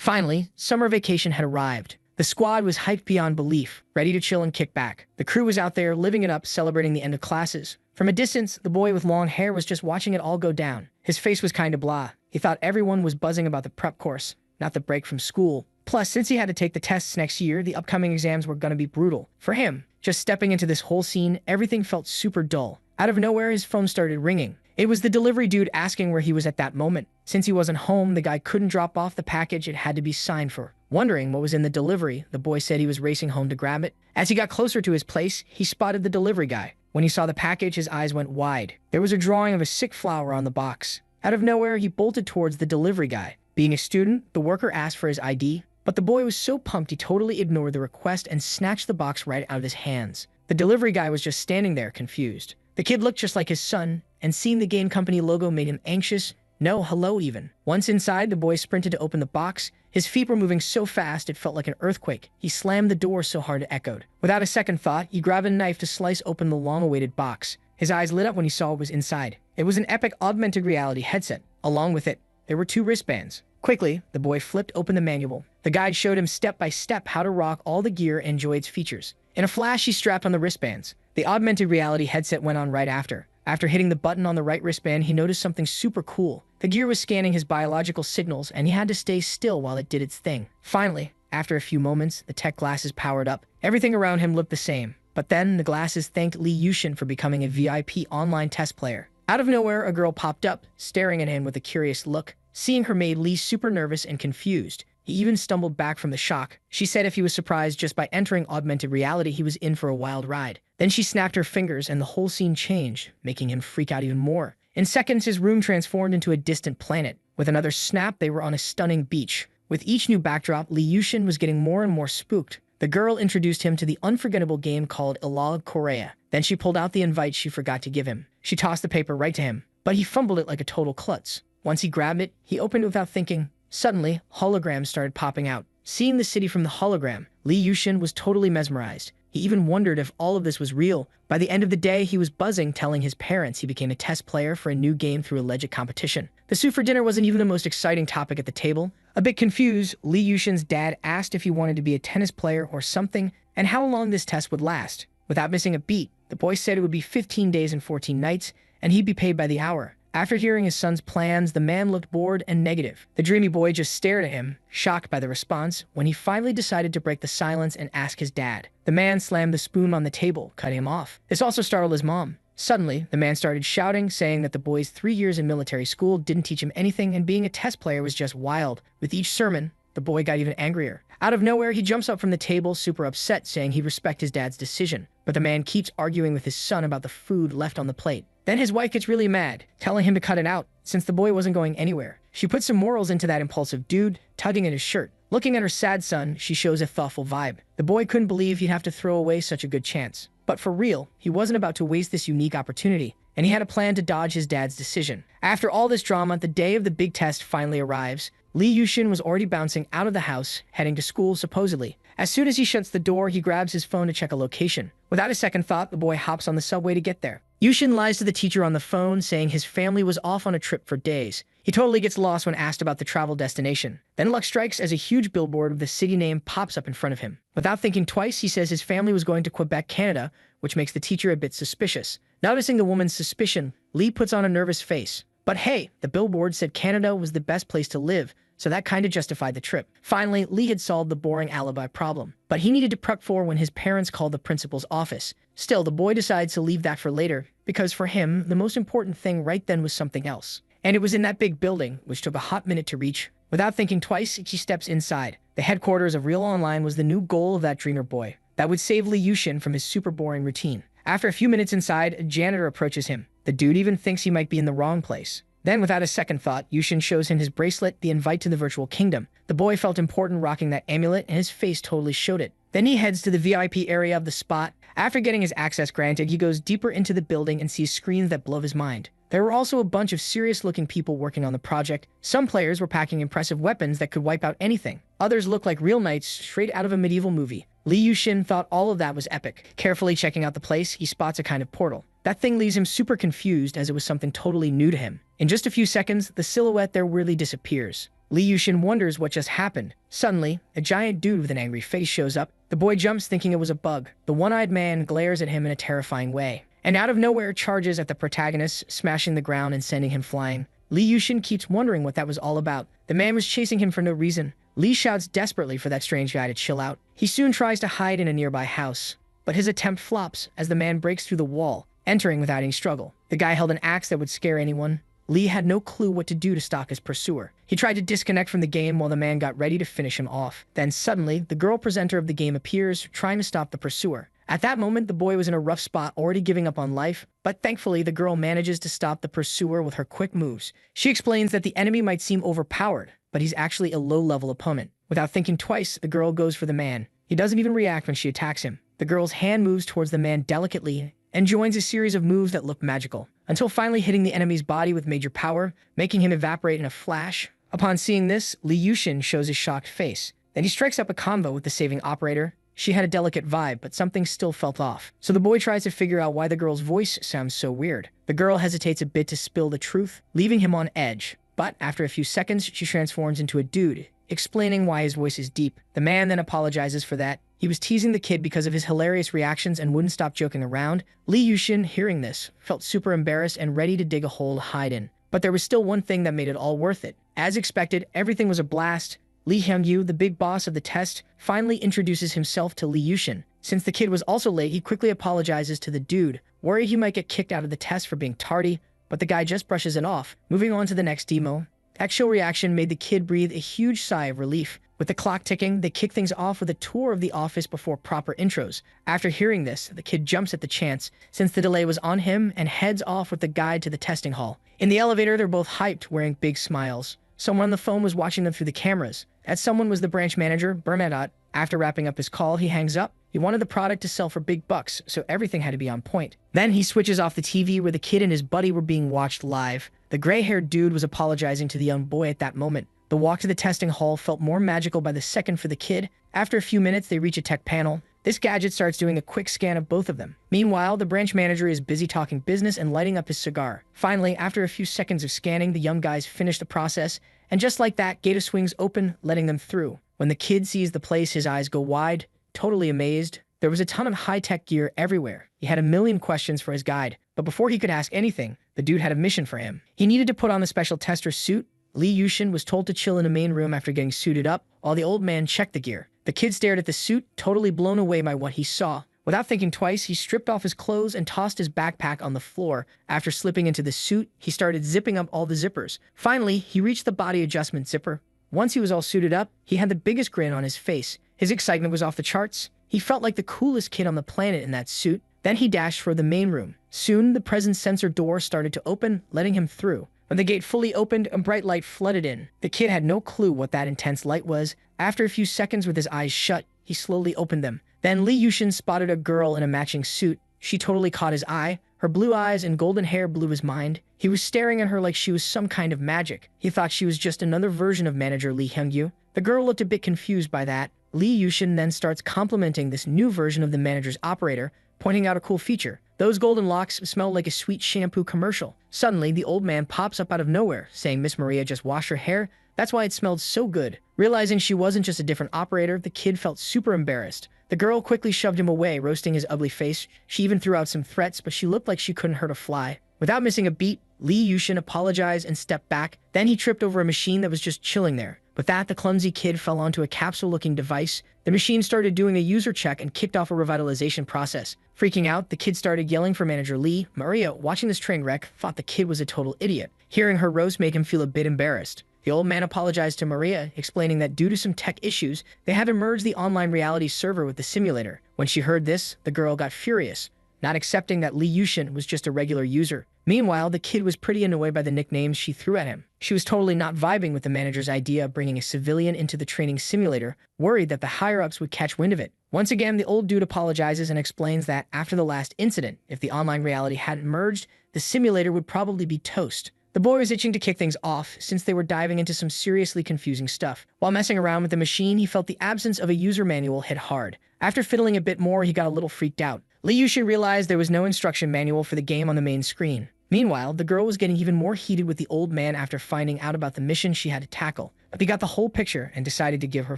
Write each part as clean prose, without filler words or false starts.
Finally, summer vacation had arrived. The squad was hyped beyond belief, ready to chill and kick back. The crew was out there living it up, celebrating the end of classes. From a distance, the boy with long hair was just watching it all go down. His face was kinda blah. He thought everyone was buzzing about the prep course, not the break from school. Plus, since he had to take the tests next year, the upcoming exams were gonna be brutal. For him, just stepping into this whole scene, everything felt super dull. Out of nowhere, his phone started ringing. It was the delivery dude asking where he was at that moment. Since he wasn't home, the guy couldn't drop off the package it had to be signed for. Wondering what was in the delivery, the boy said he was racing home to grab it. As he got closer to his place, he spotted the delivery guy. When he saw the package, his eyes went wide. There was a drawing of a sick flower on the box. Out of nowhere, he bolted towards the delivery guy. Being a student, the worker asked for his ID, but the boy was so pumped he totally ignored the request and snatched the box right out of his hands. The delivery guy was just standing there, confused. The kid looked just like his son, and seeing the game company logo made him anxious. No hello even. Once inside, the boy sprinted to open the box. His feet were moving so fast it felt like an earthquake. He slammed the door so hard it echoed. Without a second thought, he grabbed a knife to slice open the long-awaited box. His eyes lit up when he saw what was inside. It was an epic augmented reality headset. Along with it, there were 2 wristbands. Quickly, the boy flipped open the manual. The guide showed him step by step how to rock all the gear and enjoy its features. In a flash, he strapped on the wristbands. The augmented reality headset went on right after. After hitting the button on the right wristband, he noticed something super cool. The gear was scanning his biological signals, and he had to stay still while it did its thing. Finally, after a few moments, the tech glasses powered up. Everything around him looked the same. But then, the glasses thanked Lee Yushin for becoming a VIP online test player. Out of nowhere, a girl popped up, staring at him with a curious look. Seeing her made Lee super nervous and confused. He even stumbled back from the shock. She said if he was surprised just by entering augmented reality, he was in for a wild ride. Then she snapped her fingers and the whole scene changed, making him freak out even more. In seconds, his room transformed into a distant planet. With another snap, they were on a stunning beach. With each new backdrop, Lee Yushin was getting more and more spooked. The girl introduced him to the unforgettable game called Ilal Korea. Then she pulled out the invite she forgot to give him. She tossed the paper right to him, but he fumbled it like a total klutz. Once he grabbed it, he opened it without thinking. Suddenly, holograms started popping out. Seeing the city from the hologram, Lee Yushin was totally mesmerized. He even wondered if all of this was real. By the end of the day, he was buzzing, telling his parents he became a test player for a new game through a legit competition. The soup for dinner wasn't even the most exciting topic at the table. A bit confused, Lee Yushin's dad asked if he wanted to be a tennis player or something, and how long this test would last. Without missing a beat, the boy said it would be 15 days and 14 nights, and he'd be paid by the hour. After hearing his son's plans, the man looked bored and negative. The dreamy boy just stared at him, shocked by the response, when he finally decided to break the silence and ask his dad. The man slammed the spoon on the table, cutting him off. This also startled his mom. Suddenly, the man started shouting, saying that the boy's 3 years in military school didn't teach him anything and being a test player was just wild. With each sermon, the boy got even angrier. Out of nowhere, he jumps up from the table, super upset, saying he'd respect his dad's decision. But the man keeps arguing with his son about the food left on the plate. Then his wife gets really mad, telling him to cut it out, since the boy wasn't going anywhere. She put some morals into that impulsive dude, tugging at his shirt. Looking at her sad son, she shows a thoughtful vibe. The boy couldn't believe he'd have to throw away such a good chance. But for real, he wasn't about to waste this unique opportunity, and he had a plan to dodge his dad's decision. After all this drama, the day of the big test finally arrives. Lee Yushin was already bouncing out of the house, heading to school supposedly. As soon as he shuts the door, he grabs his phone to check a location. Without a second thought, the boy hops on the subway to get there. Yushin lies to the teacher on the phone, saying his family was off on a trip for days. He totally gets lost when asked about the travel destination. Then luck strikes as a huge billboard with the city name pops up in front of him. Without thinking twice, he says his family was going to Quebec, Canada, which makes the teacher a bit suspicious. Noticing the woman's suspicion, Lee puts on a nervous face. But hey, the billboard said Canada was the best place to live, so that kinda justified the trip. Finally, Lee had solved the boring alibi problem, but he needed to prep for when his parents called the principal's office. Still, the boy decides to leave that for later, because for him, the most important thing right then was something else. And it was in that big building, which took a hot minute to reach. Without thinking twice, he steps inside. The headquarters of Real Online was the new goal of that dreamer boy. That would save Lee Yushin from his super boring routine. After a few minutes inside, a janitor approaches him. The dude even thinks he might be in the wrong place. Then, without a second thought, Yushin shows him his bracelet, the invite to the virtual kingdom. The boy felt important rocking that amulet, and his face totally showed it. Then he heads to the VIP area of the spot. After getting his access granted, he goes deeper into the building and sees screens that blow his mind. There were also a bunch of serious-looking people working on the project. Some players were packing impressive weapons that could wipe out anything. Others looked like real knights straight out of a medieval movie. Lee Yushin thought all of that was epic. Carefully checking out the place, he spots a kind of portal. That thing leaves him super confused as it was something totally new to him. In just a few seconds, the silhouette there weirdly disappears. Lee Yushin wonders what just happened. Suddenly, a giant dude with an angry face shows up. The boy jumps thinking it was a bug. The one-eyed man glares at him in a terrifying way, and out of nowhere charges at the protagonist, smashing the ground and sending him flying. Lee Yushin keeps wondering what that was all about. The man was chasing him for no reason. Lee shouts desperately for that strange guy to chill out. He soon tries to hide in a nearby house, but his attempt flops as the man breaks through the wall, entering without any struggle. The guy held an axe that would scare anyone. Lee had no clue what to do to stalk his pursuer. He tried to disconnect from the game while the man got ready to finish him off. Then suddenly, the girl presenter of the game appears, trying to stop the pursuer. At that moment, the boy was in a rough spot, already giving up on life, but thankfully, the girl manages to stop the pursuer with her quick moves. She explains that the enemy might seem overpowered, but he's actually a low-level opponent. Without thinking twice, the girl goes for the man. He doesn't even react when she attacks him. The girl's hand moves towards the man delicately and joins a series of moves that look magical, until finally hitting the enemy's body with major power, making him evaporate in a flash. Upon seeing this, Lee Yushin shows a shocked face. Then he strikes up a convo with the saving operator. She had a delicate vibe, but something still felt off. So the boy tries to figure out why the girl's voice sounds so weird. The girl hesitates a bit to spill the truth, leaving him on edge. But after a few seconds, she transforms into a dude, explaining why his voice is deep. The man then apologizes for that. He was teasing the kid because of his hilarious reactions and wouldn't stop joking around. Lee Yushin, hearing this, felt super embarrassed and ready to dig a hole to hide in. But there was still one thing that made it all worth it. As expected, everything was a blast. Lee Hyung-yu, the big boss of the test, finally introduces himself to Lee Yushin. Since the kid was also late, he quickly apologizes to the dude, worried he might get kicked out of the test for being tardy, but the guy just brushes it off. Moving on to the next demo. Actual reaction made the kid breathe a huge sigh of relief. With the clock ticking, they kick things off with a tour of the office before proper intros. After hearing this, the kid jumps at the chance, since the delay was on him, and heads off with the guide to the testing hall. In the elevator, they're both hyped, wearing big smiles. Someone on the phone was watching them through the cameras. That someone was the branch manager, Bernadotte. After wrapping up his call, he hangs up. He wanted the product to sell for big bucks, so everything had to be on point. Then he switches off the TV where the kid and his buddy were being watched live. The gray-haired dude was apologizing to the young boy at that moment. The walk to the testing hall felt more magical by the second for the kid. After a few minutes, they reach a tech panel. This gadget starts doing a quick scan of both of them. Meanwhile, the branch manager is busy talking business and lighting up his cigar. Finally, after a few seconds of scanning, the young guys finish the process, and just like that, gate swings open, letting them through. When the kid sees the place, his eyes go wide, totally amazed. There was a ton of high-tech gear everywhere. He had a million questions for his guide, but before he could ask anything, the dude had a mission for him. He needed to put on the special tester suit. Lee Yushin was told to chill in the main room after getting suited up, while the old man checked the gear. The kid stared at the suit, totally blown away by what he saw. Without thinking twice, he stripped off his clothes and tossed his backpack on the floor. After slipping into the suit, he started zipping up all the zippers. Finally, he reached the body adjustment zipper. Once he was all suited up, he had the biggest grin on his face. His excitement was off the charts. He felt like the coolest kid on the planet in that suit. Then he dashed for the main room. Soon, the presence sensor door started to open, letting him through. When the gate fully opened, a bright light flooded in. The kid had no clue what that intense light was. After a few seconds with his eyes shut, he slowly opened them. Then Lee Yushin spotted a girl in a matching suit. She totally caught his eye. Her blue eyes and golden hair blew his mind. He was staring at her like she was some kind of magic. He thought she was just another version of manager Lee Hyung-yu. The girl looked a bit confused by that. Lee Yushin then starts complimenting this new version of the manager's operator, pointing out a cool feature. Those golden locks smell like a sweet shampoo commercial. Suddenly, the old man pops up out of nowhere, saying Miss Maria just washed her hair. That's why it smelled so good. Realizing she wasn't just a different operator, the kid felt super embarrassed. The girl quickly shoved him away, roasting his ugly face. She even threw out some threats, but she looked like she couldn't hurt a fly. Without missing a beat, Lee Yushin apologized and stepped back. Then he tripped over a machine that was just chilling there. With that, the clumsy kid fell onto a capsule-looking device. The machine started doing a user check and kicked off a revitalization process. Freaking out, the kid started yelling for manager Lee. Maria, watching this train wreck, thought the kid was a total idiot. Hearing her roast made him feel a bit embarrassed. The old man apologized to Maria, explaining that due to some tech issues, they had to merge the online reality server with the simulator. When she heard this, the girl got furious, not accepting that Lee Yushin was just a regular user. Meanwhile, the kid was pretty annoyed by the nicknames she threw at him. She was totally not vibing with the manager's idea of bringing a civilian into the training simulator, worried that the higher-ups would catch wind of it. Once again, the old dude apologizes and explains that after the last incident, if the online reality hadn't merged, the simulator would probably be toast. The boy was itching to kick things off, since they were diving into some seriously confusing stuff. While messing around with the machine, he felt the absence of a user manual hit hard. After fiddling a bit more, he got a little freaked out. Lee Yushin realized there was no instruction manual for the game on the main screen. Meanwhile, the girl was getting even more heated with the old man after finding out about the mission she had to tackle. but they got the whole picture and decided to give her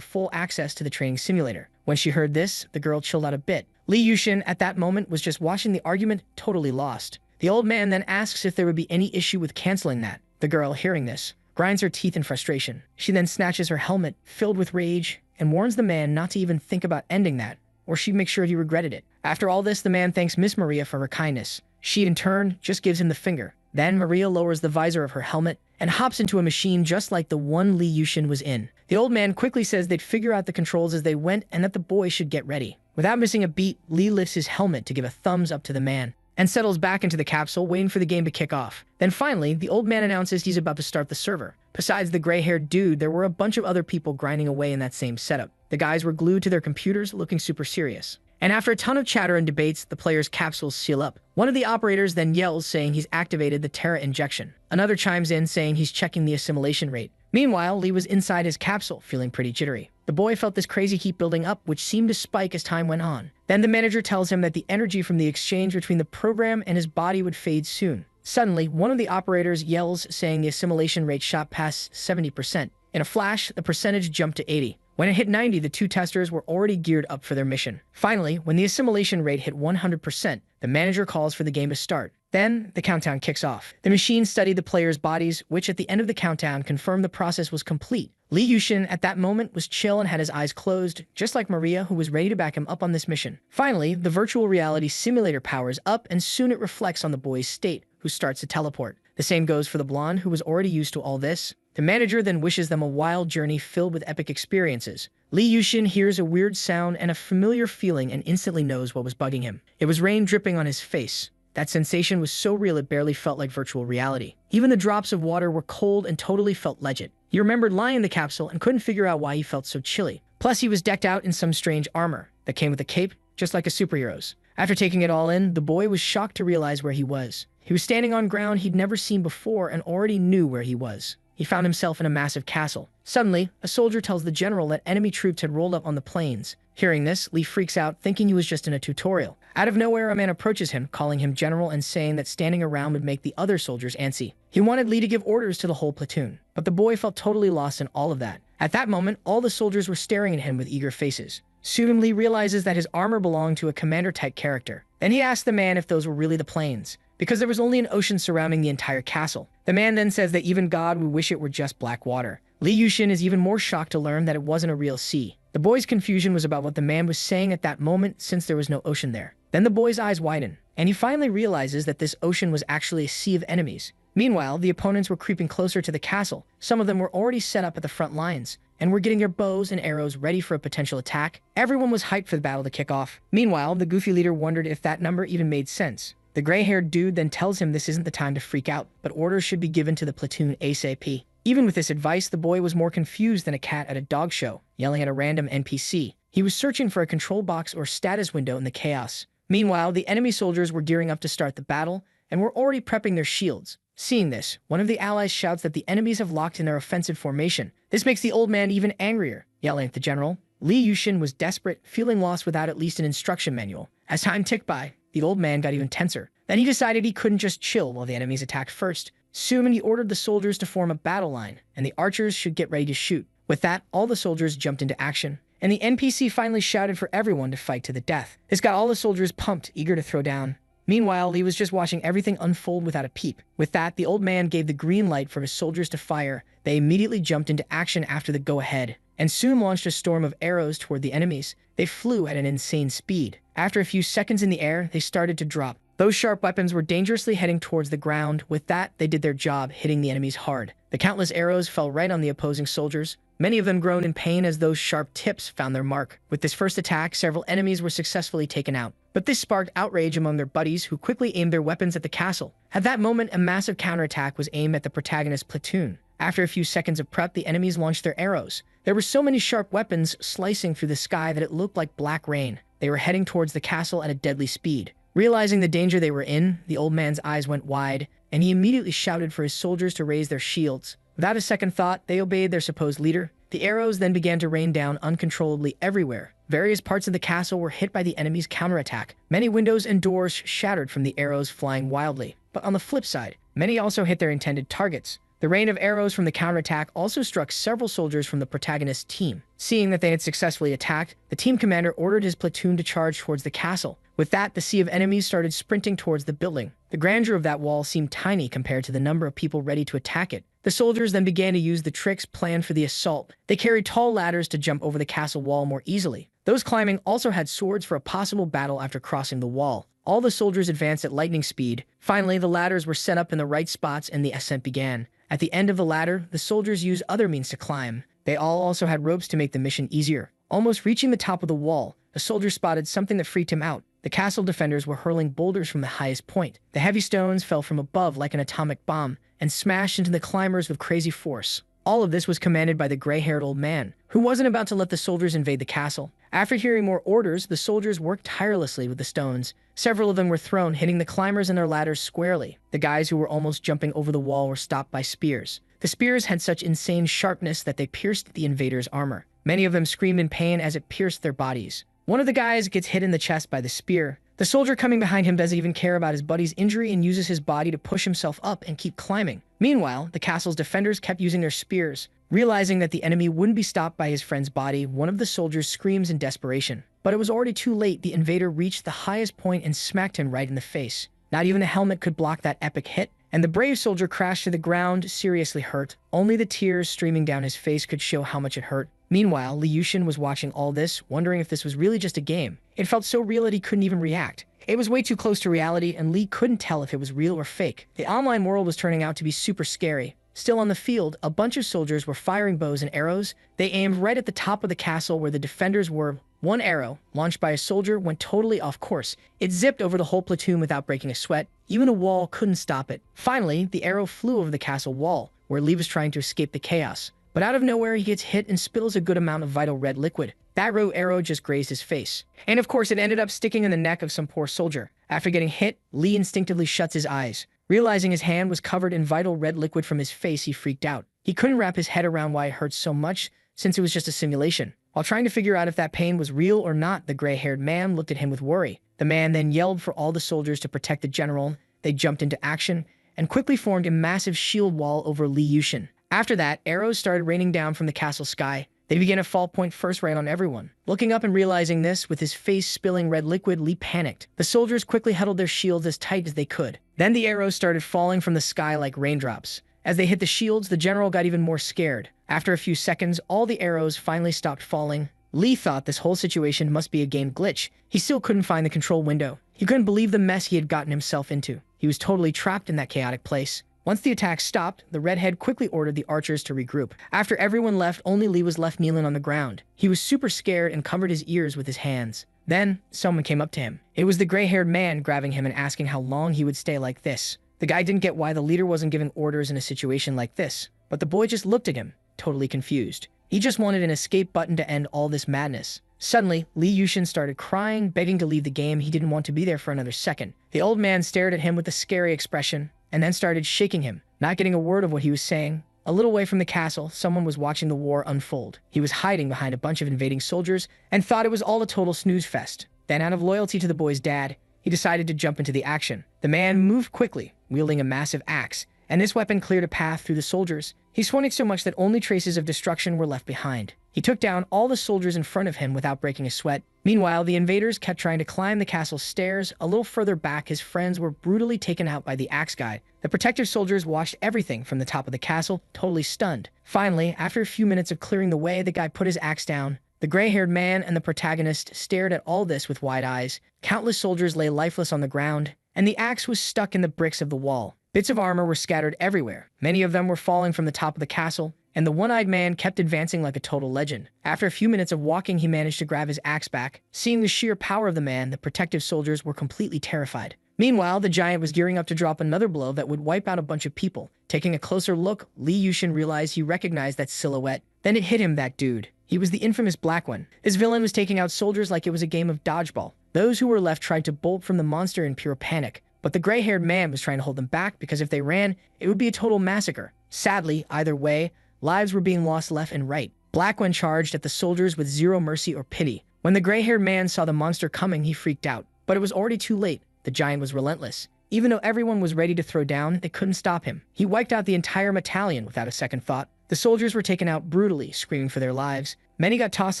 full access to the training simulator. When she heard this, the girl chilled out a bit. Li Yushin at that moment was just watching the argument, totally lost. The old man then asks if there would be any issue with canceling that. The girl, hearing this, grinds her teeth in frustration. She then snatches her helmet, filled with rage, and warns the man not to even think about ending that, or she'd make sure he regretted it. After all this, the man thanks Miss Maria for her kindness. She, in turn, just gives him the finger. Then Maria lowers the visor of her helmet and hops into a machine just like the one Li Yushin was in. The old man quickly says they'd figure out the controls as they went and that the boy should get ready. Without missing a beat, Li lifts his helmet to give a thumbs up to the man and settles back into the capsule, waiting for the game to kick off. Then finally, the old man announces he's about to start the server. Besides the gray-haired dude, there were a bunch of other people grinding away in that same setup. The guys were glued to their computers, looking super serious. And after a ton of chatter and debates, the players' capsules seal up. One of the operators then yells saying he's activated the Terra injection. Another chimes in saying he's checking the assimilation rate. Meanwhile, Li was inside his capsule, feeling pretty jittery. The boy felt this crazy heat building up, which seemed to spike as time went on. Then the manager tells him that the energy from the exchange between the program and his body would fade soon. Suddenly, one of the operators yells saying the assimilation rate shot past 70%. In a flash, the percentage jumped to 80. When it hit 90, the two testers were already geared up for their mission. Finally, when the assimilation rate hit 100%, the manager calls for the game to start. Then, the countdown kicks off. The machine studied the players' bodies, which at the end of the countdown confirmed the process was complete. Li Yushin, at that moment, was chill and had his eyes closed, just like Maria, who was ready to back him up on this mission. Finally, the virtual reality simulator powers up, and soon it reflects on the boy's state, who starts to teleport. The same goes for the blonde, who was already used to all this. The manager then wishes them a wild journey filled with epic experiences. Li Yushin hears a weird sound and a familiar feeling and instantly knows what was bugging him. It was rain dripping on his face. That sensation was so real it barely felt like virtual reality. Even the drops of water were cold and totally felt legit. He remembered lying in the capsule and couldn't figure out why he felt so chilly. Plus, he was decked out in some strange armor that came with a cape, just like a superhero's. After taking it all in, the boy was shocked to realize where he was. He was standing on ground he'd never seen before and already knew where he was. He found himself in a massive castle. Suddenly, a soldier tells the general that enemy troops had rolled up on the plains. Hearing this, Li freaks out, thinking he was just in a tutorial. Out of nowhere, a man approaches him, calling him general and saying that standing around would make the other soldiers antsy. He wanted Li to give orders to the whole platoon, but the boy felt totally lost in all of that. At that moment, all the soldiers were staring at him with eager faces. Soon, Li realizes that his armor belonged to a commander-type character. Then he asked the man if those were really the plains, because there was only an ocean surrounding the entire castle. The man then says that even God would wish it were just black water. Li Yushin is even more shocked to learn that it wasn't a real sea. The boy's confusion was about what the man was saying at that moment, since there was no ocean there. Then the boy's eyes widen, and he finally realizes that this ocean was actually a sea of enemies. Meanwhile, the opponents were creeping closer to the castle. Some of them were already set up at the front lines, and were getting their bows and arrows ready for a potential attack. Everyone was hyped for the battle to kick off. Meanwhile, the goofy leader wondered if that number even made sense. The gray-haired dude then tells him this isn't the time to freak out, but orders should be given to the platoon ASAP. Even with this advice, the boy was more confused than a cat at a dog show, yelling at a random NPC. He was searching for a control box or status window in the chaos. Meanwhile, the enemy soldiers were gearing up to start the battle, and were already prepping their shields. Seeing this, one of the allies shouts that the enemies have locked in their offensive formation. This makes the old man even angrier, yelling at the general. Li Yushin was desperate, feeling lost without at least an instruction manual. As time ticked by, the old man got even tenser. Then he decided he couldn't just chill while the enemies attacked first. Soon he ordered the soldiers to form a battle line, and the archers should get ready to shoot. With that, all the soldiers jumped into action, and the NPC finally shouted for everyone to fight to the death. This got all the soldiers pumped, eager to throw down. Meanwhile, he was just watching everything unfold without a peep. With that, the old man gave the green light for his soldiers to fire. They immediately jumped into action after the go-ahead, and soon launched a storm of arrows toward the enemies. They flew at an insane speed. After a few seconds in the air, they started to drop. Those sharp weapons were dangerously heading towards the ground. With that, they did their job, hitting the enemies hard. The countless arrows fell right on the opposing soldiers, many of them groaned in pain as those sharp tips found their mark. With this first attack, several enemies were successfully taken out. But this sparked outrage among their buddies, who quickly aimed their weapons at the castle. At that moment, a massive counterattack was aimed at the protagonist's platoon. After a few seconds of prep, the enemies launched their arrows. There were so many sharp weapons slicing through the sky that it looked like black rain. They were heading towards the castle at a deadly speed. Realizing the danger they were in, the old man's eyes went wide, and he immediately shouted for his soldiers to raise their shields. Without a second thought, they obeyed their supposed leader. The arrows then began to rain down uncontrollably everywhere. Various parts of the castle were hit by the enemy's counterattack. Many windows and doors shattered from the arrows flying wildly. But on the flip side, many also hit their intended targets. The rain of arrows from the counterattack also struck several soldiers from the protagonist's team. Seeing that they had successfully attacked, the team commander ordered his platoon to charge towards the castle. With that, the sea of enemies started sprinting towards the building. The grandeur of that wall seemed tiny compared to the number of people ready to attack it. The soldiers then began to use the tricks planned for the assault. They carried tall ladders to jump over the castle wall more easily. Those climbing also had swords for a possible battle after crossing the wall. All the soldiers advanced at lightning speed. Finally, the ladders were set up in the right spots and the ascent began. At the end of the ladder, the soldiers used other means to climb. They all also had ropes to make the mission easier. Almost reaching the top of the wall, a soldier spotted something that freaked him out. The castle defenders were hurling boulders from the highest point. The heavy stones fell from above like an atomic bomb and smashed into the climbers with crazy force. All of this was commanded by the gray-haired old man, who wasn't about to let the soldiers invade the castle. After hearing more orders, the soldiers worked tirelessly with the stones. Several of them were thrown, hitting the climbers and their ladders squarely. The guys who were almost jumping over the wall were stopped by spears. The spears had such insane sharpness that they pierced the invaders' armor. Many of them screamed in pain as it pierced their bodies. One of the guys gets hit in the chest by the spear. The soldier coming behind him doesn't even care about his buddy's injury and uses his body to push himself up and keep climbing. Meanwhile, the castle's defenders kept using their spears. Realizing that the enemy wouldn't be stopped by his friend's body, one of the soldiers screams in desperation. But it was already too late. The invader reached the highest point and smacked him right in the face. Not even a helmet could block that epic hit, and the brave soldier crashed to the ground, seriously hurt. Only the tears streaming down his face could show how much it hurt. Meanwhile, Li Yushin was watching all this, wondering if this was really just a game. It felt so real that he couldn't even react. It was way too close to reality, and Li couldn't tell if it was real or fake. The online world was turning out to be super scary. Still on the field, a bunch of soldiers were firing bows and arrows. They aimed right at the top of the castle where the defenders were. One arrow, launched by a soldier, went totally off course. It zipped over the whole platoon without breaking a sweat. Even a wall couldn't stop it. Finally, the arrow flew over the castle wall, where Li was trying to escape the chaos. But out of nowhere, he gets hit and spills a good amount of vital red liquid. That arrow just grazed his face. And of course, it ended up sticking in the neck of some poor soldier. After getting hit, Li instinctively shuts his eyes. Realizing his hand was covered in vital red liquid from his face, he freaked out. He couldn't wrap his head around why it hurt so much, since it was just a simulation. While trying to figure out if that pain was real or not, the gray-haired man looked at him with worry. The man then yelled for all the soldiers to protect the general. They jumped into action and quickly formed a massive shield wall over Li Yushin. After that, arrows started raining down from the castle sky. They began to fall point first right on everyone. Looking up and realizing this, with his face spilling red liquid, Li panicked. The soldiers quickly huddled their shields as tight as they could. Then the arrows started falling from the sky like raindrops. As they hit the shields, the general got even more scared. After a few seconds, all the arrows finally stopped falling. Li thought this whole situation must be a game glitch. He still couldn't find the control window. He couldn't believe the mess he had gotten himself into. He was totally trapped in that chaotic place. Once the attack stopped, the redhead quickly ordered the archers to regroup. After everyone left, only Li was left kneeling on the ground. He was super scared and covered his ears with his hands. Then, someone came up to him. It was the gray-haired man, grabbing him and asking how long he would stay like this. The guy didn't get why the leader wasn't giving orders in a situation like this, but the boy just looked at him, totally confused. He just wanted an escape button to end all this madness. Suddenly, Li Yushin started crying, begging to leave the game. He didn't want to be there for another second. The old man stared at him with a scary expression, and then started shaking him, not getting a word of what he was saying. A little way from the castle, someone was watching the war unfold. He was hiding behind a bunch of invading soldiers and thought it was all a total snooze fest. Then, out of loyalty to the boy's dad, he decided to jump into the action. The man moved quickly, wielding a massive axe, and this weapon cleared a path through the soldiers. He swung it so much that only traces of destruction were left behind. He took down all the soldiers in front of him without breaking a sweat. Meanwhile, the invaders kept trying to climb the castle stairs. A little further back, his friends were brutally taken out by the axe guy. The protective soldiers watched everything from the top of the castle, totally stunned. Finally, after a few minutes of clearing the way, the guy put his axe down. The gray-haired man and the protagonist stared at all this with wide eyes. Countless soldiers lay lifeless on the ground, and the axe was stuck in the bricks of the wall. Bits of armor were scattered everywhere. Many of them were falling from the top of the castle, and the one-eyed man kept advancing like a total legend. After a few minutes of walking, he managed to grab his axe back. Seeing the sheer power of the man, the protective soldiers were completely terrified. Meanwhile, the giant was gearing up to drop another blow that would wipe out a bunch of people. Taking a closer look, Li Yushin realized he recognized that silhouette. Then it hit him, that dude. He was the infamous Black One. This villain was taking out soldiers like it was a game of dodgeball. Those who were left tried to bolt from the monster in pure panic. But the gray-haired man was trying to hold them back because if they ran, it would be a total massacre. Sadly, either way, lives were being lost left and right. Black One charged at the soldiers with zero mercy or pity. When the gray-haired man saw the monster coming, he freaked out. But it was already too late. The giant was relentless. Even though everyone was ready to throw down, they couldn't stop him. He wiped out the entire battalion without a second thought. The soldiers were taken out brutally, screaming for their lives. Many got tossed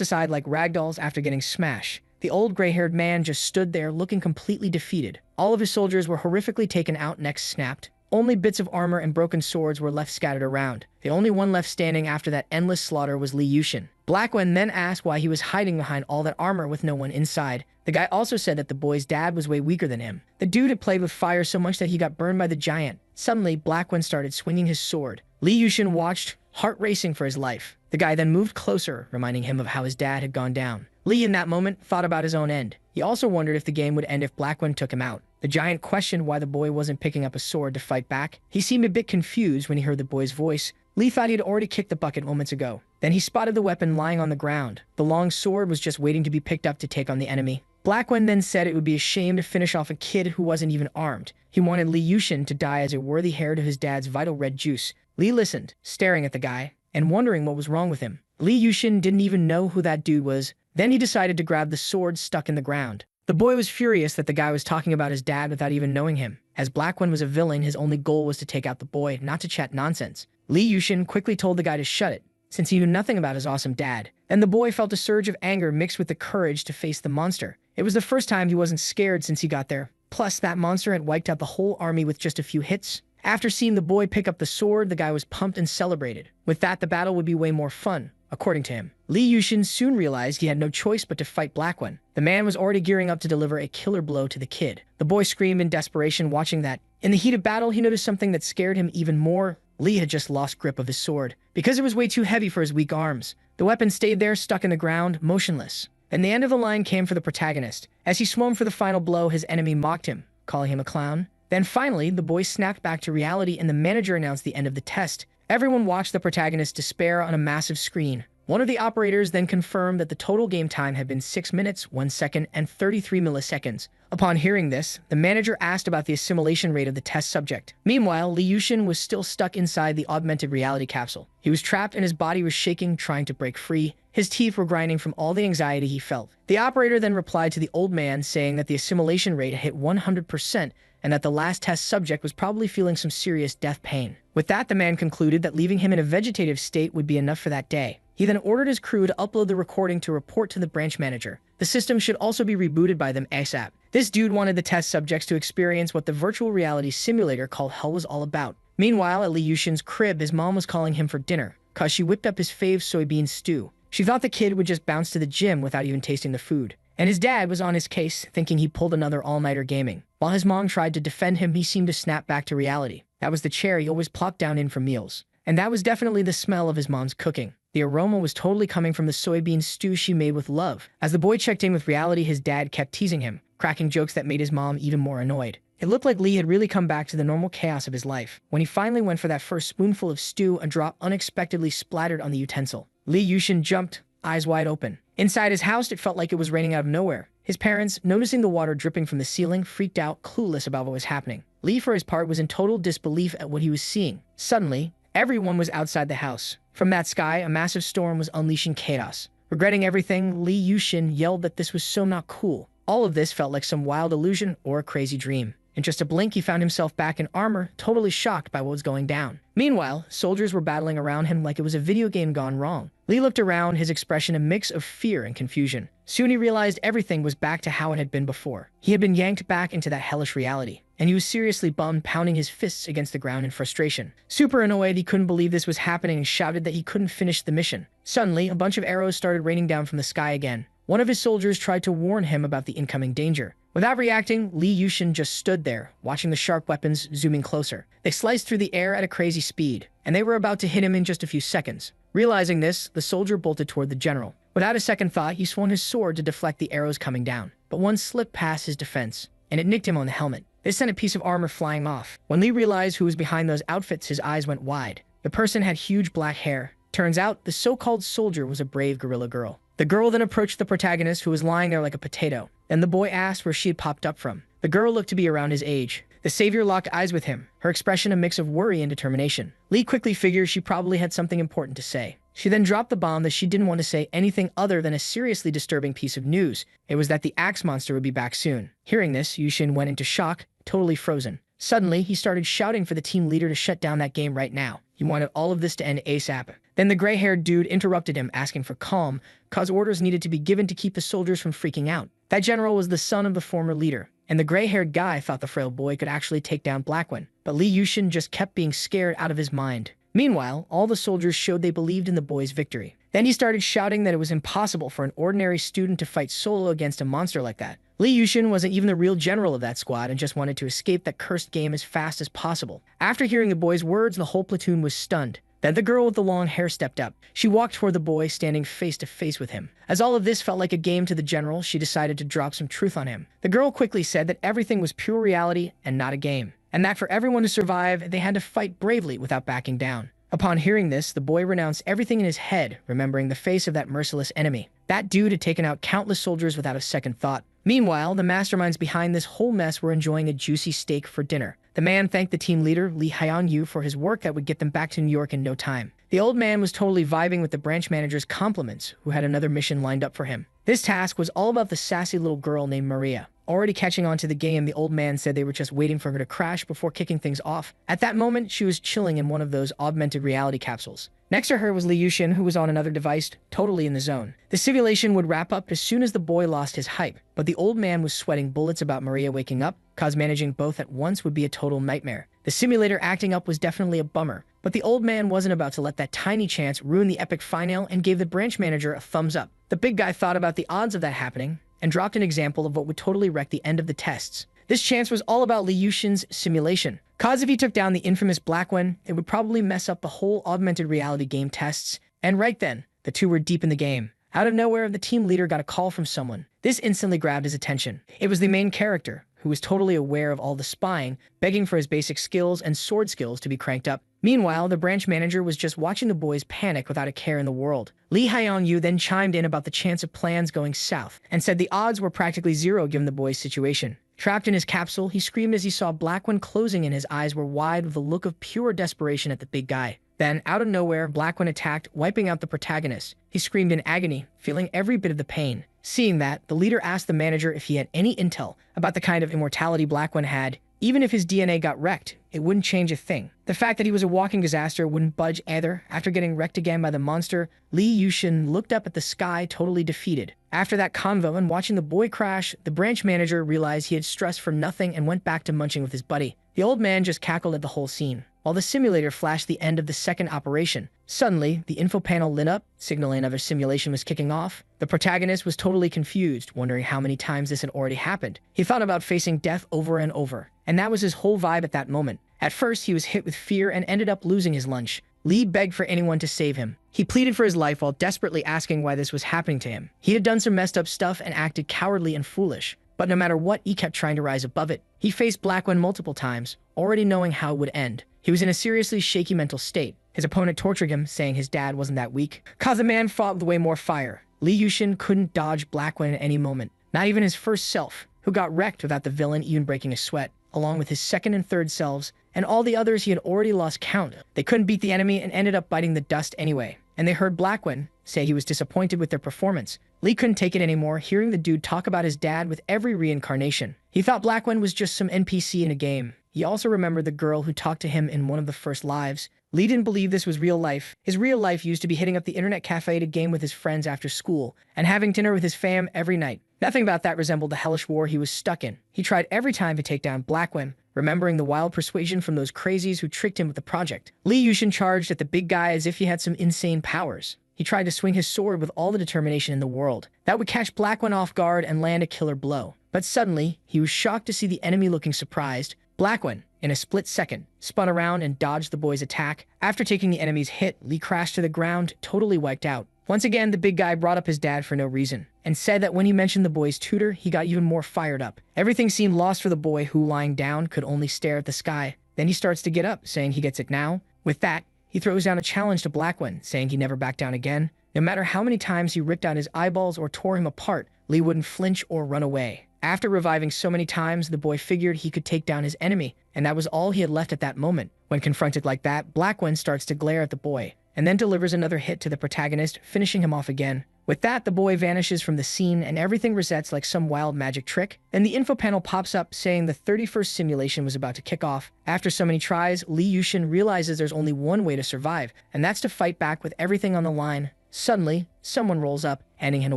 aside like ragdolls after getting smashed. The old gray-haired man just stood there looking completely defeated. All of his soldiers were horrifically taken out, necks snapped. Only bits of armor and broken swords were left scattered around. The only one left standing after that endless slaughter was Li Yushin. Blackwen then asked why he was hiding behind all that armor with no one inside. The guy also said that the boy's dad was way weaker than him. The dude had played with fire so much that he got burned by the giant. Suddenly, Blackwen started swinging his sword. Li Yushin watched, heart racing for his life. The guy then moved closer, reminding him of how his dad had gone down. Li, in that moment, thought about his own end. He also wondered if the game would end if Blackwen took him out. The giant questioned why the boy wasn't picking up a sword to fight back. He seemed a bit confused when he heard the boy's voice. Li thought he had already kicked the bucket moments ago. Then he spotted the weapon lying on the ground. The long sword was just waiting to be picked up to take on the enemy. Blackwen then said it would be a shame to finish off a kid who wasn't even armed. He wanted Li Yushin to die as a worthy heir to his dad's vital red juice. Li listened, staring at the guy, and wondering what was wrong with him. Li Yushin didn't even know who that dude was. Then he decided to grab the sword stuck in the ground. The boy was furious that the guy was talking about his dad without even knowing him. As Blackwen was a villain, his only goal was to take out the boy, not to chat nonsense. Li Yushin quickly told the guy to shut it, since he knew nothing about his awesome dad. Then the boy felt a surge of anger mixed with the courage to face the monster. It was the first time he wasn't scared since he got there. Plus, that monster had wiped out the whole army with just a few hits. After seeing the boy pick up the sword, the guy was pumped and celebrated. With that, the battle would be way more fun, according to him. Li Yushin soon realized he had no choice but to fight Blackwen. The man was already gearing up to deliver a killer blow to the kid. The boy screamed in desperation watching that. In the heat of battle, he noticed something that scared him even more. Li had just lost grip of his sword, because it was way too heavy for his weak arms. The weapon stayed there, stuck in the ground, motionless. And the end of the line came for the protagonist. As he swung for the final blow, his enemy mocked him, calling him a clown. Then finally, the boy snapped back to reality and the manager announced the end of the test. Everyone watched the protagonist despair on a massive screen. One of the operators then confirmed that the total game time had been 6 minutes, 1 second, and 33 milliseconds. Upon hearing this, the manager asked about the assimilation rate of the test subject. Meanwhile, Li Yushin was still stuck inside the augmented reality capsule. He was trapped and his body was shaking, trying to break free. His teeth were grinding from all the anxiety he felt. The operator then replied to the old man, saying that the assimilation rate hit 100%, and that the last test subject was probably feeling some serious death pain. With that, the man concluded that leaving him in a vegetative state would be enough for that day. He then ordered his crew to upload the recording to report to the branch manager. The system should also be rebooted by them ASAP. This dude wanted the test subjects to experience what the virtual reality simulator called Hell was all about. Meanwhile, at Li Yushin's crib, his mom was calling him for dinner, cause she whipped up his fave soybean stew. She thought the kid would just bounce to the gym without even tasting the food. And his dad was on his case, thinking he pulled another all-nighter gaming. While his mom tried to defend him, he seemed to snap back to reality. That was the chair he always plopped down in for meals. And that was definitely the smell of his mom's cooking. The aroma was totally coming from the soybean stew she made with love. As the boy checked in with reality, his dad kept teasing him, cracking jokes that made his mom even more annoyed. It looked like Li had really come back to the normal chaos of his life. When he finally went for that first spoonful of stew, a drop unexpectedly splattered on the utensil. Li Yushin jumped, eyes wide open. Inside his house, it felt like it was raining out of nowhere. His parents, noticing the water dripping from the ceiling, freaked out, clueless about what was happening. Li, for his part, was in total disbelief at what he was seeing. Suddenly, everyone was outside the house. From that sky, a massive storm was unleashing chaos. Regretting everything, Li Yushin yelled that this was so not cool. All of this felt like some wild illusion or a crazy dream. In just a blink, he found himself back in armor, totally shocked by what was going down. Meanwhile, soldiers were battling around him like it was a video game gone wrong. Li looked around, his expression a mix of fear and confusion. Soon he realized everything was back to how it had been before. He had been yanked back into that hellish reality, and he was seriously bummed, pounding his fists against the ground in frustration. Super annoyed, he couldn't believe this was happening and shouted that he couldn't finish the mission. Suddenly, a bunch of arrows started raining down from the sky again. One of his soldiers tried to warn him about the incoming danger. Without reacting, Li Yushin just stood there, watching the sharp weapons zooming closer. They sliced through the air at a crazy speed, and they were about to hit him in just a few seconds. Realizing this, the soldier bolted toward the general. Without a second thought, he swung his sword to deflect the arrows coming down. But one slipped past his defense, and it nicked him on the helmet. This sent a piece of armor flying off. When Li realized who was behind those outfits, his eyes went wide. The person had huge black hair. Turns out, the so-called soldier was a brave gorilla girl. The girl then approached the protagonist, who was lying there like a potato. Then the boy asked where she had popped up from. The girl looked to be around his age. The savior locked eyes with him, her expression a mix of worry and determination. Li quickly figured she probably had something important to say. She then dropped the bomb that she didn't want to say anything other than a seriously disturbing piece of news. It was that the axe monster would be back soon. Hearing this, Yushin went into shock, totally frozen. Suddenly, he started shouting for the team leader to shut down that game right now. He wanted all of this to end ASAP. Then the gray-haired dude interrupted him, asking for calm, cause orders needed to be given to keep the soldiers from freaking out. That general was the son of the former leader, and the gray-haired guy thought the frail boy could actually take down Blackwen. But Li Yushin just kept being scared out of his mind. Meanwhile, all the soldiers showed they believed in the boy's victory. Then he started shouting that it was impossible for an ordinary student to fight solo against a monster like that. Li Yushin wasn't even the real general of that squad and just wanted to escape that cursed game as fast as possible. After hearing the boy's words, the whole platoon was stunned. Then the girl with the long hair stepped up. She walked toward the boy, standing face to face with him. As all of this felt like a game to the general, she decided to drop some truth on him. The girl quickly said that everything was pure reality and not a game, and that for everyone to survive, they had to fight bravely without backing down. Upon hearing this, the boy renounced everything in his head, remembering the face of that merciless enemy. That dude had taken out countless soldiers without a second thought. Meanwhile, the masterminds behind this whole mess were enjoying a juicy steak for dinner. The man thanked the team leader, Lee Hyun-yu, for his work that would get them back to New York in no time. The old man was totally vibing with the branch manager's compliments, who had another mission lined up for him. This task was all about the sassy little girl named Maria. Already catching on to the game, the old man said they were just waiting for her to crash before kicking things off. At that moment, she was chilling in one of those augmented reality capsules. Next to her was Li Yushin, who was on another device, totally in the zone. The simulation would wrap up as soon as the boy lost his hype, but the old man was sweating bullets about Maria waking up, cause managing both at once would be a total nightmare. The simulator acting up was definitely a bummer, but the old man wasn't about to let that tiny chance ruin the epic final and gave the branch manager a thumbs up. The big guy thought about the odds of that happening, and dropped an example of what would totally wreck the end of the tests. This chance was all about Li Yushin's simulation. Cause if he took down the infamous Blackwen, it would probably mess up the whole augmented reality game tests. And right then, the two were deep in the game. Out of nowhere, the team leader got a call from someone. This instantly grabbed his attention. It was the main character, who was totally aware of all the spying, begging for his basic skills and sword skills to be cranked up. Meanwhile, the branch manager was just watching the boys panic without a care in the world. Lee Hyun-yu then chimed in about the chance of plans going south, and said the odds were practically zero given the boy's situation. Trapped in his capsule, he screamed as he saw Blackwen closing and his eyes were wide with a look of pure desperation at the big guy. Then, out of nowhere, Blackwen attacked, wiping out the protagonist. He screamed in agony, feeling every bit of the pain. Seeing that, the leader asked the manager if he had any intel about the kind of immortality Blackwen had. Even if his DNA got wrecked, it wouldn't change a thing. The fact that he was a walking disaster wouldn't budge either. After getting wrecked again by the monster, Li Yushin looked up at the sky totally defeated. After that convo and watching the boy crash, the branch manager realized he had stressed for nothing and went back to munching with his buddy. The old man just cackled at the whole scene, while the simulator flashed the end of the second operation. Suddenly, the info panel lit up, signaling another simulation was kicking off. The protagonist was totally confused, wondering how many times this had already happened. He thought about facing death over and over, and that was his whole vibe at that moment. At first, he was hit with fear and ended up losing his lunch. Lee begged for anyone to save him. He pleaded for his life while desperately asking why this was happening to him. He had done some messed up stuff and acted cowardly and foolish. But no matter what, he kept trying to rise above it. He faced Blackwen multiple times, already knowing how it would end. He was in a seriously shaky mental state. His opponent tortured him, saying his dad wasn't that weak. Cause the man fought with way more fire. Li Yushin couldn't dodge Blackwen at any moment. Not even his first self, who got wrecked without the villain even breaking a sweat, along with his second and third selves, and all the others he had already lost count. They couldn't beat the enemy and ended up biting the dust anyway. And they heard Blackwen say he was disappointed with their performance. Lee couldn't take it anymore, hearing the dude talk about his dad with every reincarnation. He thought Blackwen was just some NPC in a game. He also remembered the girl who talked to him in one of the first lives. Lee didn't believe this was real life. His real life used to be hitting up the internet cafe to game with his friends after school, and having dinner with his fam every night. Nothing about that resembled the hellish war he was stuck in. He tried every time to take down Blackwen, remembering the wild persuasion from those crazies who tricked him with the project. Li Yushin charged at the big guy as if he had some insane powers. He tried to swing his sword with all the determination in the world. That would catch Blackwen off guard and land a killer blow. But suddenly, he was shocked to see the enemy looking surprised. Blackwen, in a split second, spun around and dodged the boy's attack. After taking the enemy's hit, Lee crashed to the ground, totally wiped out. Once again, the big guy brought up his dad for no reason, and said that when he mentioned the boy's tutor, he got even more fired up. Everything seemed lost for the boy, who, lying down, could only stare at the sky. Then he starts to get up, saying he gets it now. With that, he throws down a challenge to Blackwen, saying he never back down again. No matter how many times he ripped out his eyeballs or tore him apart, Lee wouldn't flinch or run away. After reviving so many times, the boy figured he could take down his enemy, and that was all he had left at that moment. When confronted like that, Blackwen starts to glare at the boy. and then delivers another hit to the protagonist, finishing him off again. With that, the boy vanishes from the scene and everything resets like some wild magic trick. Then the info panel pops up saying the 31st simulation was about to kick off. After so many tries, Lee Yushin realizes there's only one way to survive, and that's to fight back with everything on the line. Suddenly, someone rolls up, handing him a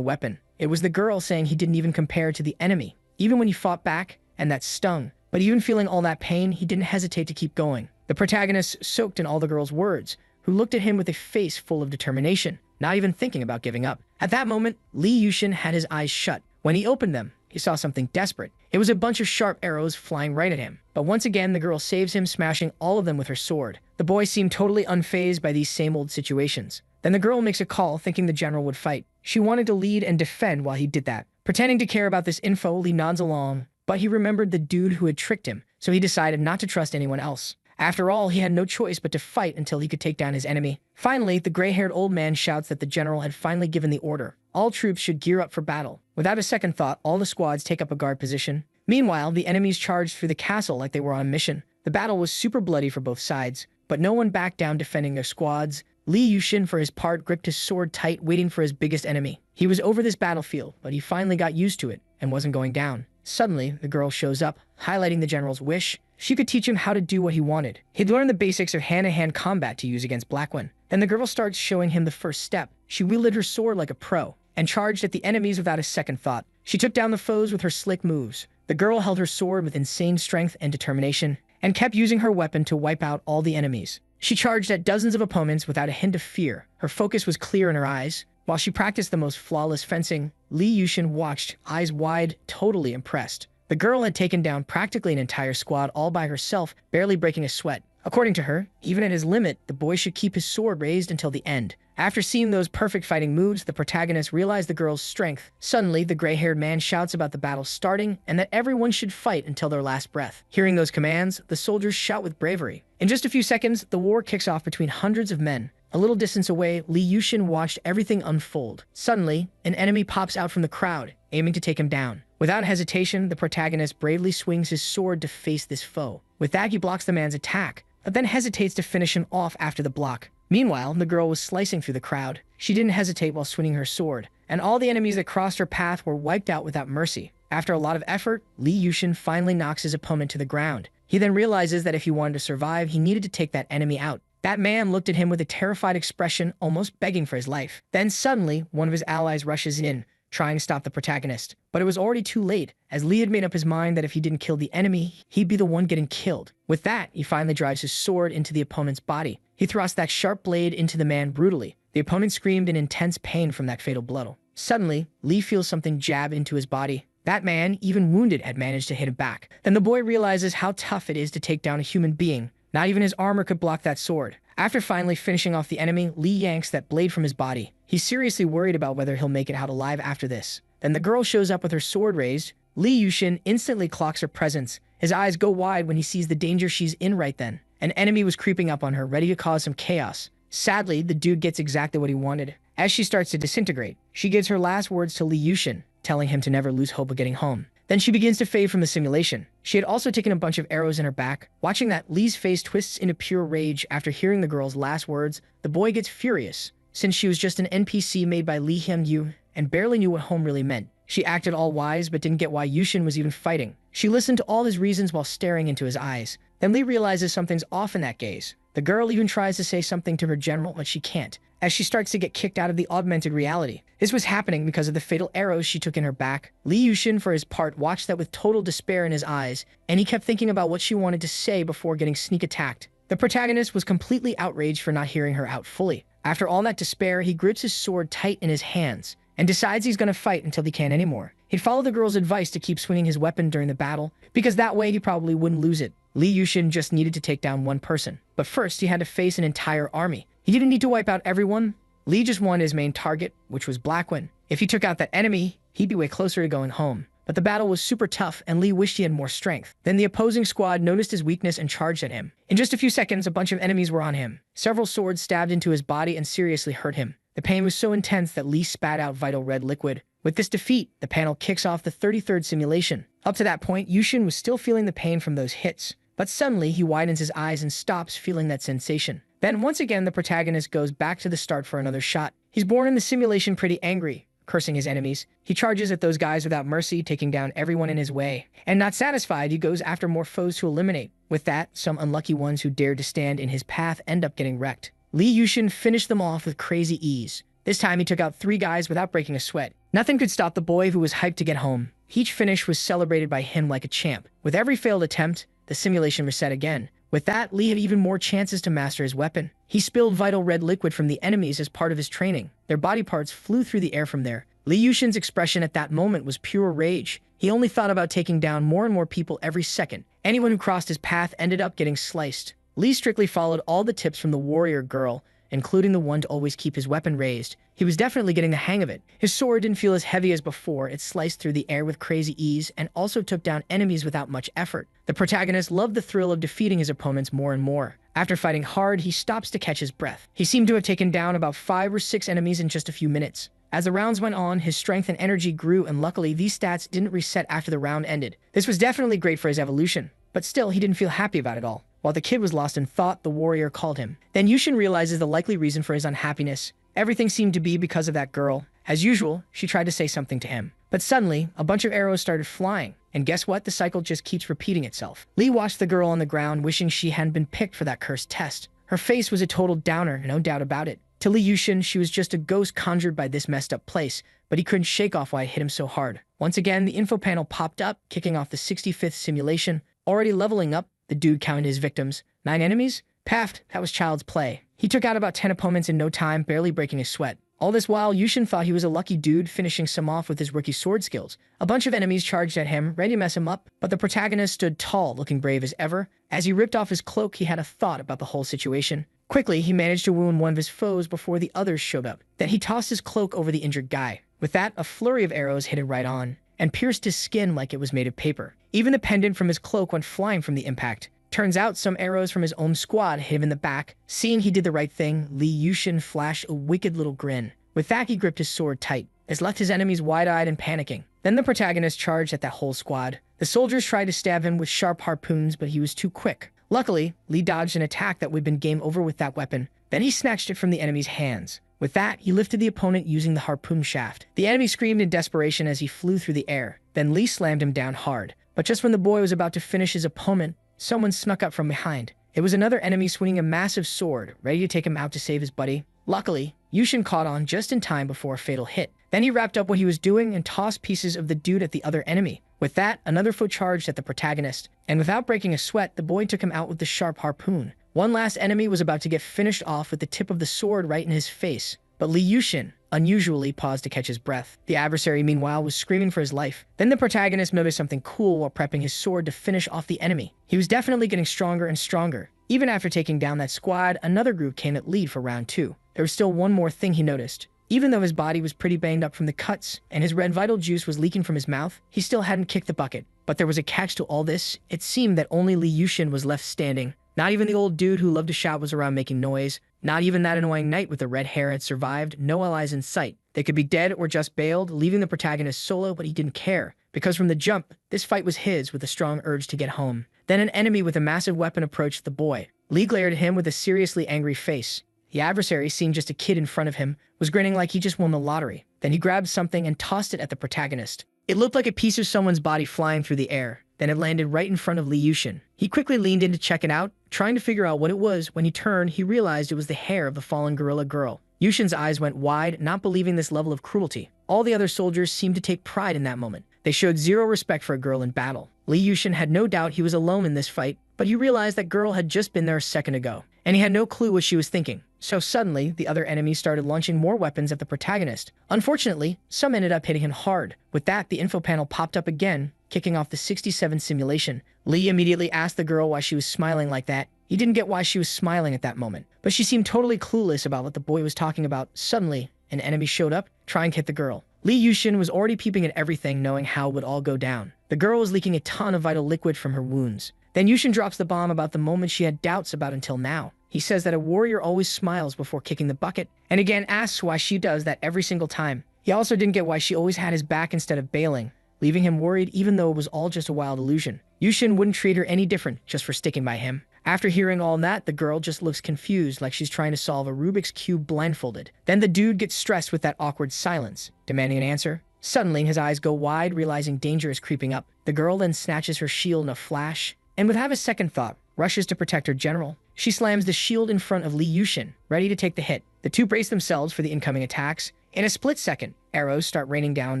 weapon. It was the girl, saying he didn't even compare to the enemy, even when he fought back, and that stung. But even feeling all that pain, he didn't hesitate to keep going. The protagonist soaked in all the girl's words, who looked at him with a face full of determination, not even thinking about giving up. At that moment, Lee Yushin had his eyes shut. When he opened them, he saw something desperate. It was a bunch of sharp arrows flying right at him. But once again, the girl saves him, smashing all of them with her sword. The boy seemed totally unfazed by these same old situations. Then the girl makes a call, thinking the general would fight. She wanted to lead and defend while he did that. Pretending to care about this info, Lee nods along, but he remembered the dude who had tricked him, so he decided not to trust anyone else. After all, he had no choice but to fight until he could take down his enemy. Finally, the gray-haired old man shouts that the general had finally given the order. All troops should gear up for battle. Without a second thought, all the squads take up a guard position. Meanwhile, the enemies charged through the castle like they were on a mission. The battle was super bloody for both sides, but no one backed down defending their squads. Lee Yushin, for his part, gripped his sword tight, waiting for his biggest enemy. He was over this battlefield, but he finally got used to it and wasn't going down. Suddenly, the girl shows up, highlighting the general's wish. She could teach him how to do what he wanted. He'd learned the basics of hand-to-hand combat to use against Blackwin. Then the girl starts showing him the first step. She wielded her sword like a pro and charged at the enemies without a second thought. She took down the foes with her slick moves. The girl held her sword with insane strength and determination and kept using her weapon to wipe out all the enemies. She charged at dozens of opponents without a hint of fear. Her focus was clear in her eyes. While she practiced the most flawless fencing, Lee Yushin watched, eyes wide, totally impressed. The girl had taken down practically an entire squad all by herself, barely breaking a sweat. According to her, even at his limit, the boy should keep his sword raised until the end. After seeing those perfect fighting moves, the protagonist realized the girl's strength. Suddenly, the gray-haired man shouts about the battle starting and that everyone should fight until their last breath. Hearing those commands, the soldiers shout with bravery. In just a few seconds, the war kicks off between hundreds of men. A little distance away, Lee Yushin watched everything unfold. Suddenly, an enemy pops out from the crowd, aiming to take him down. Without hesitation, the protagonist bravely swings his sword to face this foe. With that, he blocks the man's attack, but then hesitates to finish him off after the block. Meanwhile, the girl was slicing through the crowd. She didn't hesitate while swinging her sword, and all the enemies that crossed her path were wiped out without mercy. After a lot of effort, Lee Yushin finally knocks his opponent to the ground. He then realizes that if he wanted to survive, he needed to take that enemy out. That man looked at him with a terrified expression, almost begging for his life. Then suddenly, one of his allies rushes in, trying to stop the protagonist. But it was already too late, as Lee had made up his mind that if he didn't kill the enemy, he'd be the one getting killed. With that, he finally drives his sword into the opponent's body. He thrusts that sharp blade into the man brutally. The opponent screamed in intense pain from that fatal blow. Suddenly, Lee feels something jab into his body. That man, even wounded, had managed to hit him back. Then the boy realizes how tough it is to take down a human being. Not even his armor could block that sword. After finally finishing off the enemy, Lee yanks that blade from his body. He's seriously worried about whether he'll make it out alive after this. Then the girl shows up with her sword raised. Lee Yushin instantly clocks her presence. His eyes go wide when he sees the danger she's in right then. An enemy was creeping up on her, ready to cause some chaos. Sadly, the dude gets exactly what he wanted. As she starts to disintegrate, she gives her last words to Lee Yushin, telling him to never lose hope of getting home. Then she begins to fade from the simulation. She had also taken a bunch of arrows in her back. Watching that, Lee's face twists into pure rage after hearing the girl's last words. The boy gets furious, since she was just an NPC made by Lee Hyun-yu and barely knew what home really meant. She acted all wise, but didn't get why Yushin was even fighting. She listened to all his reasons while staring into his eyes. Then Lee realizes something's off in that gaze. The girl even tries to say something to her general, but she can't, as she starts to get kicked out of the augmented reality. This was happening because of the fatal arrows she took in her back. Lee Yushin, for his part, watched that with total despair in his eyes, and he kept thinking about what she wanted to say before getting sneak attacked. The protagonist was completely outraged for not hearing her out fully. After all that despair, he grips his sword tight in his hands and decides he's going to fight until he can't anymore. He'd follow the girl's advice to keep swinging his weapon during the battle, because that way he probably wouldn't lose it. Lee Yushin just needed to take down one person, but first he had to face an entire army. He didn't need to wipe out everyone. Lee just wanted his main target, which was Blackwin. If he took out that enemy, he'd be way closer to going home. But the battle was super tough, and Lee wished he had more strength. Then the opposing squad noticed his weakness and charged at him. In just a few seconds, a bunch of enemies were on him. Several swords stabbed into his body and seriously hurt him. The pain was so intense that Lee spat out vital red liquid. With this defeat, the panel kicks off the 33rd simulation. Up to that point, Yushin was still feeling the pain from those hits. But suddenly, he widens his eyes and stops feeling that sensation. Then once again, the protagonist goes back to the start for another shot. He's born in the simulation pretty angry, cursing his enemies. He charges at those guys without mercy, taking down everyone in his way. And not satisfied, he goes after more foes to eliminate. With that, some unlucky ones who dared to stand in his path end up getting wrecked. Lee Yushin finished them off with crazy ease. This time he took out 3 guys without breaking a sweat. Nothing could stop the boy who was hyped to get home. Each finish was celebrated by him like a champ. With every failed attempt, the simulation reset again. With that, Lee had even more chances to master his weapon. He spilled vital red liquid from the enemies as part of his training. Their body parts flew through the air from there. Lee Yushin's expression at that moment was pure rage. He only thought about taking down more and more people every second. Anyone who crossed his path ended up getting sliced. Lee strictly followed all the tips from the warrior girl, including the one to always keep his weapon raised. He was definitely getting the hang of it. His sword didn't feel as heavy as before. It sliced through the air with crazy ease and also took down enemies without much effort. The protagonist loved the thrill of defeating his opponents more and more. After fighting hard, he stops to catch his breath. He seemed to have taken down about 5 or 6 enemies in just a few minutes. As the rounds went on, his strength and energy grew, and luckily these stats didn't reset after the round ended. This was definitely great for his evolution, but still he didn't feel happy about it all. While the kid was lost in thought, the warrior called him. Then Yushin realizes the likely reason for his unhappiness. Everything seemed to be because of that girl. As usual, she tried to say something to him. But suddenly, a bunch of arrows started flying. And guess what? The cycle just keeps repeating itself. Lee watched the girl on the ground, wishing she hadn't been picked for that cursed test. Her face was a total downer, no doubt about it. To Lee Yushin, she was just a ghost conjured by this messed up place, but he couldn't shake off why it hit him so hard. Once again, the info panel popped up, kicking off the 65th simulation. Already leveling up, the dude counted his victims. 9 enemies? Paft, that was child's play. He took out about 10 opponents in no time, barely breaking a sweat. All this while, Yushin thought he was a lucky dude, finishing some off with his rookie sword skills. A bunch of enemies charged at him, ready to mess him up, but the protagonist stood tall, looking brave as ever. As he ripped off his cloak, he had a thought about the whole situation. Quickly, he managed to wound one of his foes before the others showed up. Then he tossed his cloak over the injured guy. With that, a flurry of arrows hit it right on, and pierced his skin like it was made of paper. Even the pendant from his cloak went flying from the impact. Turns out some arrows from his own squad hit him in the back. Seeing he did the right thing, Lee Yushin flashed a wicked little grin. With that, he gripped his sword tight. This left his enemies wide-eyed and panicking. Then the protagonist charged at that whole squad. The soldiers tried to stab him with sharp harpoons, but he was too quick. Luckily, Lee dodged an attack that would have been game over with that weapon. Then he snatched it from the enemy's hands. With that, he lifted the opponent using the harpoon shaft. The enemy screamed in desperation as he flew through the air. Then Lee slammed him down hard. But just when the boy was about to finish his opponent, someone snuck up from behind. It was another enemy swinging a massive sword, ready to take him out to save his buddy. Luckily, Yushin caught on just in time before a fatal hit. Then he wrapped up what he was doing and tossed pieces of the dude at the other enemy. With that, another foe charged at the protagonist, and without breaking a sweat, the boy took him out with the sharp harpoon. One last enemy was about to get finished off with the tip of the sword right in his face, but Lee Yushin unusually paused to catch his breath. The adversary, meanwhile, was screaming for his life. Then the protagonist noticed something cool while prepping his sword to finish off the enemy. He was definitely getting stronger and stronger. Even after taking down that squad, another group came at lead for round 2. There was still one more thing he noticed. Even though his body was pretty banged up from the cuts, and his red vital juice was leaking from his mouth, he still hadn't kicked the bucket. But there was a catch to all this. It seemed that only Lee Yushin was left standing. Not even the old dude who loved to shout was around making noise. Not even that annoying knight with the red hair had survived. No allies in sight. They could be dead or just bailed, leaving the protagonist solo, but he didn't care. Because from the jump, this fight was his with a strong urge to get home. Then an enemy with a massive weapon approached the boy. Lee glared at him with a seriously angry face. The adversary, seeing just a kid in front of him, was grinning like he just won the lottery. Then he grabbed something and tossed it at the protagonist. It looked like a piece of someone's body flying through the air. Then it landed right in front of Lee Yushin. He quickly leaned in to check it out, trying to figure out what it was. When he turned, he realized it was the hair of the fallen gorilla girl. Yushin's eyes went wide, not believing this level of cruelty. All the other soldiers seemed to take pride in that moment. They showed zero respect for a girl in battle. Lee Yushin had no doubt he was alone in this fight, but he realized that girl had just been there a second ago, and he had no clue what she was thinking. So suddenly, the other enemies started launching more weapons at the protagonist. Unfortunately, some ended up hitting him hard. With that, the info panel popped up again, kicking off the 67 simulation. Lee immediately asked the girl why she was smiling like that. He didn't get why she was smiling at that moment, but she seemed totally clueless about what the boy was talking about. Suddenly, an enemy showed up, trying to hit the girl. Lee Yushin was already peeping at everything, knowing how it would all go down. The girl was leaking a ton of vital liquid from her wounds. Then Yushin drops the bomb about the moment she had doubts about until now. He says that a warrior always smiles before kicking the bucket, and again asks why she does that every single time. He also didn't get why she always had his back instead of bailing, leaving him worried even though it was all just a wild illusion. Yushin wouldn't treat her any different just for sticking by him. After hearing all that, the girl just looks confused like she's trying to solve a Rubik's Cube blindfolded. Then the dude gets stressed with that awkward silence, demanding an answer. Suddenly, his eyes go wide, realizing danger is creeping up. The girl then snatches her shield in a flash, and without a second thought, rushes to protect her general. She slams the shield in front of Lee Yushin, ready to take the hit. The two brace themselves for the incoming attacks. In a split second, arrows start raining down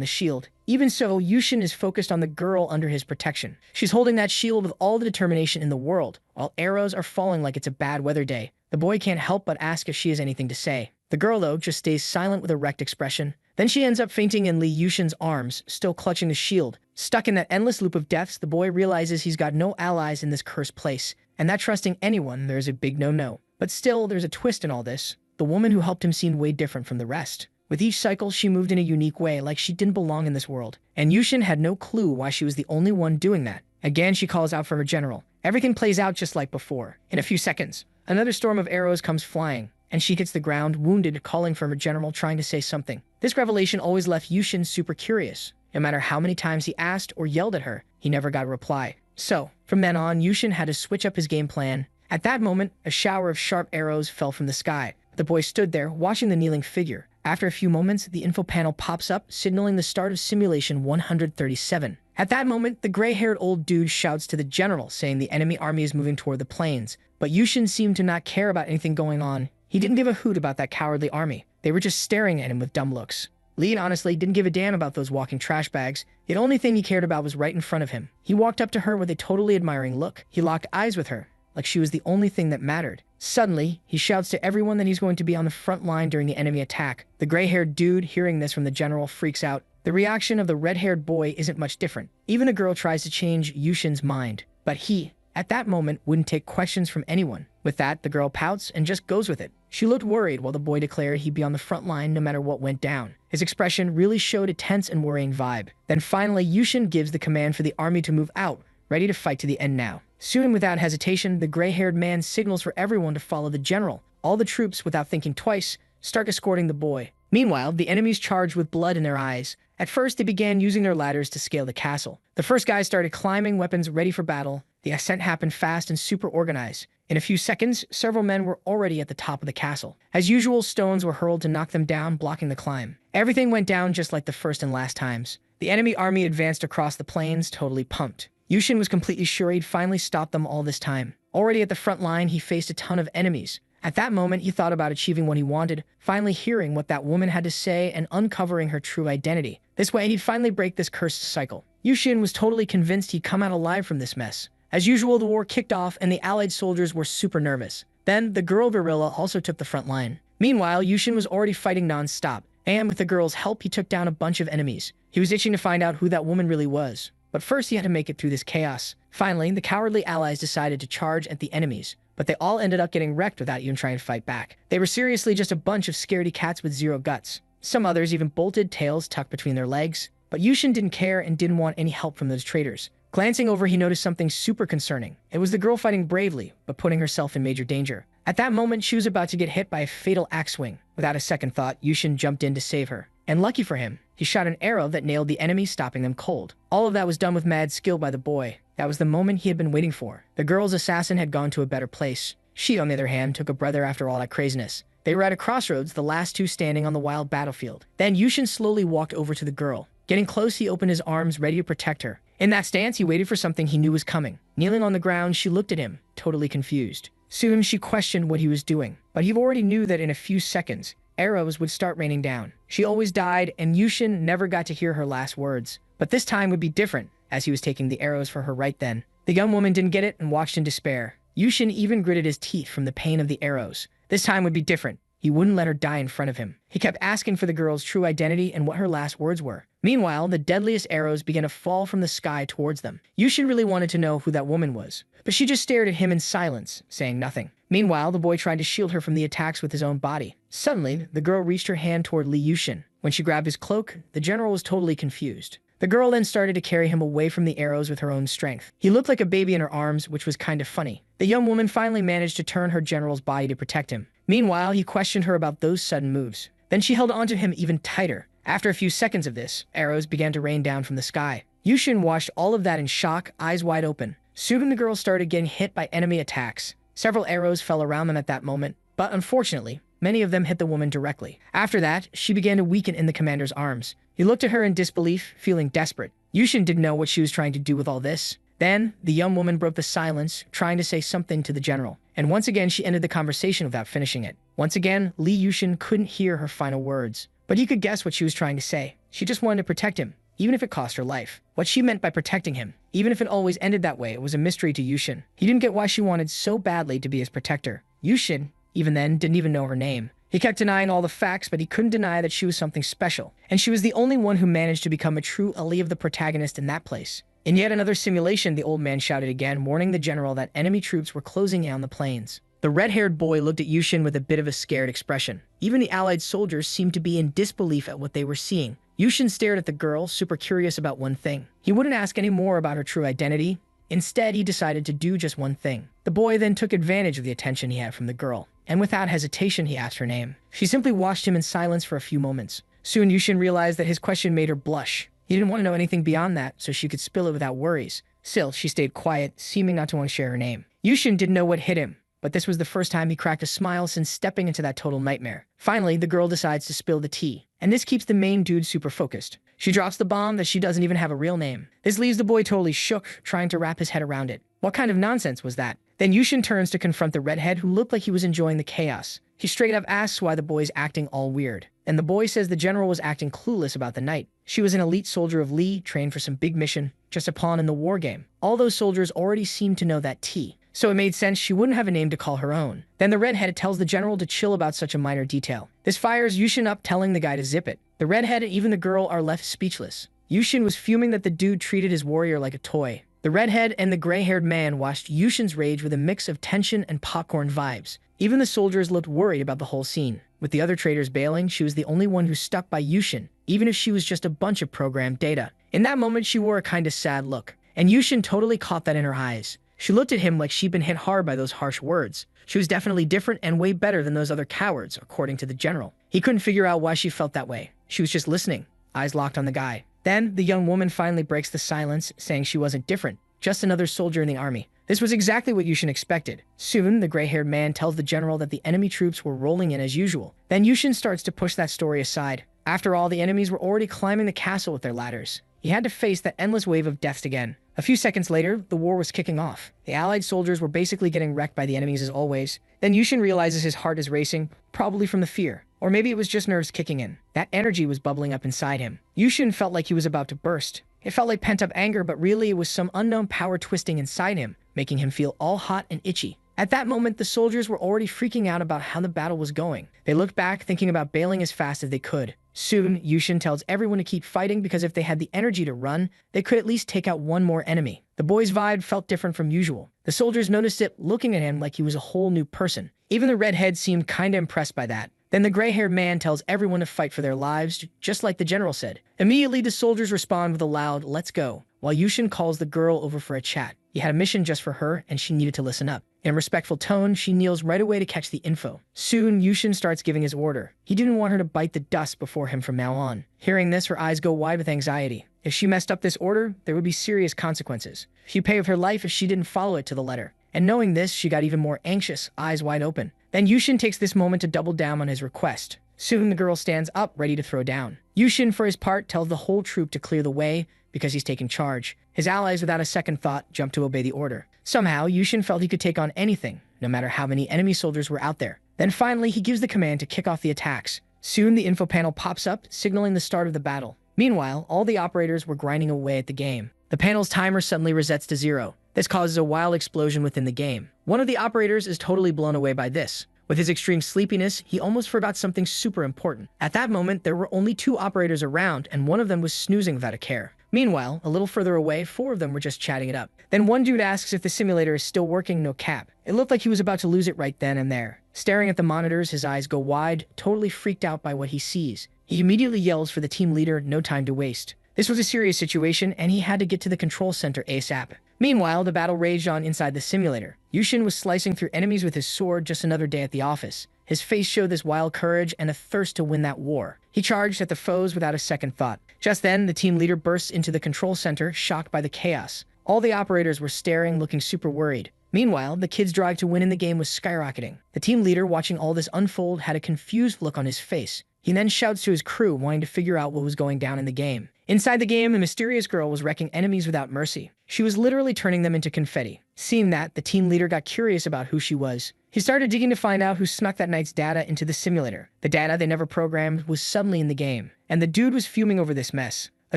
the shield. Even so, Yushin is focused on the girl under his protection. She's holding that shield with all the determination in the world, while arrows are falling like it's a bad weather day. The boy can't help but ask if she has anything to say. The girl, though, just stays silent with a wrecked expression. Then she ends up fainting in Lee Yushin's arms, still clutching the shield. Stuck in that endless loop of deaths, the boy realizes he's got no allies in this cursed place, and that trusting anyone, there's a big no-no. But still, there's a twist in all this. The woman who helped him seemed way different from the rest. With each cycle, she moved in a unique way, like she didn't belong in this world. And Yushin had no clue why she was the only one doing that. Again, she calls out for her general. Everything plays out just like before. In a few seconds, another storm of arrows comes flying, and she hits the ground, wounded, calling for her general, trying to say something. This revelation always left Yushin super curious. No matter how many times he asked or yelled at her, he never got a reply. So, from then on, Yushin had to switch up his game plan. At that moment, a shower of sharp arrows fell from the sky. The boy stood there, watching the kneeling figure. After a few moments, the info panel pops up, signaling the start of Simulation 137. At that moment, the gray-haired old dude shouts to the general, saying the enemy army is moving toward the plains. But Yushin seemed to not care about anything going on. He didn't give a hoot about that cowardly army. They were just staring at him with dumb looks. Lee honestly didn't give a damn about those walking trash bags. The only thing he cared about was right in front of him. He walked up to her with a totally admiring look. He locked eyes with her, like she was the only thing that mattered. Suddenly, he shouts to everyone that he's going to be on the front line during the enemy attack. The gray-haired dude, hearing this from the general, freaks out. The reaction of the red-haired boy isn't much different. Even the girl tries to change Yushin's mind, but he, at that moment, wouldn't take questions from anyone. With that, the girl pouts and just goes with it. She looked worried while the boy declared he'd be on the front line no matter what went down. His expression really showed a tense and worrying vibe. Then finally, Yushin gives the command for the army to move out, ready to fight to the end now. Soon and without hesitation, the gray-haired man signals for everyone to follow the general. All the troops, without thinking twice, start escorting the boy. Meanwhile, the enemies charged with blood in their eyes. At first, they began using their ladders to scale the castle. The first guys started climbing, weapons ready for battle. The ascent happened fast and super organized. In a few seconds, several men were already at the top of the castle. As usual, stones were hurled to knock them down, blocking the climb. Everything went down just like the first and last times. The enemy army advanced across the plains, totally pumped. Yushin was completely sure he'd finally stopped them all this time. Already at the front line, he faced a ton of enemies. At that moment, he thought about achieving what he wanted, finally hearing what that woman had to say and uncovering her true identity. This way, he'd finally break this cursed cycle. Yushin was totally convinced he'd come out alive from this mess. As usual, the war kicked off and the allied soldiers were super nervous. Then, the girl gorilla also took the front line. Meanwhile, Yushin was already fighting non-stop, and with the girl's help, he took down a bunch of enemies. He was itching to find out who that woman really was. But first, he had to make it through this chaos. Finally, the cowardly allies decided to charge at the enemies, but they all ended up getting wrecked without even trying to fight back. They were seriously just a bunch of scaredy cats with zero guts. Some others even bolted, tails tucked between their legs. But Yushin didn't care and didn't want any help from those traitors. Glancing over, he noticed something super concerning. It was the girl fighting bravely, but putting herself in major danger. At that moment, she was about to get hit by a fatal axe swing. Without a second thought, Yushin jumped in to save her. And lucky for him, he shot an arrow that nailed the enemy, stopping them cold. All of that was done with mad skill by the boy. That was the moment he had been waiting for. The girl's assassin had gone to a better place. She, on the other hand, took a breather after all that craziness. They were at a crossroads, the last two standing on the wild battlefield. Then Yushin slowly walked over to the girl. Getting close, he opened his arms, ready to protect her. In that stance, he waited for something he knew was coming. Kneeling on the ground, she looked at him, totally confused. Soon, she questioned what he was doing. But he already knew that in a few seconds, arrows would start raining down. She always died, and Yushin never got to hear her last words. But this time would be different, as he was taking the arrows for her right then. The young woman didn't get it and watched in despair. Yushin even gritted his teeth from the pain of the arrows. This time would be different. He wouldn't let her die in front of him. He kept asking for the girl's true identity and what her last words were. Meanwhile, the deadliest arrows began to fall from the sky towards them. Yushin really wanted to know who that woman was, but she just stared at him in silence, saying nothing. Meanwhile, the boy tried to shield her from the attacks with his own body. Suddenly, the girl reached her hand toward Lee Yushin. When she grabbed his cloak, the general was totally confused. The girl then started to carry him away from the arrows with her own strength. He looked like a baby in her arms, which was kind of funny. The young woman finally managed to turn her general's body to protect him. Meanwhile, he questioned her about those sudden moves. Then she held onto him even tighter. After a few seconds of this, arrows began to rain down from the sky. Yushin watched all of that in shock, eyes wide open. Soon the girl started getting hit by enemy attacks. Several arrows fell around them at that moment, but unfortunately, many of them hit the woman directly. After that, she began to weaken in the commander's arms. He looked at her in disbelief, feeling desperate. Yushin didn't know what she was trying to do with all this. Then, the young woman broke the silence, trying to say something to the general. And once again, she ended the conversation without finishing it. Once again, Lee Yushin couldn't hear her final words. But he could guess what she was trying to say. She just wanted to protect him, even if it cost her life. What she meant by protecting him, even if it always ended that way, it was a mystery to Yushin. He didn't get why she wanted so badly to be his protector. Yushin, even then, didn't even know her name. He kept denying all the facts, but he couldn't deny that she was something special. And she was the only one who managed to become a true ally of the protagonist in that place. In yet another simulation, the old man shouted again, warning the general that enemy troops were closing in on the plains. The red-haired boy looked at Yushin with a bit of a scared expression. Even the allied soldiers seemed to be in disbelief at what they were seeing. Yushin stared at the girl, super curious about one thing. He wouldn't ask any more about her true identity. Instead, he decided to do just one thing. The boy then took advantage of the attention he had from the girl, and without hesitation, he asked her name. She simply watched him in silence for a few moments. Soon, Yushin realized that his question made her blush. He didn't want to know anything beyond that, so she could spill it without worries. Still, she stayed quiet, seeming not to want to share her name. Yushin didn't know what hit him, but this was the first time he cracked a smile since stepping into that total nightmare. Finally, the girl decides to spill the tea, and this keeps the main dude super focused. She drops the bomb that she doesn't even have a real name. This leaves the boy totally shook, trying to wrap his head around it. What kind of nonsense was that? Then Yushin turns to confront the redhead, who looked like he was enjoying the chaos. He straight up asks why the boy's acting all weird. And the boy says the general was acting clueless about the night. She was an elite soldier of Lee, trained for some big mission, just a pawn in the war game. All those soldiers already seemed to know that tea, so it made sense she wouldn't have a name to call her own. Then the redhead tells the general to chill about such a minor detail. This fires Yushin up, telling the guy to zip it. The redhead and even the girl are left speechless. Yushin was fuming that the dude treated his warrior like a toy. The redhead and the gray-haired man watched Yushin's rage with a mix of tension and popcorn vibes. Even the soldiers looked worried about the whole scene. With the other traders bailing, she was the only one who stuck by Yushin, even if she was just a bunch of programmed data. In that moment, she wore a kinda sad look, and Yushin totally caught that in her eyes. She looked at him like she'd been hit hard by those harsh words. She was definitely different and way better than those other cowards, according to the general. He couldn't figure out why she felt that way. She was just listening, eyes locked on the guy. Then, the young woman finally breaks the silence, saying she wasn't different, just another soldier in the army. This was exactly what Yushin expected. Soon, the gray-haired man tells the general that the enemy troops were rolling in as usual. Then Yushin starts to push that story aside. After all, the enemies were already climbing the castle with their ladders. He had to face that endless wave of deaths again. A few seconds later, the war was kicking off. The allied soldiers were basically getting wrecked by the enemies as always. Then Yushin realizes his heart is racing, probably from the fear. Or maybe it was just nerves kicking in. That energy was bubbling up inside him. Yushin felt like he was about to burst. It felt like pent-up anger, but really it was some unknown power twisting inside him, making him feel all hot and itchy. At that moment, the soldiers were already freaking out about how the battle was going. They looked back, thinking about bailing as fast as they could. Soon, Yushin tells everyone to keep fighting because if they had the energy to run, they could at least take out one more enemy. The boy's vibe felt different from usual. The soldiers noticed it, looking at him like he was a whole new person. Even the redhead seemed kinda impressed by that. Then the gray-haired man tells everyone to fight for their lives, just like the general said. Immediately, the soldiers respond with a loud, "Let's go," while Yushin calls the girl over for a chat. He had a mission just for her, and she needed to listen up. In a respectful tone, she kneels right away to catch the info. Soon, Yushin starts giving his order. He didn't want her to bite the dust before him from now on. Hearing this, her eyes go wide with anxiety. If she messed up this order, there would be serious consequences. She'd pay with her life if she didn't follow it to the letter. And knowing this, she got even more anxious, eyes wide open. Then Yushin takes this moment to double down on his request. Soon, the girl stands up, ready to throw down. Yushin, for his part, tells the whole troop to clear the way because he's taking charge. His allies, without a second thought, jump to obey the order. Somehow, Yushin felt he could take on anything, no matter how many enemy soldiers were out there. Then finally, he gives the command to kick off the attacks. Soon, the info panel pops up, signaling the start of the battle. Meanwhile, all the operators were grinding away at the game. The panel's timer suddenly resets to 0. This causes a wild explosion within the game. One of the operators is totally blown away by this. With his extreme sleepiness, he almost forgot something super important. At that moment, there were only 2 operators around, and one of them was snoozing without a care. Meanwhile, a little further away, 4 of them were just chatting it up. Then one dude asks if the simulator is still working, no cap. It looked like he was about to lose it right then and there. Staring at the monitors, his eyes go wide, totally freaked out by what he sees. He immediately yells for the team leader, no time to waste. This was a serious situation, and he had to get to the control center ASAP. Meanwhile, the battle raged on inside the simulator. Yushin was slicing through enemies with his sword, just another day at the office. His face showed this wild courage and a thirst to win that war. He charged at the foes without a second thought. Just then, the team leader bursts into the control center, shocked by the chaos. All the operators were staring, looking super worried. Meanwhile, the kid's drive to win in the game was skyrocketing. The team leader, watching all this unfold, had a confused look on his face. He then shouts to his crew, wanting to figure out what was going down in the game. Inside the game, the mysterious girl was wrecking enemies without mercy. She was literally turning them into confetti. Seeing that, the team leader got curious about who she was. He started digging to find out who snuck that night's data into the simulator. The data they never programmed was suddenly in the game, and the dude was fuming over this mess. A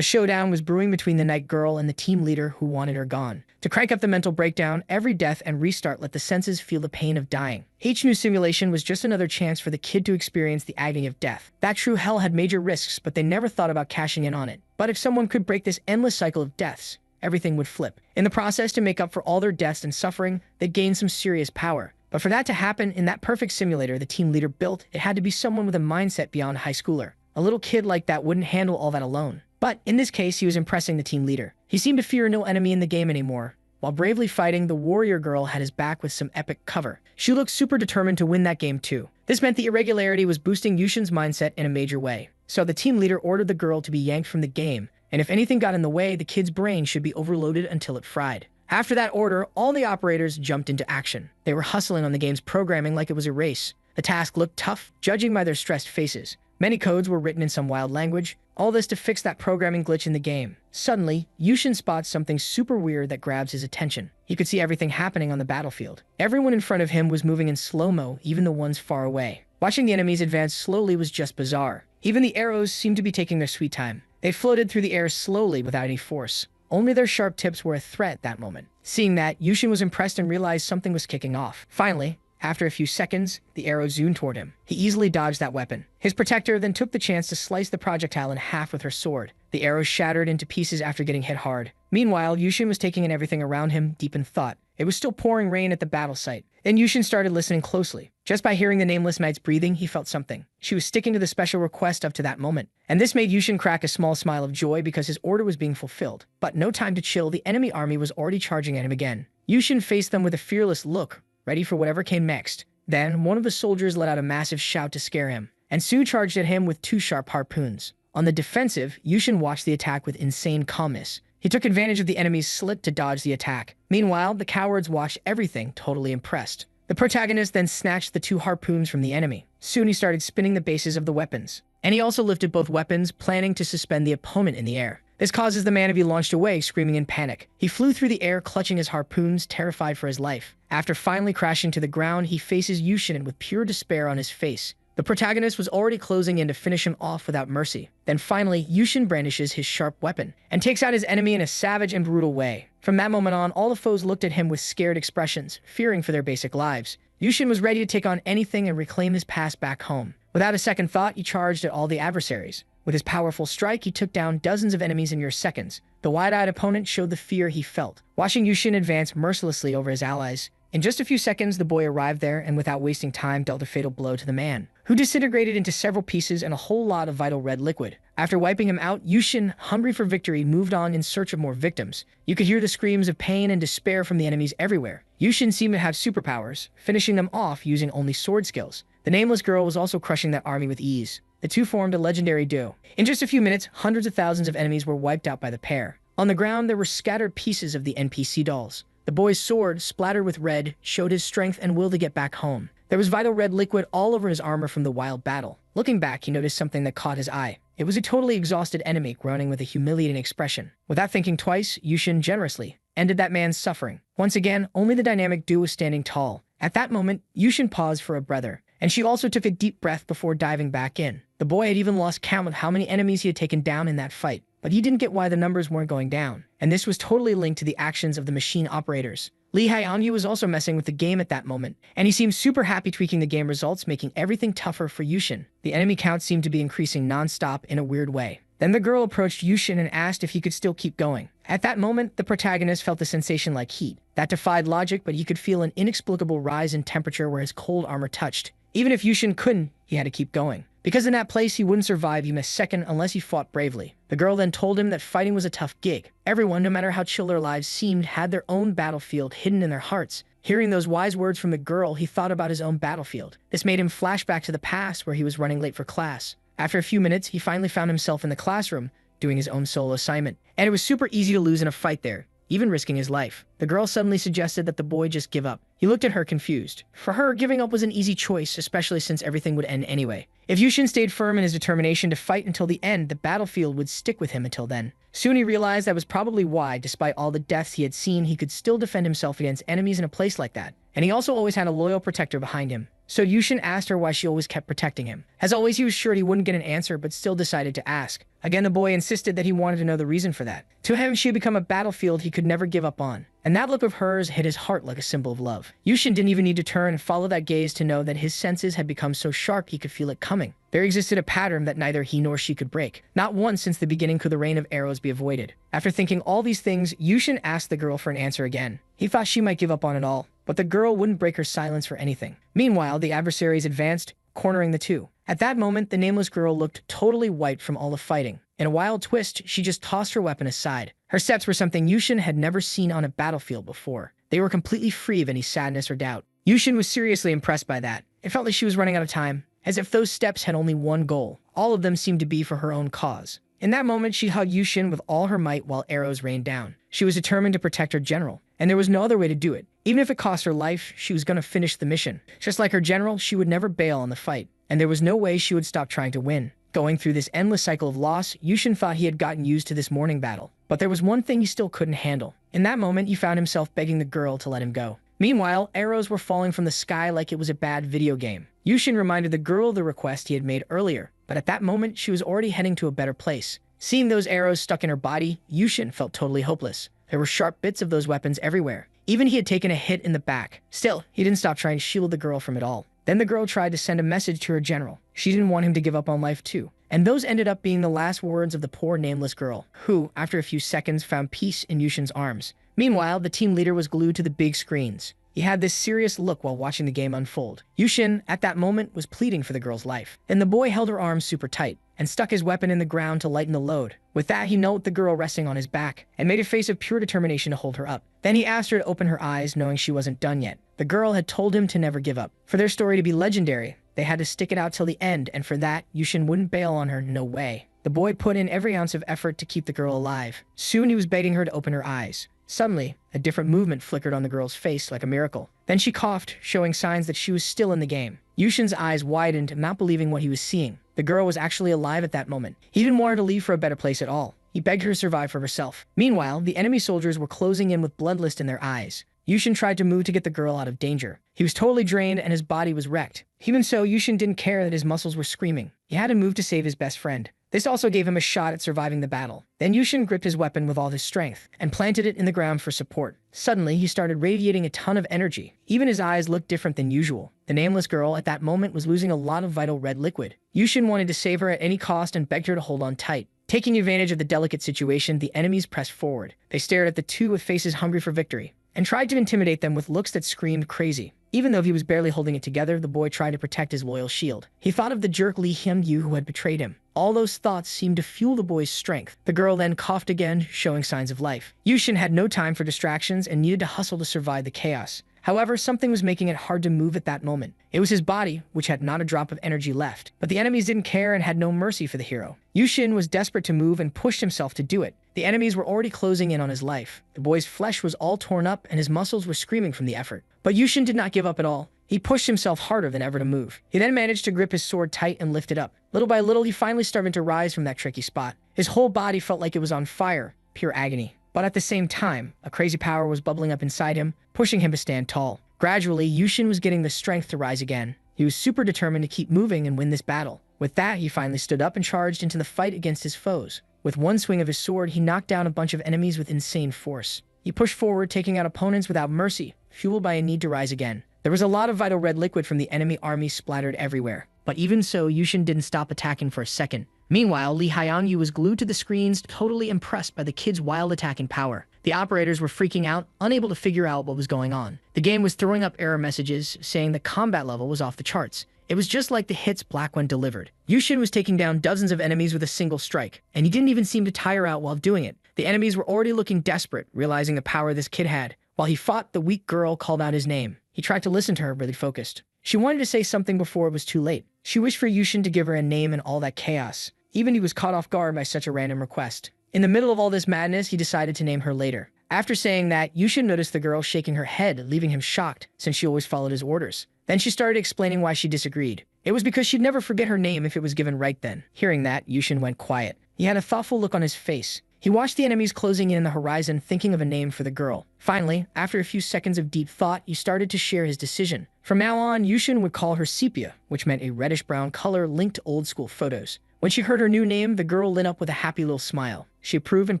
showdown was brewing between the night girl and the team leader who wanted her gone. To crank up the mental breakdown, every death and restart let the senses feel the pain of dying. Each new simulation was just another chance for the kid to experience the agony of death. That true hell had major risks, but they never thought about cashing in on it. But if someone could break this endless cycle of deaths, everything would flip. In the process, to make up for all their deaths and suffering, they'd gain some serious power. But for that to happen, in that perfect simulator the team leader built, it had to be someone with a mindset beyond high schooler. A little kid like that wouldn't handle all that alone. But in this case, he was impressing the team leader. He seemed to fear no enemy in the game anymore. While bravely fighting, the warrior girl had his back with some epic cover. She looked super determined to win that game too. This meant the irregularity was boosting Yushin's mindset in a major way. So the team leader ordered the girl to be yanked from the game, and if anything got in the way, the kid's brain should be overloaded until it fried. After that order, all the operators jumped into action. They were hustling on the game's programming like it was a race. The task looked tough, judging by their stressed faces. Many codes were written in some wild language, all this to fix that programming glitch in the game. Suddenly, Yushin spots something super weird that grabs his attention. He could see everything happening on the battlefield. Everyone in front of him was moving in slow-mo, even the ones far away. Watching the enemies advance slowly was just bizarre. Even the arrows seemed to be taking their sweet time. They floated through the air slowly without any force. Only their sharp tips were a threat at that moment. Seeing that, Yushin was impressed and realized something was kicking off. Finally, after a few seconds, the arrow zoomed toward him. He easily dodged that weapon. His protector then took the chance to slice the projectile in half with her sword. The arrow shattered into pieces after getting hit hard. Meanwhile, Yushin was taking in everything around him, deep in thought. It was still pouring rain at the battle site. Then Yushin started listening closely. Just by hearing the nameless knight's breathing, he felt something. She was sticking to the special request up to that moment. And this made Yushin crack a small smile of joy because his order was being fulfilled. But no time to chill, the enemy army was already charging at him again. Yushin faced them with a fearless look, ready for whatever came next. Then, one of the soldiers let out a massive shout to scare him, and Su charged at him with 2 sharp harpoons. On the defensive, Yushin watched the attack with insane calmness. He took advantage of the enemy's slip to dodge the attack. Meanwhile, the cowards watched everything, totally impressed. The protagonist then snatched the 2 harpoons from the enemy. Soon he started spinning the bases of the weapons. And he also lifted both weapons, planning to suspend the opponent in the air. This causes the man to be launched away, screaming in panic. He flew through the air, clutching his harpoons, terrified for his life. After finally crashing to the ground, he faces Yushin with pure despair on his face. The protagonist was already closing in to finish him off without mercy. Then finally, Yushin brandishes his sharp weapon and takes out his enemy in a savage and brutal way. From that moment on, all the foes looked at him with scared expressions, fearing for their basic lives. Yushin was ready to take on anything and reclaim his past back home. Without a second thought, he charged at all the adversaries. With his powerful strike, he took down dozens of enemies in mere seconds. The wide-eyed opponent showed the fear he felt, watching Yushin advance mercilessly over his allies. In just a few seconds, the boy arrived there and without wasting time dealt a fatal blow to the man, who disintegrated into several pieces and a whole lot of vital red liquid. After wiping him out, Yushin, hungry for victory, moved on in search of more victims. You could hear the screams of pain and despair from the enemies everywhere. Yushin seemed to have superpowers, finishing them off using only sword skills. The nameless girl was also crushing that army with ease. The two formed a legendary duo. In just a few minutes, hundreds of thousands of enemies were wiped out by the pair. On the ground, there were scattered pieces of the NPC dolls. The boy's sword, splattered with red, showed his strength and will to get back home. There was vital red liquid all over his armor from the wild battle. Looking back, he noticed something that caught his eye. It was a totally exhausted enemy groaning with a humiliating expression. Without thinking twice, Yushin generously ended that man's suffering. Once again, only the dynamic duo was standing tall. At that moment, Yushin paused for a breather, and she also took a deep breath before diving back in. The boy had even lost count of how many enemies he had taken down in that fight, but he didn't get why the numbers weren't going down, and this was totally linked to the actions of the machine operators. Lee Hyeonyu was also messing with the game at that moment, and he seemed super happy tweaking the game results, making everything tougher for Yushin. The enemy count seemed to be increasing non-stop in a weird way. Then the girl approached Yushin and asked if he could still keep going. At that moment, the protagonist felt a sensation like heat. That defied logic, but he could feel an inexplicable rise in temperature where his cold armor touched. Even if Yushin couldn't, he had to keep going. Because in that place, he wouldn't survive even a second unless he fought bravely. The girl then told him that fighting was a tough gig. Everyone, no matter how chill their lives seemed, had their own battlefield hidden in their hearts. Hearing those wise words from the girl, he thought about his own battlefield. This made him flash back to the past where he was running late for class. After a few minutes, he finally found himself in the classroom, doing his own solo assignment. And it was super easy to lose in a fight there, even risking his life. The girl suddenly suggested that the boy just give up. He looked at her confused. For her, giving up was an easy choice, especially since everything would end anyway. If Yushin stayed firm in his determination to fight until the end, the battlefield would stick with him until then. Soon he realized that was probably why, despite all the deaths he had seen, he could still defend himself against enemies in a place like that. And he also always had a loyal protector behind him. So Yushin asked her why she always kept protecting him. As always, he was sure he wouldn't get an answer, but still decided to ask. Again, the boy insisted that he wanted to know the reason for that. To him, she had become a battlefield he could never give up on. And that look of hers hit his heart like a symbol of love. Yushin didn't even need to turn and follow that gaze to know that his senses had become so sharp he could feel it coming. There existed a pattern that neither he nor she could break. Not once since the beginning could the rain of arrows be avoided. After thinking all these things, Yushin asked the girl for an answer again. He thought she might give up on it all, but the girl wouldn't break her silence for anything. Meanwhile, the adversaries advanced, cornering the two. At that moment, the nameless girl looked totally white from all the fighting. In a wild twist, she just tossed her weapon aside. Her steps were something Yushin had never seen on a battlefield before. They were completely free of any sadness or doubt. Yushin was seriously impressed by that. It felt like she was running out of time, as if those steps had only one goal. All of them seemed to be for her own cause. In that moment, she hugged Yushin with all her might while arrows rained down. She was determined to protect her general, and there was no other way to do it. Even if it cost her life, she was going to finish the mission. Just like her general, she would never bail on the fight, and there was no way she would stop trying to win. Going through this endless cycle of loss, Yushin thought he had gotten used to this morning battle. But there was one thing he still couldn't handle. In that moment, he found himself begging the girl to let him go. Meanwhile, arrows were falling from the sky like it was a bad video game. Yushin reminded the girl of the request he had made earlier, but at that moment, she was already heading to a better place. Seeing those arrows stuck in her body, Yushin felt totally hopeless. There were sharp bits of those weapons everywhere. Even he had taken a hit in the back. Still, he didn't stop trying to shield the girl from it all. Then the girl tried to send a message to her general. She didn't want him to give up on life too. And those ended up being the last words of the poor nameless girl, who, after a few seconds, found peace in Yushin's arms. Meanwhile, the team leader was glued to the big screens. He had this serious look while watching the game unfold. Yushin, at that moment, was pleading for the girl's life. Then the boy held her arms super tight and stuck his weapon in the ground to lighten the load. With that, he knelt the girl resting on his back and made a face of pure determination to hold her up. Then he asked her to open her eyes, knowing she wasn't done yet. The girl had told him to never give up. For their story to be legendary, they had to stick it out till the end, and for that, Yushin wouldn't bail on her, no way. The boy put in every ounce of effort to keep the girl alive. Soon he was begging her to open her eyes. Suddenly, a different movement flickered on the girl's face like a miracle. Then she coughed, showing signs that she was still in the game. Yushin's eyes widened, not believing what he was seeing. The girl was actually alive at that moment. He didn't want her to leave for a better place at all. He begged her to survive for herself. Meanwhile, the enemy soldiers were closing in with bloodlust in their eyes. Yushin tried to move to get the girl out of danger. He was totally drained and his body was wrecked. Even so, Yushin didn't care that his muscles were screaming. He had to move to save his best friend. This also gave him a shot at surviving the battle. Then Yushin gripped his weapon with all his strength and planted it in the ground for support. Suddenly, he started radiating a ton of energy. Even his eyes looked different than usual. The nameless girl at that moment was losing a lot of vital red liquid. Yushin wanted to save her at any cost and begged her to hold on tight. Taking advantage of the delicate situation, the enemies pressed forward. They stared at the two with faces hungry for victory and tried to intimidate them with looks that screamed crazy. Even though he was barely holding it together, the boy tried to protect his loyal shield. He thought of the jerk Lee Hyun-yu who had betrayed him. All those thoughts seemed to fuel the boy's strength. The girl then coughed again, showing signs of life. Yushin had no time for distractions and needed to hustle to survive the chaos. However, something was making it hard to move at that moment. It was his body, which had not a drop of energy left. But the enemies didn't care and had no mercy for the hero. Yushin was desperate to move and pushed himself to do it. The enemies were already closing in on his life. The boy's flesh was all torn up and his muscles were screaming from the effort. But Yushin did not give up at all. He pushed himself harder than ever to move. He then managed to grip his sword tight and lift it up. Little by little, he finally started to rise from that tricky spot. His whole body felt like it was on fire, pure agony. But at the same time, a crazy power was bubbling up inside him, pushing him to stand tall. Gradually, Yushin was getting the strength to rise again. He was super determined to keep moving and win this battle. With that, he finally stood up and charged into the fight against his foes. With one swing of his sword, he knocked down a bunch of enemies with insane force. He pushed forward, taking out opponents without mercy, fueled by a need to rise again. There was a lot of vital red liquid from the enemy army splattered everywhere. But even so, Yushin didn't stop attacking for a second. Meanwhile, Lee Hyun-yu was glued to the screens, totally impressed by the kid's wild attacking power. The operators were freaking out, unable to figure out what was going on. The game was throwing up error messages, saying the combat level was off the charts. It was just like the hits Black One delivered. Yushin was taking down dozens of enemies with a single strike, and he didn't even seem to tire out while doing it. The enemies were already looking desperate, realizing the power this kid had. While he fought, the weak girl called out his name. He tried to listen to her, really focused. She wanted to say something before it was too late. She wished for Yushin to give her a name in all that chaos. Even he was caught off guard by such a random request. In the middle of all this madness, he decided to name her later. After saying that, Yushin noticed the girl shaking her head, leaving him shocked since she always followed his orders. Then she started explaining why she disagreed. It was because she'd never forget her name if it was given right then. Hearing that, Yushin went quiet. He had a thoughtful look on his face. He watched the enemies closing in on the horizon, thinking of a name for the girl. Finally, after a few seconds of deep thought, he started to share his decision. From now on, Yushin would call her Sepia, which meant a reddish-brown color linked to old-school photos. When she heard her new name, the girl lit up with a happy little smile. She approved and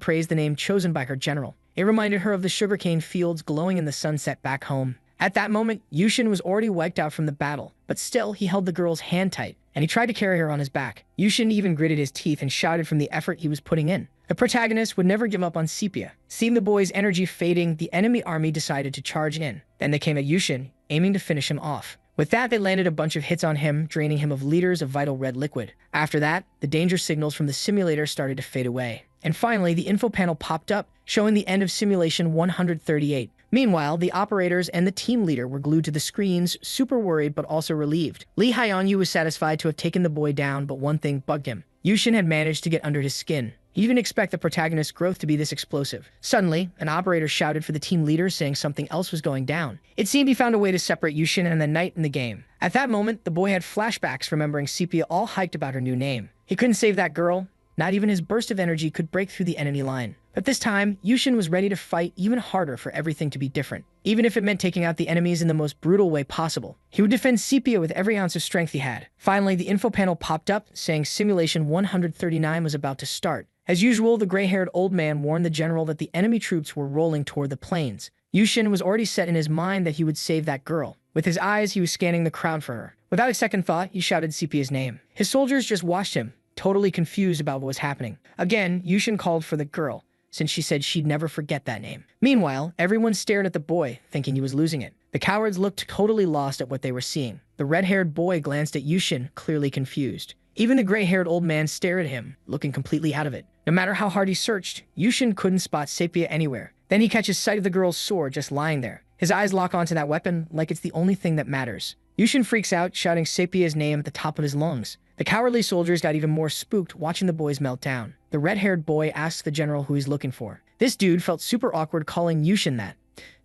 praised the name chosen by her general. It reminded her of the sugarcane fields glowing in the sunset back home. At that moment, Yushin was already wiped out from the battle, but still he held the girl's hand tight, and he tried to carry her on his back. Yushin even gritted his teeth and shouted from the effort he was putting in. The protagonist would never give up on Sepia. Seeing the boy's energy fading, the enemy army decided to charge in. Then they came at Yushin, aiming to finish him off. With that, they landed a bunch of hits on him, draining him of liters of vital red liquid. After that, the danger signals from the simulator started to fade away. And finally, the info panel popped up, showing the end of simulation 138. Meanwhile, the operators and the team leader were glued to the screens, super worried but also relieved. Lee Hyunyu was satisfied to have taken the boy down, but one thing bugged him. Yushin had managed to get under his skin. He didn't expect the protagonist's growth to be this explosive. Suddenly, an operator shouted for the team leader, saying something else was going down. It seemed he found a way to separate Yushin and the knight in the game. At that moment, the boy had flashbacks, remembering Sepia all hyped about her new name. He couldn't save that girl. Not even his burst of energy could break through the enemy line. But this time, Yushin was ready to fight even harder for everything to be different. Even if it meant taking out the enemies in the most brutal way possible. He would defend Sepia with every ounce of strength he had. Finally, the info panel popped up, saying simulation 139 was about to start. As usual, the gray-haired old man warned the general that the enemy troops were rolling toward the plains. Yushin was already set in his mind that he would save that girl. With his eyes, he was scanning the crowd for her. Without a second thought, he shouted Sepia's name. His soldiers just watched him, totally confused about what was happening. Again, Yushin called for the girl, since she said she'd never forget that name. Meanwhile, everyone stared at the boy, thinking he was losing it. The cowards looked totally lost at what they were seeing. The red-haired boy glanced at Yushin, clearly confused. Even the gray-haired old man stared at him, looking completely out of it. No matter how hard he searched, Yushin couldn't spot Sepia anywhere. Then he catches sight of the girl's sword just lying there. His eyes lock onto that weapon like it's the only thing that matters. Yushin freaks out, shouting Sepia's name at the top of his lungs. The cowardly soldiers got even more spooked watching the boys melt down. The red-haired boy asks the general who he's looking for. This dude felt super awkward calling Yushin that.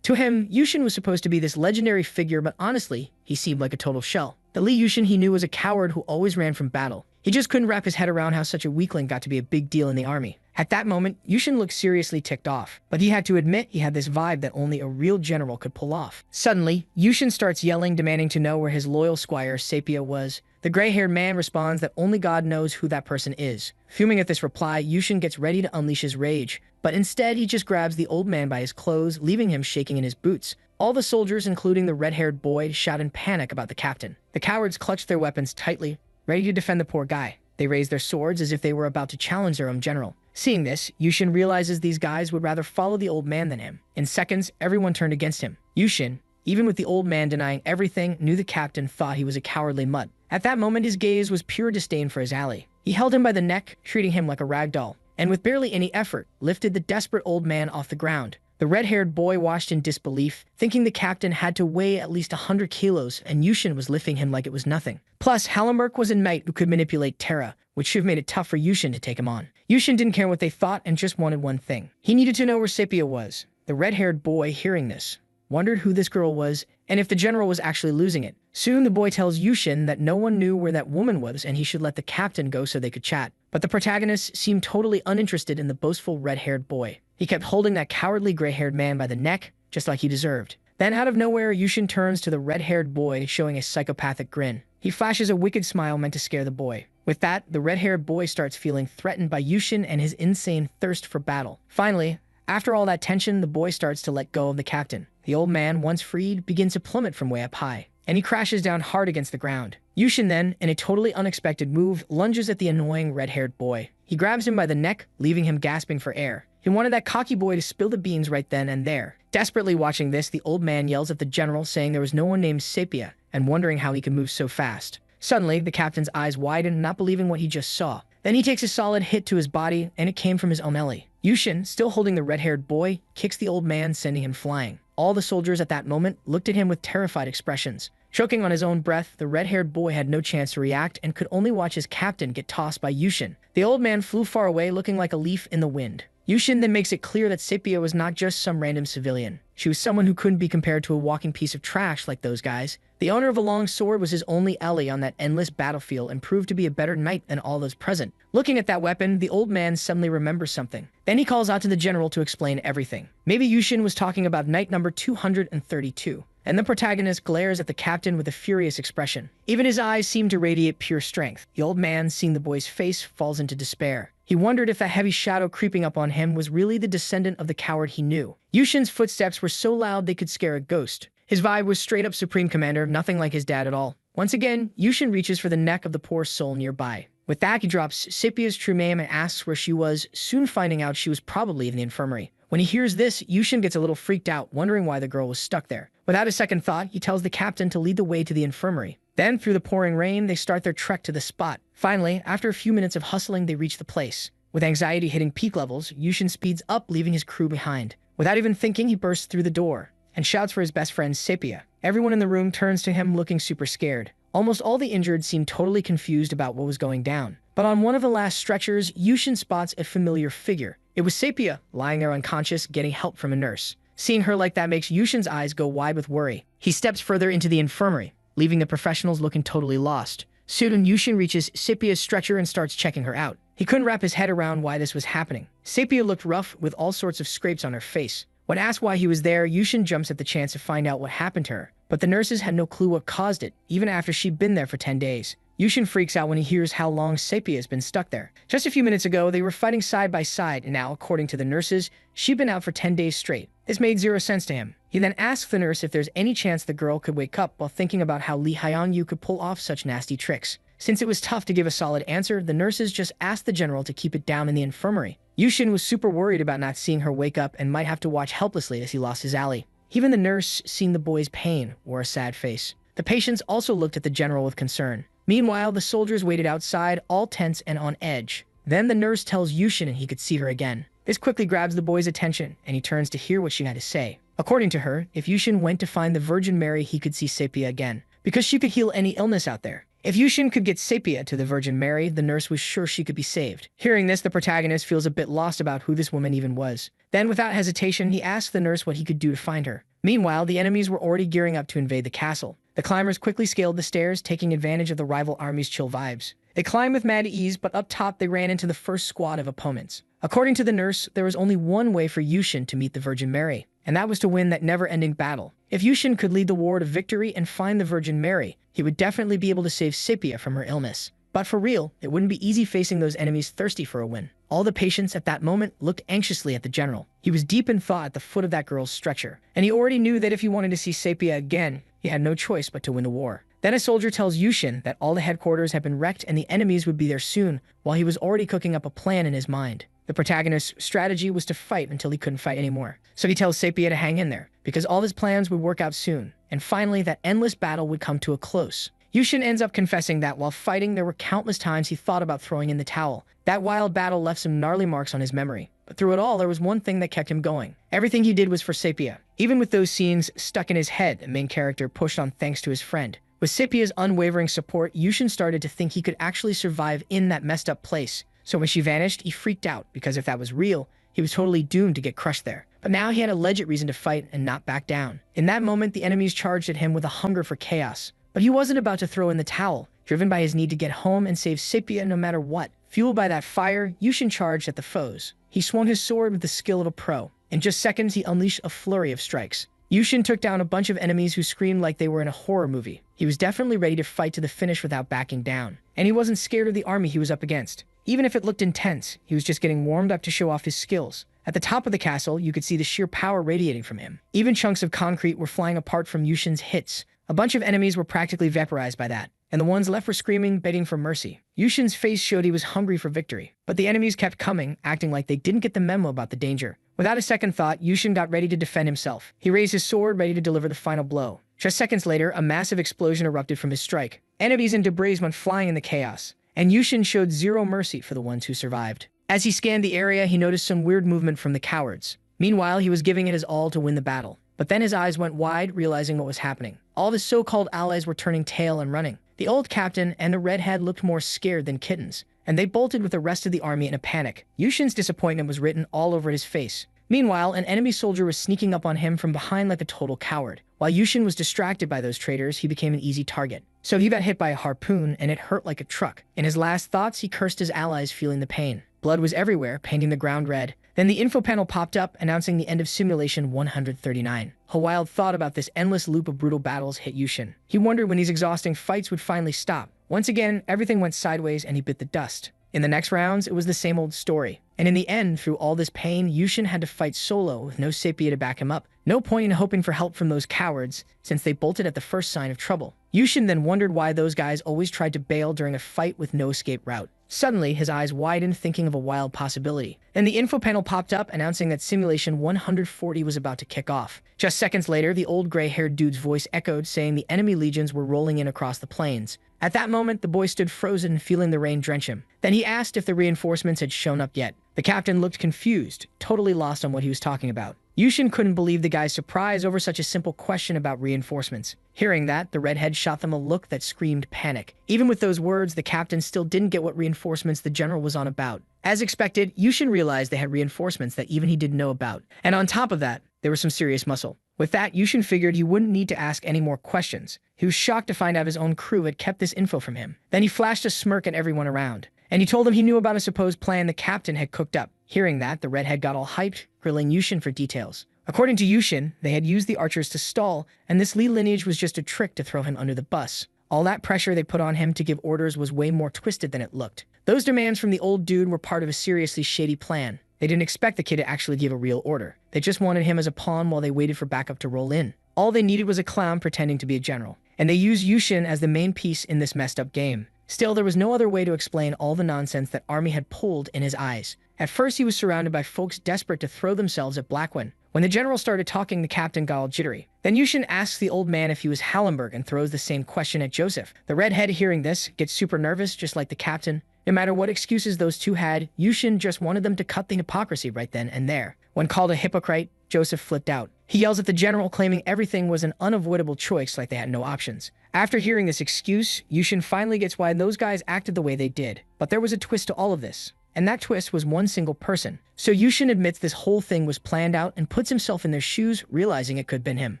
To him, Yushin was supposed to be this legendary figure, but honestly, he seemed like a total shell. The Lee Yushin he knew was a coward who always ran from battle. He just couldn't wrap his head around how such a weakling got to be a big deal in the army. At that moment, Yushin looked seriously ticked off, but he had to admit he had this vibe that only a real general could pull off. Suddenly, Yushin starts yelling, demanding to know where his loyal squire, Sepia, was. The gray-haired man responds that only God knows who that person is. Fuming at this reply, Yushin gets ready to unleash his rage, but instead he just grabs the old man by his clothes, leaving him shaking in his boots. All the soldiers, including the red-haired boy, shout in panic about the captain. The cowards clutched their weapons tightly, ready to defend the poor guy. They raised their swords as if they were about to challenge their own general. Seeing this, Yushin realizes these guys would rather follow the old man than him. In seconds, everyone turned against him. Yushin, even with the old man denying everything, knew the captain thought he was a cowardly mutt. At that moment, his gaze was pure disdain for his ally. He held him by the neck, treating him like a rag doll, and with barely any effort, lifted the desperate old man off the ground. The red-haired boy watched in disbelief, thinking the captain had to weigh at least 100 kilos, and Yushin was lifting him like it was nothing. Plus, Hallenberg was a knight who could manipulate Terra, which should have made it tough for Yushin to take him on. Yushin didn't care what they thought and just wanted one thing. He needed to know where Sepia was. The red-haired boy, hearing this, wondered who this girl was and if the general was actually losing it. Soon, the boy tells Yushin that no one knew where that woman was and he should let the captain go so they could chat. But the protagonist seemed totally uninterested in the boastful red-haired boy. He kept holding that cowardly gray-haired man by the neck, just like he deserved. Then, out of nowhere, Yushin turns to the red-haired boy, showing a psychopathic grin. He flashes a wicked smile meant to scare the boy. With that, the red-haired boy starts feeling threatened by Yushin and his insane thirst for battle. Finally, after all that tension, the boy starts to let go of the captain. The old man, once freed, begins to plummet from way up high, and he crashes down hard against the ground. Yushin then, in a totally unexpected move, lunges at the annoying red-haired boy. He grabs him by the neck, leaving him gasping for air. He wanted that cocky boy to spill the beans right then and there. Desperately watching this, the old man yells at the general, saying there was no one named Sepia, and wondering how he could move so fast. Suddenly, the captain's eyes widen, not believing what he just saw. Then he takes a solid hit to his body, and it came from his own belly. Yushin, still holding the red-haired boy, kicks the old man, sending him flying. All the soldiers at that moment looked at him with terrified expressions. Choking on his own breath, the red-haired boy had no chance to react and could only watch his captain get tossed by Yushin. The old man flew far away, looking like a leaf in the wind. Yushin then makes it clear that Sepia was not just some random civilian. She was someone who couldn't be compared to a walking piece of trash like those guys. The owner of a long sword was his only ally on that endless battlefield and proved to be a better knight than all those present. Looking at that weapon, the old man suddenly remembers something. Then he calls out to the general to explain everything. Maybe Yushin was talking about knight number 232. And the protagonist glares at the captain with a furious expression. Even his eyes seem to radiate pure strength. The old man, seeing the boy's face, falls into despair. He wondered if that heavy shadow creeping up on him was really the descendant of the coward he knew. Yushin's footsteps were so loud they could scare a ghost. His vibe was straight up Supreme Commander, nothing like his dad at all. Once again, Yushin reaches for the neck of the poor soul nearby. With that, he drops Sepia's true name and asks where she was, soon finding out she was probably in the infirmary. When he hears this, Yushin gets a little freaked out, wondering why the girl was stuck there. Without a second thought, he tells the captain to lead the way to the infirmary. Then, through the pouring rain, they start their trek to the spot. Finally, after a few minutes of hustling, they reach the place. With anxiety hitting peak levels, Yushin speeds up, leaving his crew behind. Without even thinking, he bursts through the door and shouts for his best friend, Sepia. Everyone in the room turns to him, looking super scared. Almost all the injured seemed totally confused about what was going down. But on one of the last stretchers, Yushin spots a familiar figure. It was Sepia, lying there unconscious, getting help from a nurse. Seeing her like that makes Yushin's eyes go wide with worry. He steps further into the infirmary, leaving the professionals looking totally lost. Soon, Yushin reaches Sepia's stretcher and starts checking her out. He couldn't wrap his head around why this was happening. Sepia looked rough, with all sorts of scrapes on her face. When asked why he was there, Yushin jumps at the chance to find out what happened to her. But the nurses had no clue what caused it, even after she'd been there for 10 days. Yushin freaks out when he hears how long Sepia has been stuck there. Just a few minutes ago, they were fighting side by side, and now, according to the nurses, she'd been out for 10 days straight. This made zero sense to him. He then asks the nurse if there's any chance the girl could wake up while thinking about how Lee Hyung-yu could pull off such nasty tricks. Since it was tough to give a solid answer, the nurses just asked the general to keep it down in the infirmary. Yushin was super worried about not seeing her wake up and might have to watch helplessly as he lost his ally. Even the nurse, seeing the boy's pain, wore a sad face. The patients also looked at the general with concern. Meanwhile, the soldiers waited outside, all tense and on edge. Then the nurse tells Yushin he could see her again. This quickly grabs the boy's attention, and he turns to hear what she had to say. According to her, if Yushin went to find the Virgin Mary, he could see Sepia again, because she could heal any illness out there. If Yushin could get Sepia to the Virgin Mary, the nurse was sure she could be saved. Hearing this, the protagonist feels a bit lost about who this woman even was. Then, without hesitation, he asks the nurse what he could do to find her. Meanwhile, the enemies were already gearing up to invade the castle. The climbers quickly scaled the stairs, taking advantage of the rival army's chill vibes. They climbed with mad ease, but up top they ran into the first squad of opponents. According to the nurse, there was only one way for Yushin to meet the Virgin Mary, and that was to win that never-ending battle. If Yushin could lead the war to victory and find the Virgin Mary, he would definitely be able to save Sepia from her illness. But for real, it wouldn't be easy facing those enemies thirsty for a win. All the patients at that moment looked anxiously at the general. He was deep in thought at the foot of that girl's stretcher, and he already knew that if he wanted to see Sepia again, he had no choice but to win the war. Then a soldier tells Yushin that all the headquarters had been wrecked and the enemies would be there soon, while he was already cooking up a plan in his mind. The protagonist's strategy was to fight until he couldn't fight anymore. So he tells Sepia to hang in there, because all his plans would work out soon. And finally, that endless battle would come to a close. Yushin ends up confessing that while fighting, there were countless times he thought about throwing in the towel. That wild battle left some gnarly marks on his memory. But through it all, there was one thing that kept him going. Everything he did was for Sepia. Even with those scenes stuck in his head, the main character pushed on thanks to his friend. With Sepia's unwavering support, Yushin started to think he could actually survive in that messed up place. So when she vanished, he freaked out, because if that was real, he was totally doomed to get crushed there. But now he had a legit reason to fight and not back down. In that moment, the enemies charged at him with a hunger for chaos. But he wasn't about to throw in the towel, driven by his need to get home and save Sepia no matter what. Fueled by that fire, Yushin charged at the foes. He swung his sword with the skill of a pro. In just seconds, he unleashed a flurry of strikes. Yushin took down a bunch of enemies who screamed like they were in a horror movie. He was definitely ready to fight to the finish without backing down. And he wasn't scared of the army he was up against. Even if it looked intense, he was just getting warmed up to show off his skills. At the top of the castle, you could see the sheer power radiating from him. Even chunks of concrete were flying apart from Yushin's hits. A bunch of enemies were practically vaporized by that, and the ones left were screaming, begging for mercy. Yushin's face showed he was hungry for victory, but the enemies kept coming, acting like they didn't get the memo about the danger. Without a second thought, Yushin got ready to defend himself. He raised his sword, ready to deliver the final blow. Just seconds later, a massive explosion erupted from his strike. Enemies and debris went flying in the chaos, and Yushin showed zero mercy for the ones who survived. As he scanned the area, he noticed some weird movement from the cowards. Meanwhile, he was giving it his all to win the battle. But then his eyes went wide, realizing what was happening. All of his so-called allies were turning tail and running. The old captain and the redhead looked more scared than kittens, and they bolted with the rest of the army in a panic. Yushin's disappointment was written all over his face. Meanwhile, an enemy soldier was sneaking up on him from behind like a total coward. While Yushin was distracted by those traitors, he became an easy target. So he got hit by a harpoon, and it hurt like a truck. In his last thoughts, he cursed his allies, feeling the pain. Blood was everywhere, painting the ground red. Then the info panel popped up, announcing the end of Simulation 139. A wild thought about this endless loop of brutal battles hit Yushin. He wondered when these exhausting fights would finally stop. Once again, everything went sideways and he bit the dust. In the next rounds, it was the same old story. And in the end, through all this pain, Yushin had to fight solo with no sepia to back him up. No point in hoping for help from those cowards, since they bolted at the first sign of trouble. Yushin then wondered why those guys always tried to bail during a fight with no escape route. Suddenly, his eyes widened, thinking of a wild possibility. Then the info panel popped up, announcing that Simulation 140 was about to kick off. Just seconds later, the old gray-haired dude's voice echoed, saying the enemy legions were rolling in across the plains. At that moment, the boy stood frozen, feeling the rain drench him. Then he asked if the reinforcements had shown up yet. The captain looked confused, totally lost on what he was talking about. Yushin couldn't believe the guy's surprise over such a simple question about reinforcements. Hearing that, the redhead shot them a look that screamed panic. Even with those words, the captain still didn't get what reinforcements the general was on about. As expected, Yushin realized they had reinforcements that even he didn't know about. And on top of that, there was some serious muscle. With that, Yushin figured he wouldn't need to ask any more questions. He was shocked to find out his own crew had kept this info from him. Then he flashed a smirk at everyone around. And he told them he knew about a supposed plan the captain had cooked up. Hearing that, the redhead got all hyped, grilling Yushin for details. According to Yushin, they had used the archers to stall, and this Lee lineage was just a trick to throw him under the bus. All that pressure they put on him to give orders was way more twisted than it looked. Those demands from the old dude were part of a seriously shady plan. They didn't expect the kid to actually give a real order. They just wanted him as a pawn while they waited for backup to roll in. All they needed was a clown pretending to be a general. And they used Yushin as the main piece in this messed up game. Still, there was no other way to explain all the nonsense that Army had pulled in his eyes. At first, he was surrounded by folks desperate to throw themselves at Blackwin. When the general started talking, the captain got all jittery. Then Yushin asks the old man if he was Hallenberg and throws the same question at Joseph. The redhead, hearing this, gets super nervous, just like the captain. No matter what excuses those two had, Yushin just wanted them to cut the hypocrisy right then and there. When called a hypocrite, Joseph flipped out. He yells at the general, claiming everything was an unavoidable choice, like they had no options. After hearing this excuse, Yushin finally gets why those guys acted the way they did. But there was a twist to all of this. And that twist was one single person. So Yushin admits this whole thing was planned out and puts himself in their shoes, realizing it could have been him.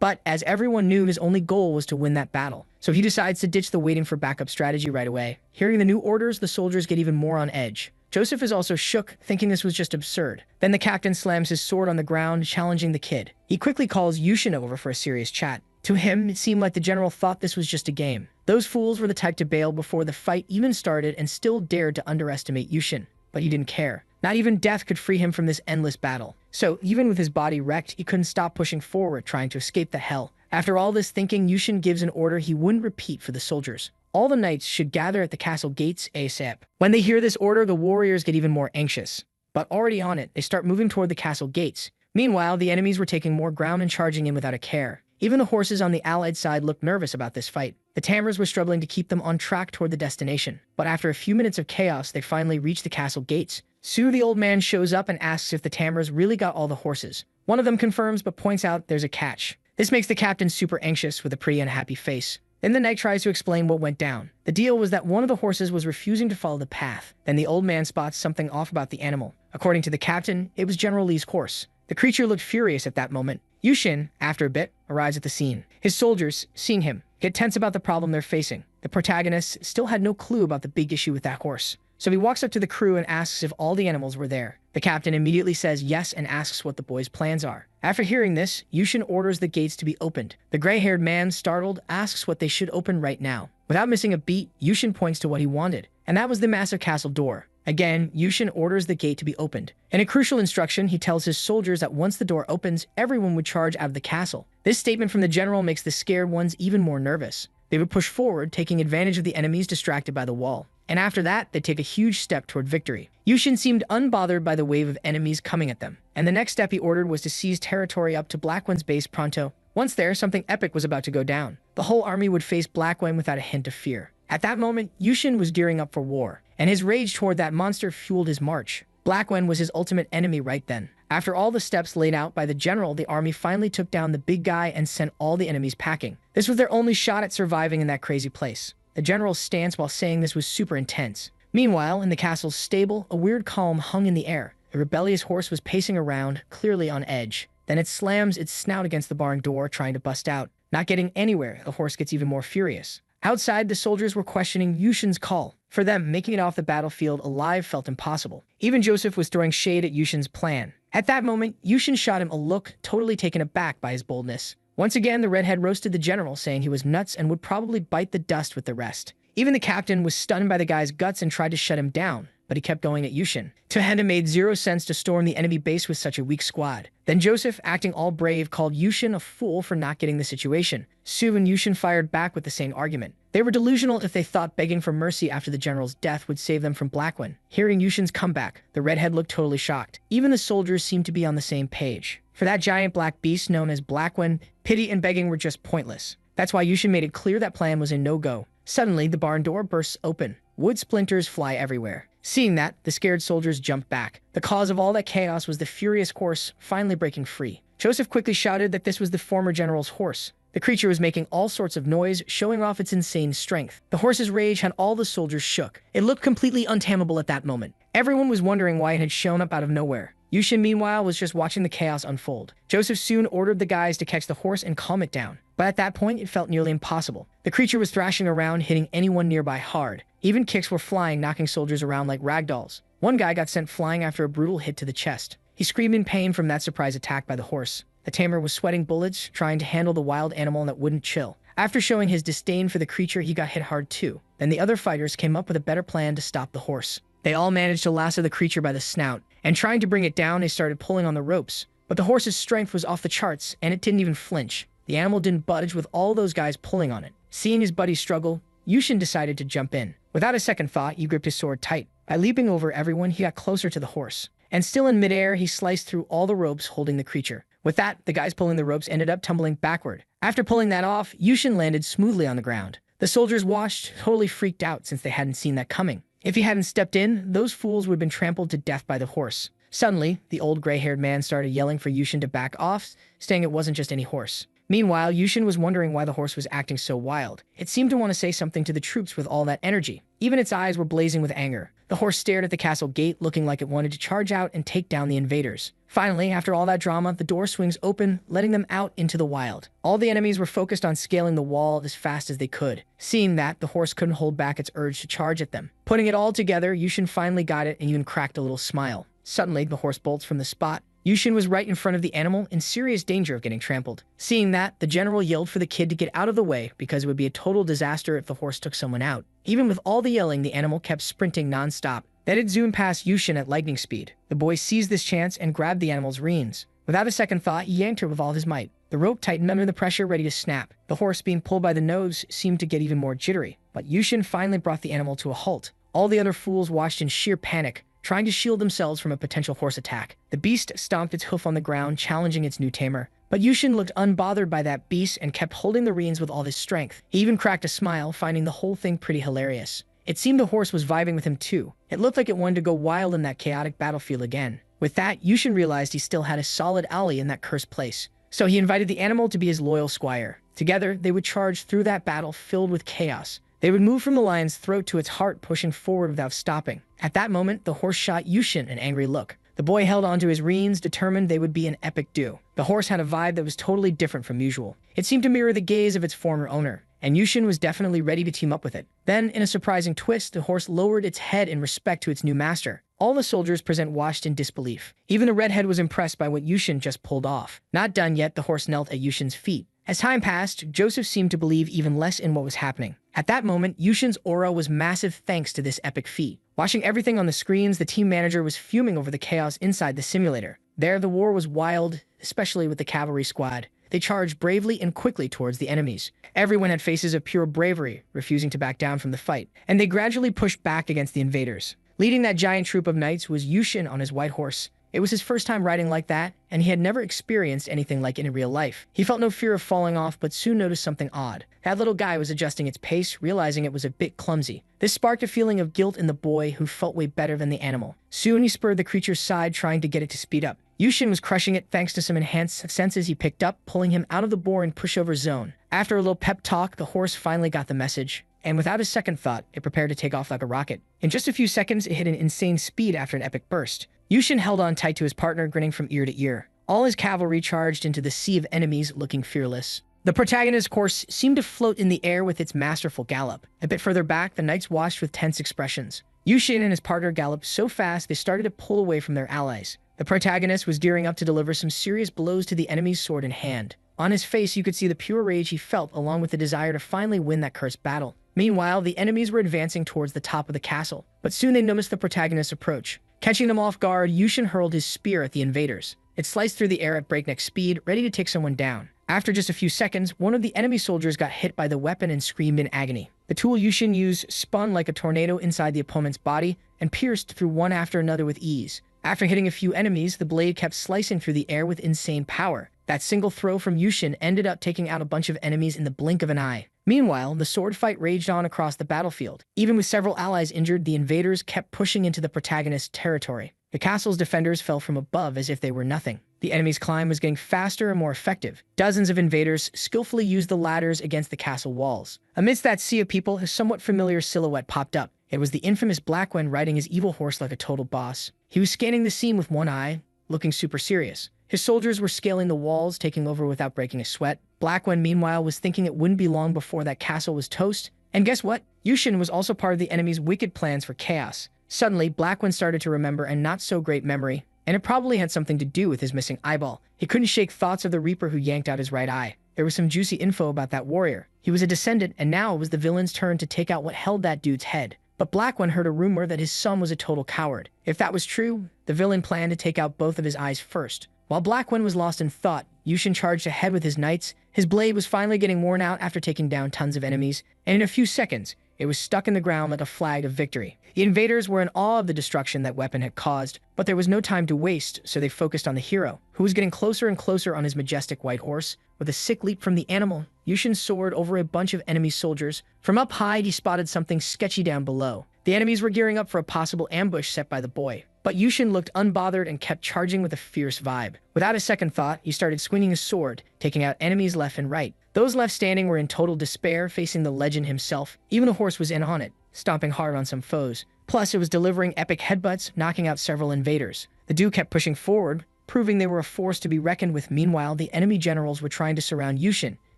But as everyone knew, his only goal was to win that battle. So he decides to ditch the waiting for backup strategy right away. Hearing the new orders, the soldiers get even more on edge. Joseph is also shook, thinking this was just absurd. Then the captain slams his sword on the ground, challenging the kid. He quickly calls Yushin over for a serious chat. To him, it seemed like the general thought this was just a game. Those fools were the type to bail before the fight even started and still dared to underestimate Yushin. But he didn't care. Not even death could free him from this endless battle. So even with his body wrecked, he couldn't stop pushing forward, trying to escape the hell. After all this thinking, Yushin gives an order he wouldn't repeat for the soldiers. All the knights should gather at the castle gates ASAP. When they hear this order, the warriors get even more anxious. But already on it, they start moving toward the castle gates. Meanwhile, the enemies were taking more ground and charging in without a care. Even the horses on the allied side looked nervous about this fight. The Tamras were struggling to keep them on track toward the destination. But after a few minutes of chaos, they finally reach the castle gates. Su, the old man, shows up and asks if the Tamras really got all the horses. One of them confirms but points out there's a catch. This makes the captain super anxious with a pretty unhappy face. Then the knight tries to explain what went down. The deal was that one of the horses was refusing to follow the path. Then the old man spots something off about the animal. According to the captain, it was General Lee's horse. The creature looked furious at that moment. Yushin, after a bit, arrives at the scene. His soldiers, seeing him, get tense about the problem they're facing. The protagonist still had no clue about the big issue with that horse. So he walks up to the crew and asks if all the animals were there. The captain immediately says yes and asks what the boys' plans are. After hearing this, Yushin orders the gates to be opened. The gray-haired man, startled, asks what they should open right now. Without missing a beat, Yushin points to what he wanted, and that was the massive castle door. Again, Yushin orders the gate to be opened. In a crucial instruction, he tells his soldiers that once the door opens, everyone would charge out of the castle. This statement from the general makes the scared ones even more nervous. They would push forward, taking advantage of the enemies distracted by the wall. And after that, they'd take a huge step toward victory. Yushin seemed unbothered by the wave of enemies coming at them. And the next step he ordered was to seize territory up to Blackwin's base pronto. Once there, something epic was about to go down. The whole army would face Blackwin without a hint of fear. At that moment, Yushin was gearing up for war, and his rage toward that monster fueled his march. Blackwin was his ultimate enemy right then. After all the steps laid out by the general, the army finally took down the big guy and sent all the enemies packing. This was their only shot at surviving in that crazy place. The general's stance while saying this was super intense. Meanwhile, in the castle's stable, a weird calm hung in the air. The rebellious horse was pacing around, clearly on edge. Then it slams its snout against the barn door, trying to bust out. Not getting anywhere, the horse gets even more furious. Outside, the soldiers were questioning Yushin's call. For them, making it off the battlefield alive felt impossible. Even Joseph was throwing shade at Yushin's plan. At that moment, Yushin shot him a look, totally taken aback by his boldness. Once again, the redhead roasted the general, saying he was nuts and would probably bite the dust with the rest. Even the captain was stunned by the guy's guts and tried to shut him down, but he kept going at Yushin. To Henda made zero sense to storm the enemy base with such a weak squad. Then Joseph, acting all brave, called Yushin a fool for not getting the situation. Su and Yushin fired back with the same argument. They were delusional if they thought begging for mercy after the general's death would save them from Blackwin. Hearing Yushin's comeback, the redhead looked totally shocked. Even the soldiers seemed to be on the same page. For that giant black beast known as Blackwin, pity and begging were just pointless. That's why Yushin made it clear that plan was a no-go. Suddenly, the barn door bursts open. Wood splinters fly everywhere. Seeing that, the scared soldiers jumped back. The cause of all that chaos was the furious horse finally breaking free. Joseph quickly shouted that this was the former general's horse. The creature was making all sorts of noise, showing off its insane strength. The horse's rage had all the soldiers shook. It looked completely untamable at that moment. Everyone was wondering why it had shown up out of nowhere. Yushin, meanwhile, was just watching the chaos unfold. Joseph soon ordered the guys to catch the horse and calm it down. But at that point, it felt nearly impossible. The creature was thrashing around, hitting anyone nearby hard. Even kicks were flying, knocking soldiers around like ragdolls. One guy got sent flying after a brutal hit to the chest. He screamed in pain from that surprise attack by the horse. The tamer was sweating bullets, trying to handle the wild animal that wouldn't chill. After showing his disdain for the creature, he got hit hard too. Then the other fighters came up with a better plan to stop the horse. They all managed to lasso the creature by the snout, and trying to bring it down, they started pulling on the ropes. But the horse's strength was off the charts, and it didn't even flinch. The animal didn't budge with all those guys pulling on it. Seeing his buddies struggle, Yushin decided to jump in. Without a second thought, he gripped his sword tight. By leaping over everyone, he got closer to the horse. And still in midair, he sliced through all the ropes holding the creature. With that, the guys pulling the ropes ended up tumbling backward. After pulling that off, Yushin landed smoothly on the ground. The soldiers watched, totally freaked out since they hadn't seen that coming. If he hadn't stepped in, those fools would have been trampled to death by the horse. Suddenly, the old gray-haired man started yelling for Yushin to back off, saying it wasn't just any horse. Meanwhile, Yushin was wondering why the horse was acting so wild. It seemed to want to say something to the troops with all that energy. Even its eyes were blazing with anger. The horse stared at the castle gate, looking like it wanted to charge out and take down the invaders. Finally, after all that drama, the door swings open, letting them out into the wild. All the enemies were focused on scaling the wall as fast as they could. Seeing that, the horse couldn't hold back its urge to charge at them. Putting it all together, Yushin finally got it and even cracked a little smile. Suddenly, the horse bolts from the spot. Yushin was right in front of the animal, in serious danger of getting trampled. Seeing that, the general yelled for the kid to get out of the way because it would be a total disaster if the horse took someone out. Even with all the yelling, the animal kept sprinting non-stop. Then it zoomed past Yushin at lightning speed. The boy seized this chance and grabbed the animal's reins. Without a second thought, he yanked her with all his might. The rope tightened under the pressure, ready to snap. The horse, being pulled by the nose, seemed to get even more jittery. But Yushin finally brought the animal to a halt. All the other fools watched in sheer panic, trying to shield themselves from a potential horse attack. The beast stomped its hoof on the ground, challenging its new tamer. But Yushin looked unbothered by that beast and kept holding the reins with all his strength. He even cracked a smile, finding the whole thing pretty hilarious. It seemed the horse was vibing with him too. It looked like it wanted to go wild in that chaotic battlefield again. With that, Yushin realized he still had a solid ally in that cursed place. So he invited the animal to be his loyal squire. Together, they would charge through that battle filled with chaos. They would move from the lion's throat to its heart, pushing forward without stopping. At that moment, the horse shot Yushin an angry look. The boy held onto his reins, determined they would be an epic duo. The horse had a vibe that was totally different from usual. It seemed to mirror the gaze of its former owner, and Yushin was definitely ready to team up with it. Then, in a surprising twist, the horse lowered its head in respect to its new master. All the soldiers present watched in disbelief. Even the redhead was impressed by what Yushin just pulled off. Not done yet, the horse knelt at Yushin's feet. As time passed, Joseph seemed to believe even less in what was happening. At that moment, Yushin's aura was massive thanks to this epic feat. Watching everything on the screens, the team manager was fuming over the chaos inside the simulator. There, the war was wild, especially with the cavalry squad. They charged bravely and quickly towards the enemies. Everyone had faces of pure bravery, refusing to back down from the fight, and they gradually pushed back against the invaders. Leading that giant troop of knights was Yushin on his white horse. It was his first time riding like that, and he had never experienced anything like it in real life. He felt no fear of falling off, but soon noticed something odd. That little guy was adjusting its pace, realizing it was a bit clumsy. This sparked a feeling of guilt in the boy, who felt way better than the animal. Soon he spurred the creature's side, trying to get it to speed up. Yushin was crushing it thanks to some enhanced senses he picked up, pulling him out of the boring pushover zone. After a little pep talk, the horse finally got the message, and without a second thought, it prepared to take off like a rocket. In just a few seconds, it hit an insane speed after an epic burst. Yushin held on tight to his partner, grinning from ear to ear. All his cavalry charged into the sea of enemies, looking fearless. The protagonist's course seemed to float in the air with its masterful gallop. A bit further back, the knights watched with tense expressions. Yushin and his partner galloped so fast they started to pull away from their allies. The protagonist was gearing up to deliver some serious blows to the enemy's sword in hand. On his face, you could see the pure rage he felt, along with the desire to finally win that cursed battle. Meanwhile, the enemies were advancing towards the top of the castle, but soon they noticed the protagonist's approach. Catching them off guard, Yushin hurled his spear at the invaders. It sliced through the air at breakneck speed, ready to take someone down. After just a few seconds, one of the enemy soldiers got hit by the weapon and screamed in agony. The tool Yushin used spun like a tornado inside the opponent's body and pierced through one after another with ease. After hitting a few enemies, the blade kept slicing through the air with insane power. That single throw from Yushin ended up taking out a bunch of enemies in the blink of an eye. Meanwhile, the sword fight raged on across the battlefield. Even with several allies injured, the invaders kept pushing into the protagonist's territory. The castle's defenders fell from above as if they were nothing. The enemy's climb was getting faster and more effective. Dozens of invaders skillfully used the ladders against the castle walls. Amidst that sea of people, a somewhat familiar silhouette popped up. It was the infamous Blackwen riding his evil horse like a total boss. He was scanning the scene with one eye, looking super serious. His soldiers were scaling the walls, taking over without breaking a sweat. Blackwen, meanwhile, was thinking it wouldn't be long before that castle was toast. And guess what? Yushin was also part of the enemy's wicked plans for chaos. Suddenly, Blackwen started to remember a not-so-great memory, and it probably had something to do with his missing eyeball. He couldn't shake thoughts of the Reaper who yanked out his right eye. There was some juicy info about that warrior. He was a descendant, and now it was the villain's turn to take out what held that dude's head. But Blackwen heard a rumor that his son was a total coward. If that was true, the villain planned to take out both of his eyes first. While Blackwen was lost in thought, Yushin charged ahead with his knights. His blade was finally getting worn out after taking down tons of enemies, and in a few seconds, it was stuck in the ground like a flag of victory. The invaders were in awe of the destruction that weapon had caused, but there was no time to waste, so they focused on the hero, who was getting closer and closer on his majestic white horse. With a sick leap from the animal, Yushin soared over a bunch of enemy soldiers. From up high, he spotted something sketchy down below. The enemies were gearing up for a possible ambush set by the boy. But Yushin looked unbothered and kept charging with a fierce vibe. Without a second thought, he started swinging his sword, taking out enemies left and right. Those left standing were in total despair, facing the legend himself. Even the horse was in on it, stomping hard on some foes. Plus, it was delivering epic headbutts, knocking out several invaders. The dude kept pushing forward, proving they were a force to be reckoned with. Meanwhile, the enemy generals were trying to surround Yushin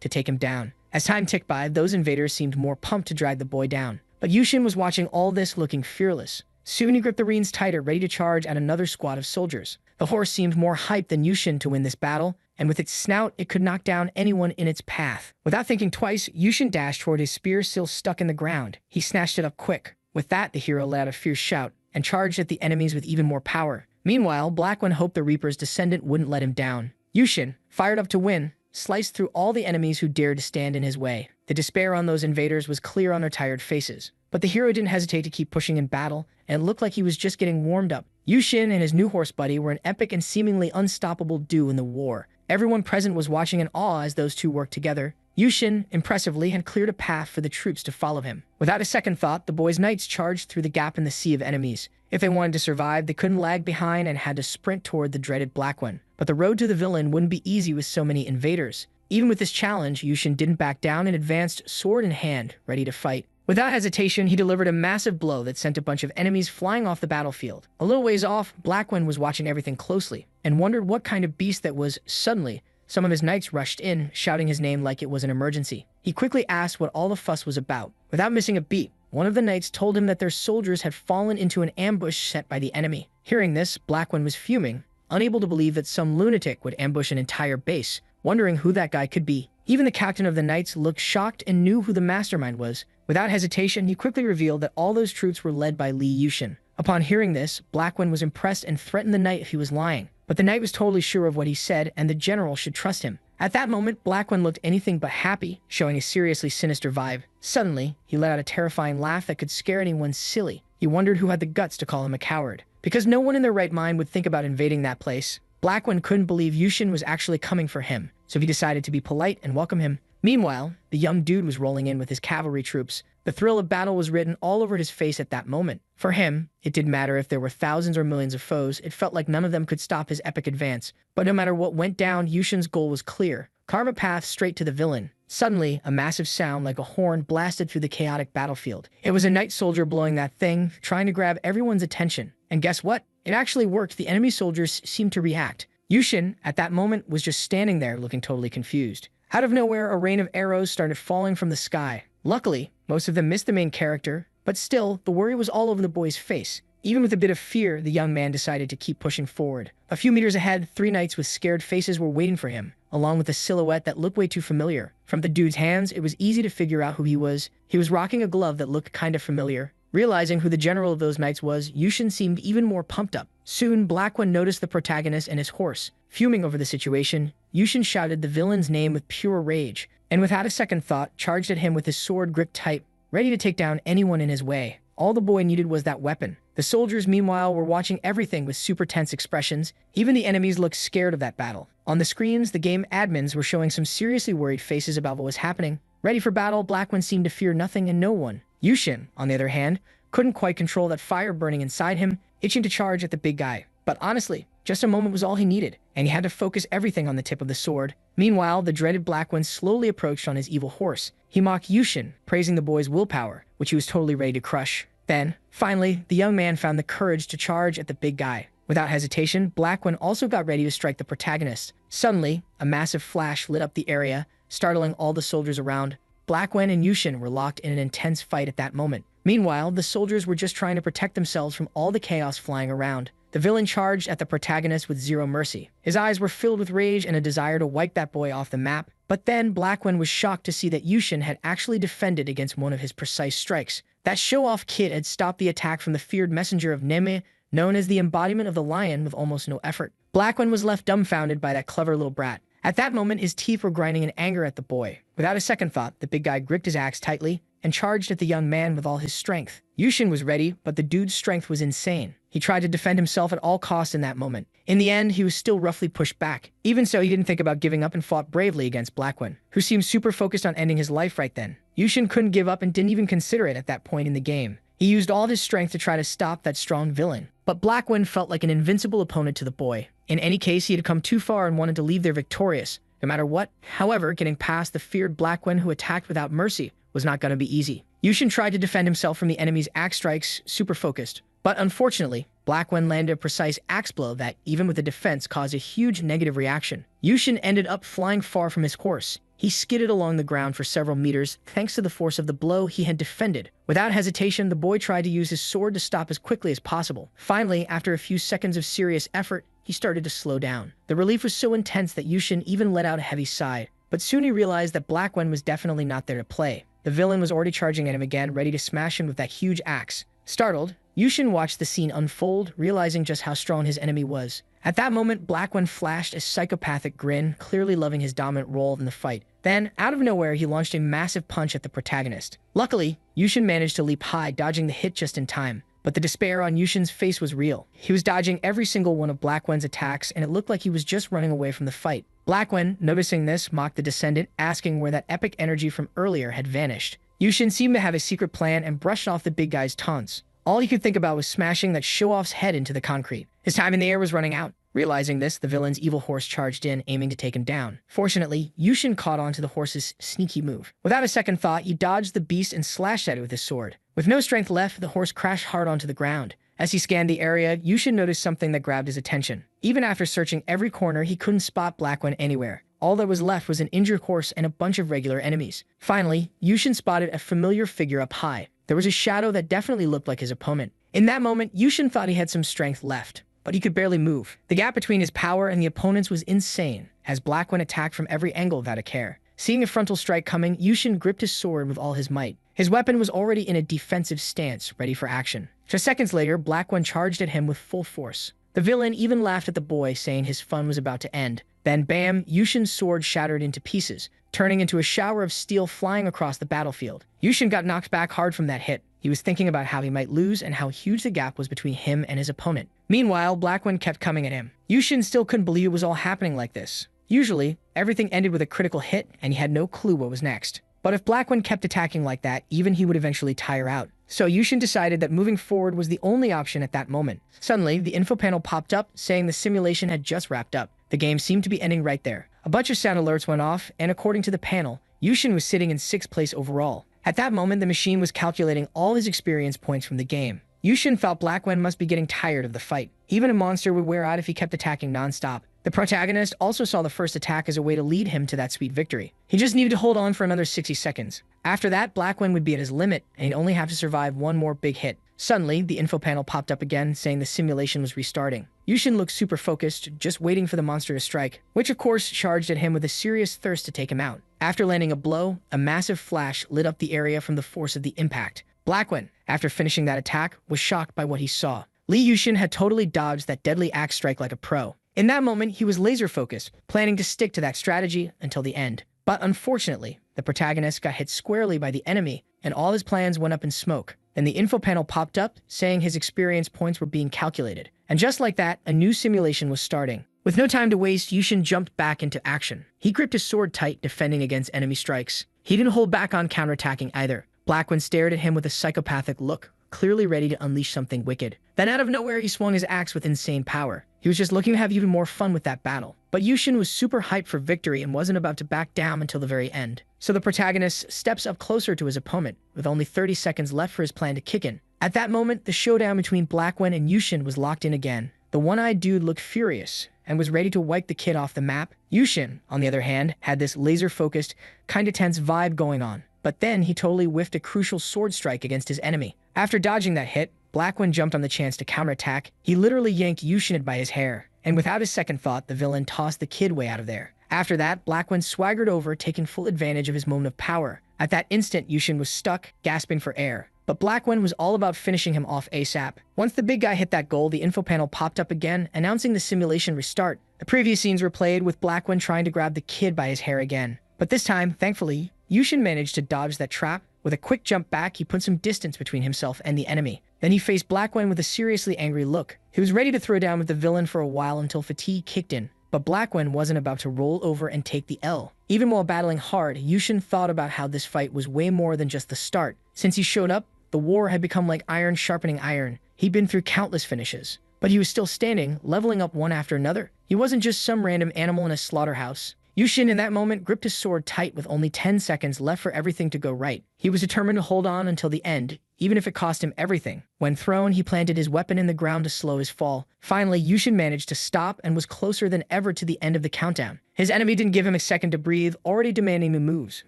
to take him down. As time ticked by, those invaders seemed more pumped to drag the boy down. But Yushin was watching all this, looking fearless. Soon he gripped the reins tighter, ready to charge at another squad of soldiers. The horse seemed more hyped than Yushin to win this battle, and with its snout, it could knock down anyone in its path. Without thinking twice, Yushin dashed toward his spear still stuck in the ground. He snatched it up quick. With that, the hero let out a fierce shout and charged at the enemies with even more power. Meanwhile, Blackwen hoped the Reaper's descendant wouldn't let him down. Yushin, fired up to win, sliced through all the enemies who dared to stand in his way. The despair on those invaders was clear on their tired faces. But the hero didn't hesitate to keep pushing in battle, and it looked like he was just getting warmed up. Yushin and his new horse buddy were an epic and seemingly unstoppable duo in the war. Everyone present was watching in awe as those two worked together. Yushin, impressively, had cleared a path for the troops to follow him. Without a second thought, the boy's knights charged through the gap in the sea of enemies. If they wanted to survive, they couldn't lag behind and had to sprint toward the dreaded Blackwen. But the road to the villain wouldn't be easy with so many invaders. Even with this challenge, Yushin didn't back down and advanced sword in hand, ready to fight. Without hesitation, he delivered a massive blow that sent a bunch of enemies flying off the battlefield. A little ways off, Blackwen was watching everything closely and wondered what kind of beast that was. Suddenly, some of his knights rushed in, shouting his name like it was an emergency. He quickly asked what all the fuss was about. Without missing a beat, one of the knights told him that their soldiers had fallen into an ambush set by the enemy. Hearing this, Blackwen was fuming, unable to believe that some lunatic would ambush an entire base, wondering who that guy could be. Even the captain of the knights looked shocked and knew who the mastermind was. Without hesitation, he quickly revealed that all those troops were led by Li Yushin. Upon hearing this, Blackwen was impressed and threatened the knight if he was lying. But the knight was totally sure of what he said, and the general should trust him. At that moment, Blackwen looked anything but happy, showing a seriously sinister vibe. Suddenly, he let out a terrifying laugh that could scare anyone silly. He wondered who had the guts to call him a coward. Because no one in their right mind would think about invading that place, Blackwen couldn't believe Yushin was actually coming for him, so he decided to be polite and welcome him. Meanwhile, the young dude was rolling in with his cavalry troops. The thrill of battle was written all over his face at that moment. For him, it didn't matter if there were thousands or millions of foes, it felt like none of them could stop his epic advance. But no matter what went down, Yushin's goal was clear. Carve a path straight to the villain. Suddenly, a massive sound like a horn blasted through the chaotic battlefield. It was a knight soldier blowing that thing, trying to grab everyone's attention. And guess what? It actually worked. The enemy soldiers seemed to react. Yushin, at that moment, was just standing there looking totally confused. Out of nowhere, a rain of arrows started falling from the sky. Luckily, most of them missed the main character, but still, the worry was all over the boy's face. Even with a bit of fear, the young man decided to keep pushing forward. A few meters ahead, 3 knights with scared faces were waiting for him, along with a silhouette that looked way too familiar. From the dude's hands, it was easy to figure out who he was. He was rocking a glove that looked kinda familiar. Realizing who the general of those knights was, Yushin seemed even more pumped up. Soon, Black One noticed the protagonist and his horse. Fuming over the situation, Yushin shouted the villain's name with pure rage, and without a second thought, charged at him with his sword gripped tight, ready to take down anyone in his way. All the boy needed was that weapon. The soldiers, meanwhile, were watching everything with super tense expressions. Even the enemies looked scared of that battle. On the screens, the game admins were showing some seriously worried faces about what was happening. Ready for battle, Black One seemed to fear nothing and no one. Yushin, on the other hand, couldn't quite control that fire burning inside him, itching to charge at the big guy. But honestly, just a moment was all he needed, and he had to focus everything on the tip of the sword. Meanwhile, the dreaded Black One slowly approached on his evil horse. He mocked Yushin, praising the boy's willpower, which he was totally ready to crush. Then, finally, the young man found the courage to charge at the big guy. Without hesitation, Black One also got ready to strike the protagonist. Suddenly, a massive flash lit up the area, startling all the soldiers around. Black One and Yushin were locked in an intense fight at that moment. Meanwhile, the soldiers were just trying to protect themselves from all the chaos flying around. The villain charged at the protagonist with zero mercy. His eyes were filled with rage and a desire to wipe that boy off the map. But then, Black One was shocked to see that Yushin had actually defended against one of his precise strikes. That show-off kid had stopped the attack from the feared messenger of Neme, known as the embodiment of the lion, with almost no effort. Black One was left dumbfounded by that clever little brat. At that moment, his teeth were grinding in anger at the boy. Without a second thought, the big guy gripped his axe tightly and charged at the young man with all his strength. Yushin was ready, but the dude's strength was insane. He tried to defend himself at all costs in that moment. In the end, he was still roughly pushed back. Even so, he didn't think about giving up and fought bravely against Black One, who seemed super focused on ending his life right then. Yushin couldn't give up and didn't even consider it at that point in the game. He used all of his strength to try to stop that strong villain. But Black One felt like an invincible opponent to the boy. In any case, he had come too far and wanted to leave there victorious, no matter what. However, getting past the feared Black One who attacked without mercy was not going to be easy. Yushin tried to defend himself from the enemy's axe strikes, super focused. But unfortunately, Black One landed a precise axe blow that, even with the defense, caused a huge negative reaction. Yushin ended up flying far from his horse. He skidded along the ground for several meters, thanks to the force of the blow he had defended. Without hesitation, the boy tried to use his sword to stop as quickly as possible. Finally, after a few seconds of serious effort, he started to slow down. The relief was so intense that Yushin even let out a heavy sigh. But soon he realized that Black One was definitely not there to play. The villain was already charging at him again, ready to smash him with that huge axe. Startled, Yushin watched the scene unfold, realizing just how strong his enemy was. At that moment, Black One flashed a psychopathic grin, clearly loving his dominant role in the fight. Then, out of nowhere, he launched a massive punch at the protagonist. Luckily, Yushin managed to leap high, dodging the hit just in time. But the despair on Yushin's face was real. He was dodging every single one of Black One's attacks, and it looked like he was just running away from the fight. Black One, noticing this, mocked the descendant, asking where that epic energy from earlier had vanished. Yushin seemed to have a secret plan and brushed off the big guy's taunts. All he could think about was smashing that show-off's head into the concrete. His time in the air was running out. Realizing this, the villain's evil horse charged in, aiming to take him down. Fortunately, Yushin caught on to the horse's sneaky move. Without a second thought, he dodged the beast and slashed at it with his sword. With no strength left, the horse crashed hard onto the ground. As he scanned the area, Yushin noticed something that grabbed his attention. Even after searching every corner, he couldn't spot Black One anywhere. All that was left was an injured horse and a bunch of regular enemies. Finally, Yushin spotted a familiar figure up high. There was a shadow that definitely looked like his opponent. In that moment, Yushin thought he had some strength left, but he could barely move. The gap between his power and the opponent's was insane, as Black One attacked from every angle without a care. Seeing a frontal strike coming, Yushin gripped his sword with all his might. His weapon was already in a defensive stance, ready for action. Just seconds later, Black One charged at him with full force. The villain even laughed at the boy, saying his fun was about to end. Then bam, Yushin's sword shattered into pieces, turning into a shower of steel flying across the battlefield. Yushin got knocked back hard from that hit. He was thinking about how he might lose and how huge the gap was between him and his opponent. Meanwhile, Black One kept coming at him. Yushin still couldn't believe it was all happening like this. Usually, everything ended with a critical hit, and he had no clue what was next. But if Blackwen kept attacking like that, even he would eventually tire out. So Yushin decided that moving forward was the only option at that moment. Suddenly, the info panel popped up saying the simulation had just wrapped up. The game seemed to be ending right there. A bunch of sound alerts went off, and according to the panel, Yushin was sitting in 6th place overall. At that moment, the machine was calculating all his experience points from the game. Yushin felt Blackwen must be getting tired of the fight. Even a monster would wear out if he kept attacking non-stop. The protagonist also saw the first attack as a way to lead him to that sweet victory. He just needed to hold on for another 60 seconds. After that, Blackwen would be at his limit, and he'd only have to survive one more big hit. Suddenly, the info panel popped up again, saying the simulation was restarting. Yushin looked super focused, just waiting for the monster to strike, which of course charged at him with a serious thirst to take him out. After landing a blow, a massive flash lit up the area from the force of the impact. Blackwen, after finishing that attack, was shocked by what he saw. Yushin had totally dodged that deadly axe strike like a pro. In that moment, he was laser-focused, planning to stick to that strategy until the end. But unfortunately, the protagonist got hit squarely by the enemy, and all his plans went up in smoke. Then the info panel popped up, saying his experience points were being calculated. And just like that, a new simulation was starting. With no time to waste, Yushin jumped back into action. He gripped his sword tight, defending against enemy strikes. He didn't hold back on counterattacking either. Blackwen stared at him with a psychopathic look, clearly ready to unleash something wicked. Then out of nowhere, he swung his axe with insane power. He was just looking to have even more fun with that battle. But Yushin was super hyped for victory and wasn't about to back down until the very end. So the protagonist steps up closer to his opponent, with only 30 seconds left for his plan to kick in. At that moment, the showdown between Blackwen and Yushin was locked in again. The one-eyed dude looked furious and was ready to wipe the kid off the map. Yushin, on the other hand, had this laser-focused, kinda tense vibe going on. But then he totally whiffed a crucial sword strike against his enemy. After dodging that hit, Blackwen jumped on the chance to counterattack. He literally yanked Yushin by his hair, and without a second thought, the villain tossed the kid way out of there. After that, Blackwen swaggered over, taking full advantage of his moment of power. At that instant, Yushin was stuck, gasping for air. But Blackwen was all about finishing him off ASAP. Once the big guy hit that goal, the info panel popped up again, announcing the simulation restart. The previous scenes were played with Blackwen trying to grab the kid by his hair again. But this time, thankfully, Yushin managed to dodge that trap. With a quick jump back, he put some distance between himself and the enemy. Then he faced Blackwen with a seriously angry look. He was ready to throw down with the villain for a while until fatigue kicked in. But Blackwen wasn't about to roll over and take the L. Even while battling hard, Yushin thought about how this fight was way more than just the start. Since he showed up, the war had become like iron sharpening iron. He'd been through countless finishes. But he was still standing, leveling up one after another. He wasn't just some random animal in a slaughterhouse. Yushin, in that moment, gripped his sword tight with only 10 seconds left for everything to go right. He was determined to hold on until the end, even if it cost him everything. When thrown, he planted his weapon in the ground to slow his fall. Finally, Yushin managed to stop and was closer than ever to the end of the countdown. His enemy didn't give him a second to breathe, already demanding new moves.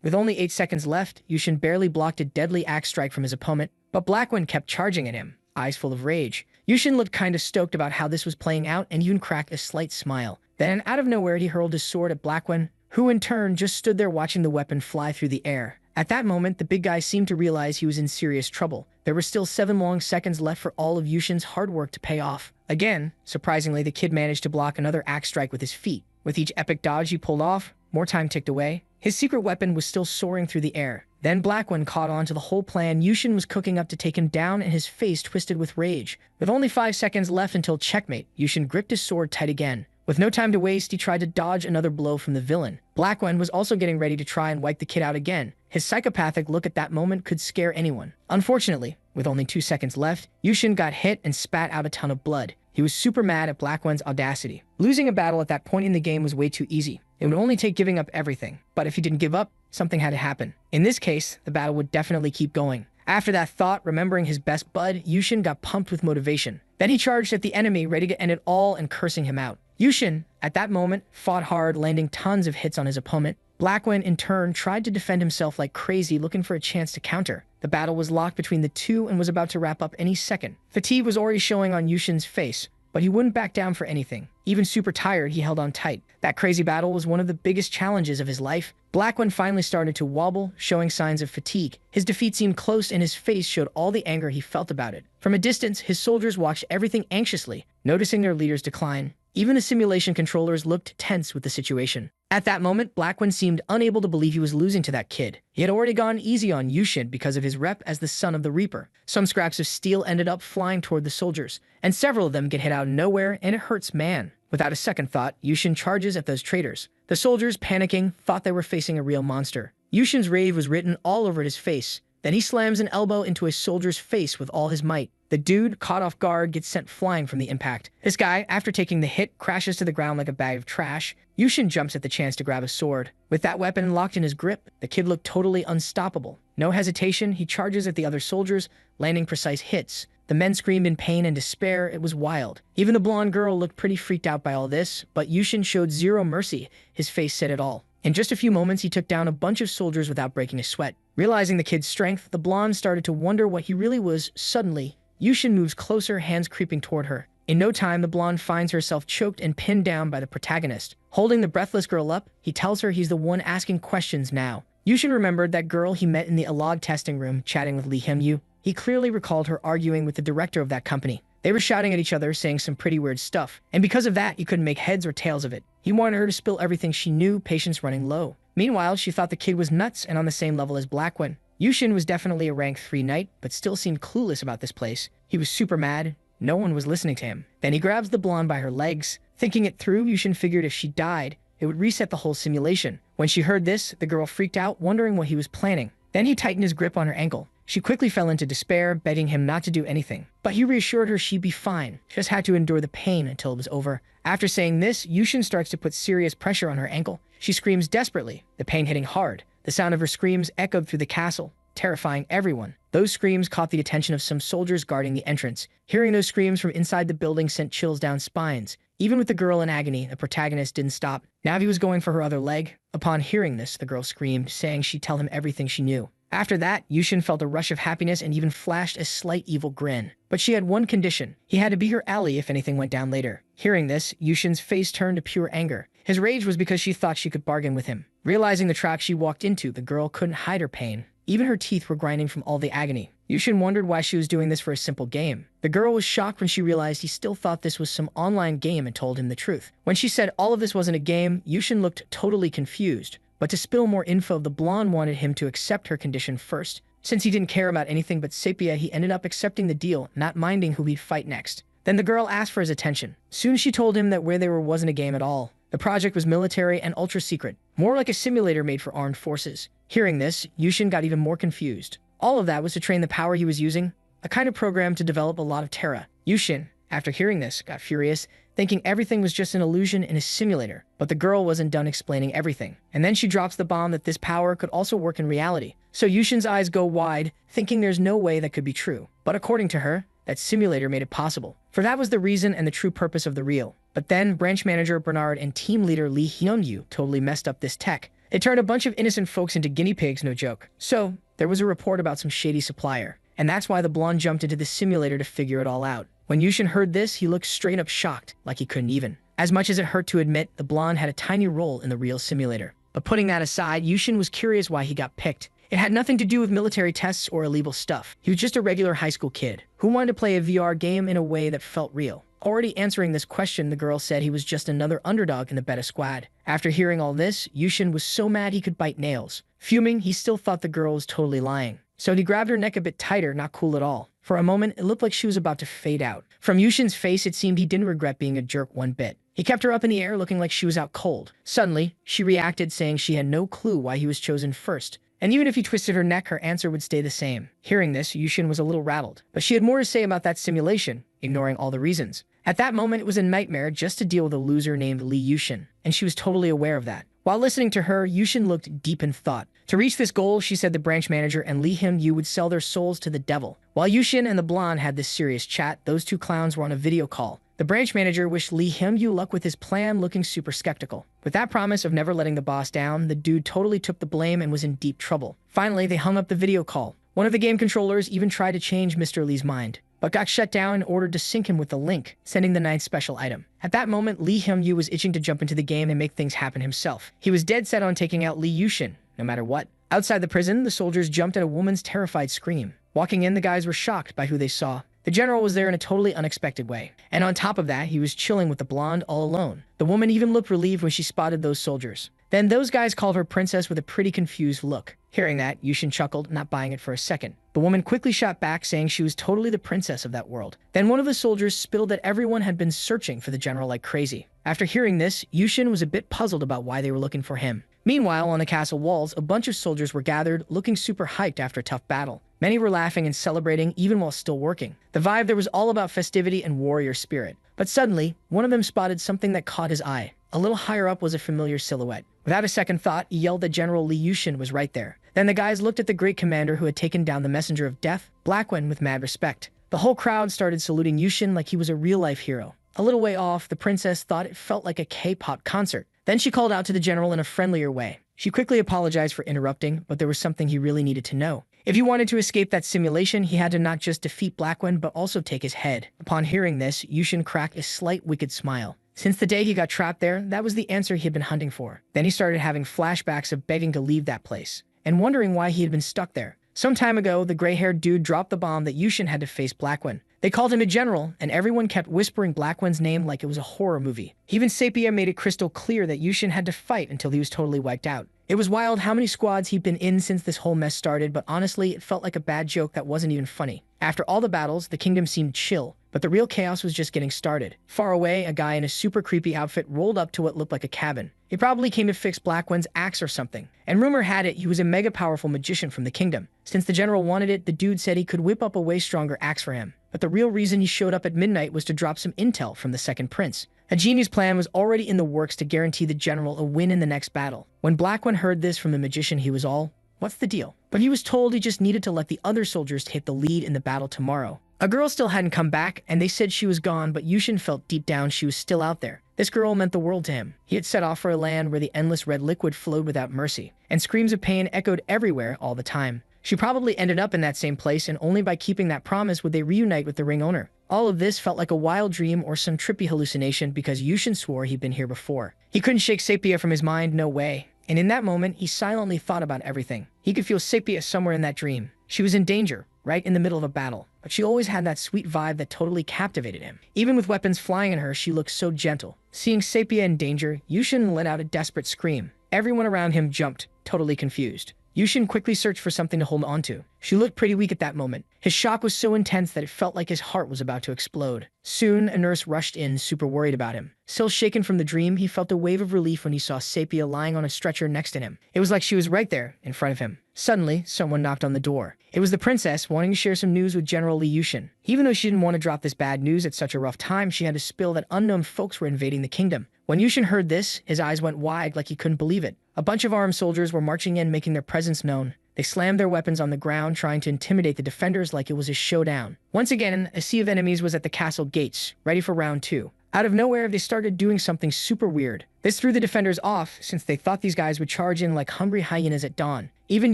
With only 8 seconds left, Yushin barely blocked a deadly axe strike from his opponent, but Blackwen kept charging at him, eyes full of rage. Yushin looked kinda stoked about how this was playing out and even cracked a slight smile. Then, out of nowhere, he hurled his sword at Blackwen, who in turn just stood there watching the weapon fly through the air. At that moment, the big guy seemed to realize he was in serious trouble. There were still 7 long seconds left for all of Yushin's hard work to pay off. Again, surprisingly, the kid managed to block another axe strike with his feet. With each epic dodge he pulled off, more time ticked away. His secret weapon was still soaring through the air. Then Blackwen caught on to the whole plan. Yushin was cooking up to take him down, and his face twisted with rage. With only 5 seconds left until checkmate, Yushin gripped his sword tight again. With no time to waste, he tried to dodge another blow from the villain. Blackwen was also getting ready to try and wipe the kid out again. His psychopathic look at that moment could scare anyone. Unfortunately, with only 2 seconds left, Yushin got hit and spat out a ton of blood. He was super mad at Blackwen's audacity. Losing a battle at that point in the game was way too easy. It would only take giving up everything. But if he didn't give up, something had to happen. In this case, the battle would definitely keep going. After that thought, remembering his best bud, Yushin got pumped with motivation. Then he charged at the enemy, ready to end it all and cursing him out. Yushin, at that moment, fought hard, landing tons of hits on his opponent. Blackwen, in turn, tried to defend himself like crazy, looking for a chance to counter. The battle was locked between the two and was about to wrap up any second. Fatigue was already showing on Yushin's face, but he wouldn't back down for anything. Even super tired, he held on tight. That crazy battle was one of the biggest challenges of his life. Blackwen finally started to wobble, showing signs of fatigue. His defeat seemed close, and his face showed all the anger he felt about it. From a distance, his soldiers watched everything anxiously, noticing their leader's decline. Even the simulation controllers looked tense with the situation. At that moment, Blackwen seemed unable to believe he was losing to that kid. He had already gone easy on Yushin because of his rep as the son of the Reaper. Some scraps of steel ended up flying toward the soldiers, and several of them get hit out of nowhere, and it hurts man. Without a second thought, Yushin charges at those traitors. The soldiers, panicking, thought they were facing a real monster. Yushin's rage was written all over his face. Then he slams an elbow into a soldier's face with all his might. The dude, caught off guard, gets sent flying from the impact. This guy, after taking the hit, crashes to the ground like a bag of trash. Yushin jumps at the chance to grab a sword. With that weapon locked in his grip, the kid looked totally unstoppable. No hesitation, he charges at the other soldiers, landing precise hits. The men screamed in pain and despair. It was wild. Even the blonde girl looked pretty freaked out by all this, but Yushin showed zero mercy. His face said it all. In just a few moments, he took down a bunch of soldiers without breaking a sweat. Realizing the kid's strength, the blonde started to wonder what he really was. Suddenly, Yushin moves closer, hands creeping toward her. In no time, the blonde finds herself choked and pinned down by the protagonist. Holding the breathless girl up, he tells her he's the one asking questions now. Yushin remembered that girl he met in the ALOG testing room chatting with Lee Hyun-yu. He clearly recalled her arguing with the director of that company. They were shouting at each other, saying some pretty weird stuff, and because of that, he couldn't make heads or tails of it. He wanted her to spill everything she knew, patience running low. Meanwhile, she thought the kid was nuts and on the same level as Blackwin. Yushin was definitely a rank 3 knight, but still seemed clueless about this place. He was super mad. No one was listening to him. Then he grabs the blonde by her legs. Thinking it through, Yushin figured if she died, it would reset the whole simulation. When she heard this, the girl freaked out, wondering what he was planning. Then he tightened his grip on her ankle. She quickly fell into despair, begging him not to do anything. But he reassured her she'd be fine, just had to endure the pain until it was over. After saying this, Yushin starts to put serious pressure on her ankle. She screams desperately, the pain hitting hard. The sound of her screams echoed through the castle, terrifying everyone. Those screams caught the attention of some soldiers guarding the entrance. Hearing those screams from inside the building sent chills down spines. Even with the girl in agony, the protagonist didn't stop. Now he was going for her other leg. Upon hearing this, the girl screamed, saying she'd tell him everything she knew. After that, Yushin felt a rush of happiness and even flashed a slight evil grin. But she had one condition. He had to be her ally if anything went down later. Hearing this, Yushin's face turned to pure anger. His rage was because she thought she could bargain with him. Realizing the trap she walked into, the girl couldn't hide her pain. Even her teeth were grinding from all the agony. Yushin wondered why she was doing this for a simple game. The girl was shocked when she realized he still thought this was some online game and told him the truth. When she said all of this wasn't a game, Yushin looked totally confused. But to spill more info, the blonde wanted him to accept her condition first. Since he didn't care about anything but Sepia, he ended up accepting the deal, not minding who he'd fight next. Then the girl asked for his attention. Soon she told him that where they were wasn't a game at all. The project was military and ultra-secret, more like a simulator made for armed forces. Hearing this, Yushin got even more confused. All of that was to train the power he was using, a kind of program to develop a lot of terra. Yushin, after hearing this, got furious, thinking everything was just an illusion in a simulator. But the girl wasn't done explaining everything. And then she drops the bomb that this power could also work in reality. So Yushin's eyes go wide, thinking there's no way that could be true. But according to her, that simulator made it possible. For that was the reason and the true purpose of the real. But then branch manager Bernard and team leader Lee Hyun-yu totally messed up this tech. It turned a bunch of innocent folks into guinea pigs, no joke. So there was a report about some shady supplier. And that's why the blonde jumped into the simulator to figure it all out. When Yushin heard this, he looked straight up shocked, like he couldn't even. As much as it hurt to admit, the blonde had a tiny role in the real simulator. But putting that aside, Yushin was curious why he got picked. It had nothing to do with military tests or illegal stuff. He was just a regular high school kid who wanted to play a VR game in a way that felt real. Already answering this question, the girl said he was just another underdog in the beta squad. After hearing all this, Yushin was so mad he could bite nails. Fuming, he still thought the girl was totally lying. So he grabbed her neck a bit tighter, not cool at all. For a moment, it looked like she was about to fade out. From Yushin's face, it seemed he didn't regret being a jerk one bit. He kept her up in the air, looking like she was out cold. Suddenly, she reacted, saying she had no clue why he was chosen first. And even if he twisted her neck, her answer would stay the same. Hearing this, Yushin was a little rattled. But she had more to say about that simulation, ignoring all the reasons. At that moment, it was a nightmare just to deal with a loser named Lee Yushin, and she was totally aware of that. While listening to her, Yushin looked deep in thought. To reach this goal, she said the branch manager and Lee Hyun-yu would sell their souls to the devil. While Yushin and the blonde had this serious chat, those two clowns were on a video call. The branch manager wished Lee Hyun-yu luck with his plan, looking super skeptical. With that promise of never letting the boss down, the dude totally took the blame and was in deep trouble. Finally, they hung up the video call. One of the game controllers even tried to change Mr. Lee's mind, but got shut down and ordered to sync him with the link, sending the 9th special item. At that moment, Lee Hyun-yu was itching to jump into the game and make things happen himself. He was dead set on taking out Lee Yushin, no matter what. Outside the prison, the soldiers jumped at a woman's terrified scream. Walking in, the guys were shocked by who they saw. The general was there in a totally unexpected way. And on top of that, he was chilling with the blonde all alone. The woman even looked relieved when she spotted those soldiers. Then those guys called her princess with a pretty confused look. Hearing that, Yushin chuckled, not buying it for a second. The woman quickly shot back, saying she was totally the princess of that world. Then one of the soldiers spilled that everyone had been searching for the general like crazy. After hearing this, Yushin was a bit puzzled about why they were looking for him. Meanwhile, on the castle walls, a bunch of soldiers were gathered, looking super hyped after a tough battle. Many were laughing and celebrating even while still working. The vibe there was all about festivity and warrior spirit. But suddenly, one of them spotted something that caught his eye. A little higher up was a familiar silhouette. Without a second thought, he yelled that General Li Yushin was right there. Then the guys looked at the great commander who had taken down the messenger of death, Blackwen, with mad respect. The whole crowd started saluting Yushin like he was a real-life hero. A little way off, the princess thought it felt like a K-pop concert. Then she called out to the general in a friendlier way. She quickly apologized for interrupting, but there was something he really needed to know. If he wanted to escape that simulation, he had to not just defeat Blackwen, but also take his head. Upon hearing this, Yushin cracked a slight wicked smile. Since the day he got trapped there, that was the answer he had been hunting for. Then he started having flashbacks of begging to leave that place, and wondering why he had been stuck there. Some time ago, the gray-haired dude dropped the bomb that Yushin had to face Blackwen. They called him a general, and everyone kept whispering Blackwen's name like it was a horror movie. Even Sepia made it crystal clear that Yushin had to fight until he was totally wiped out. It was wild how many squads he'd been in since this whole mess started, but honestly, it felt like a bad joke that wasn't even funny. After all the battles, the kingdom seemed chill, but the real chaos was just getting started. Far away, a guy in a super creepy outfit rolled up to what looked like a cabin. He probably came to fix Blackwen's axe or something. And rumor had it he was a mega powerful magician from the kingdom. Since the general wanted it, the dude said he could whip up a way stronger axe for him. But the real reason he showed up at midnight was to drop some intel from the second prince. A genius plan was already in the works to guarantee the general a win in the next battle. When Blackwen heard this from the magician, he was all, "What's the deal?" But he was told he just needed to let the other soldiers take the lead in the battle tomorrow. A girl still hadn't come back, and they said she was gone, but Yushin felt deep down she was still out there. This girl meant the world to him. He had set off for a land where the endless red liquid flowed without mercy, and screams of pain echoed everywhere all the time. She probably ended up in that same place, and only by keeping that promise would they reunite with the ring owner. All of this felt like a wild dream or some trippy hallucination because Yushin swore he'd been here before. He couldn't shake Sepia from his mind, no way. And in that moment, he silently thought about everything. He could feel Sepia somewhere in that dream. She was in danger, right in the middle of a battle. But she always had that sweet vibe that totally captivated him. Even with weapons flying at her, she looked so gentle. Seeing Sepia in danger, Yushin let out a desperate scream. Everyone around him jumped, totally confused. Yushin quickly searched for something to hold on to. She looked pretty weak at that moment. His shock was so intense that it felt like his heart was about to explode. Soon, a nurse rushed in, super worried about him. Still shaken from the dream, he felt a wave of relief when he saw Sepia lying on a stretcher next to him. It was like she was right there, in front of him. Suddenly, someone knocked on the door. It was the princess, wanting to share some news with General Li Yushin. Even though she didn't want to drop this bad news at such a rough time, she had to spill that unknown folks were invading the kingdom. When Yushin heard this, his eyes went wide like he couldn't believe it. A bunch of armed soldiers were marching in, making their presence known. They slammed their weapons on the ground, trying to intimidate the defenders like it was a showdown. Once again, a sea of enemies was at the castle gates, ready for round 2. Out of nowhere, they started doing something super weird. This threw the defenders off, since they thought these guys would charge in like hungry hyenas at dawn. Even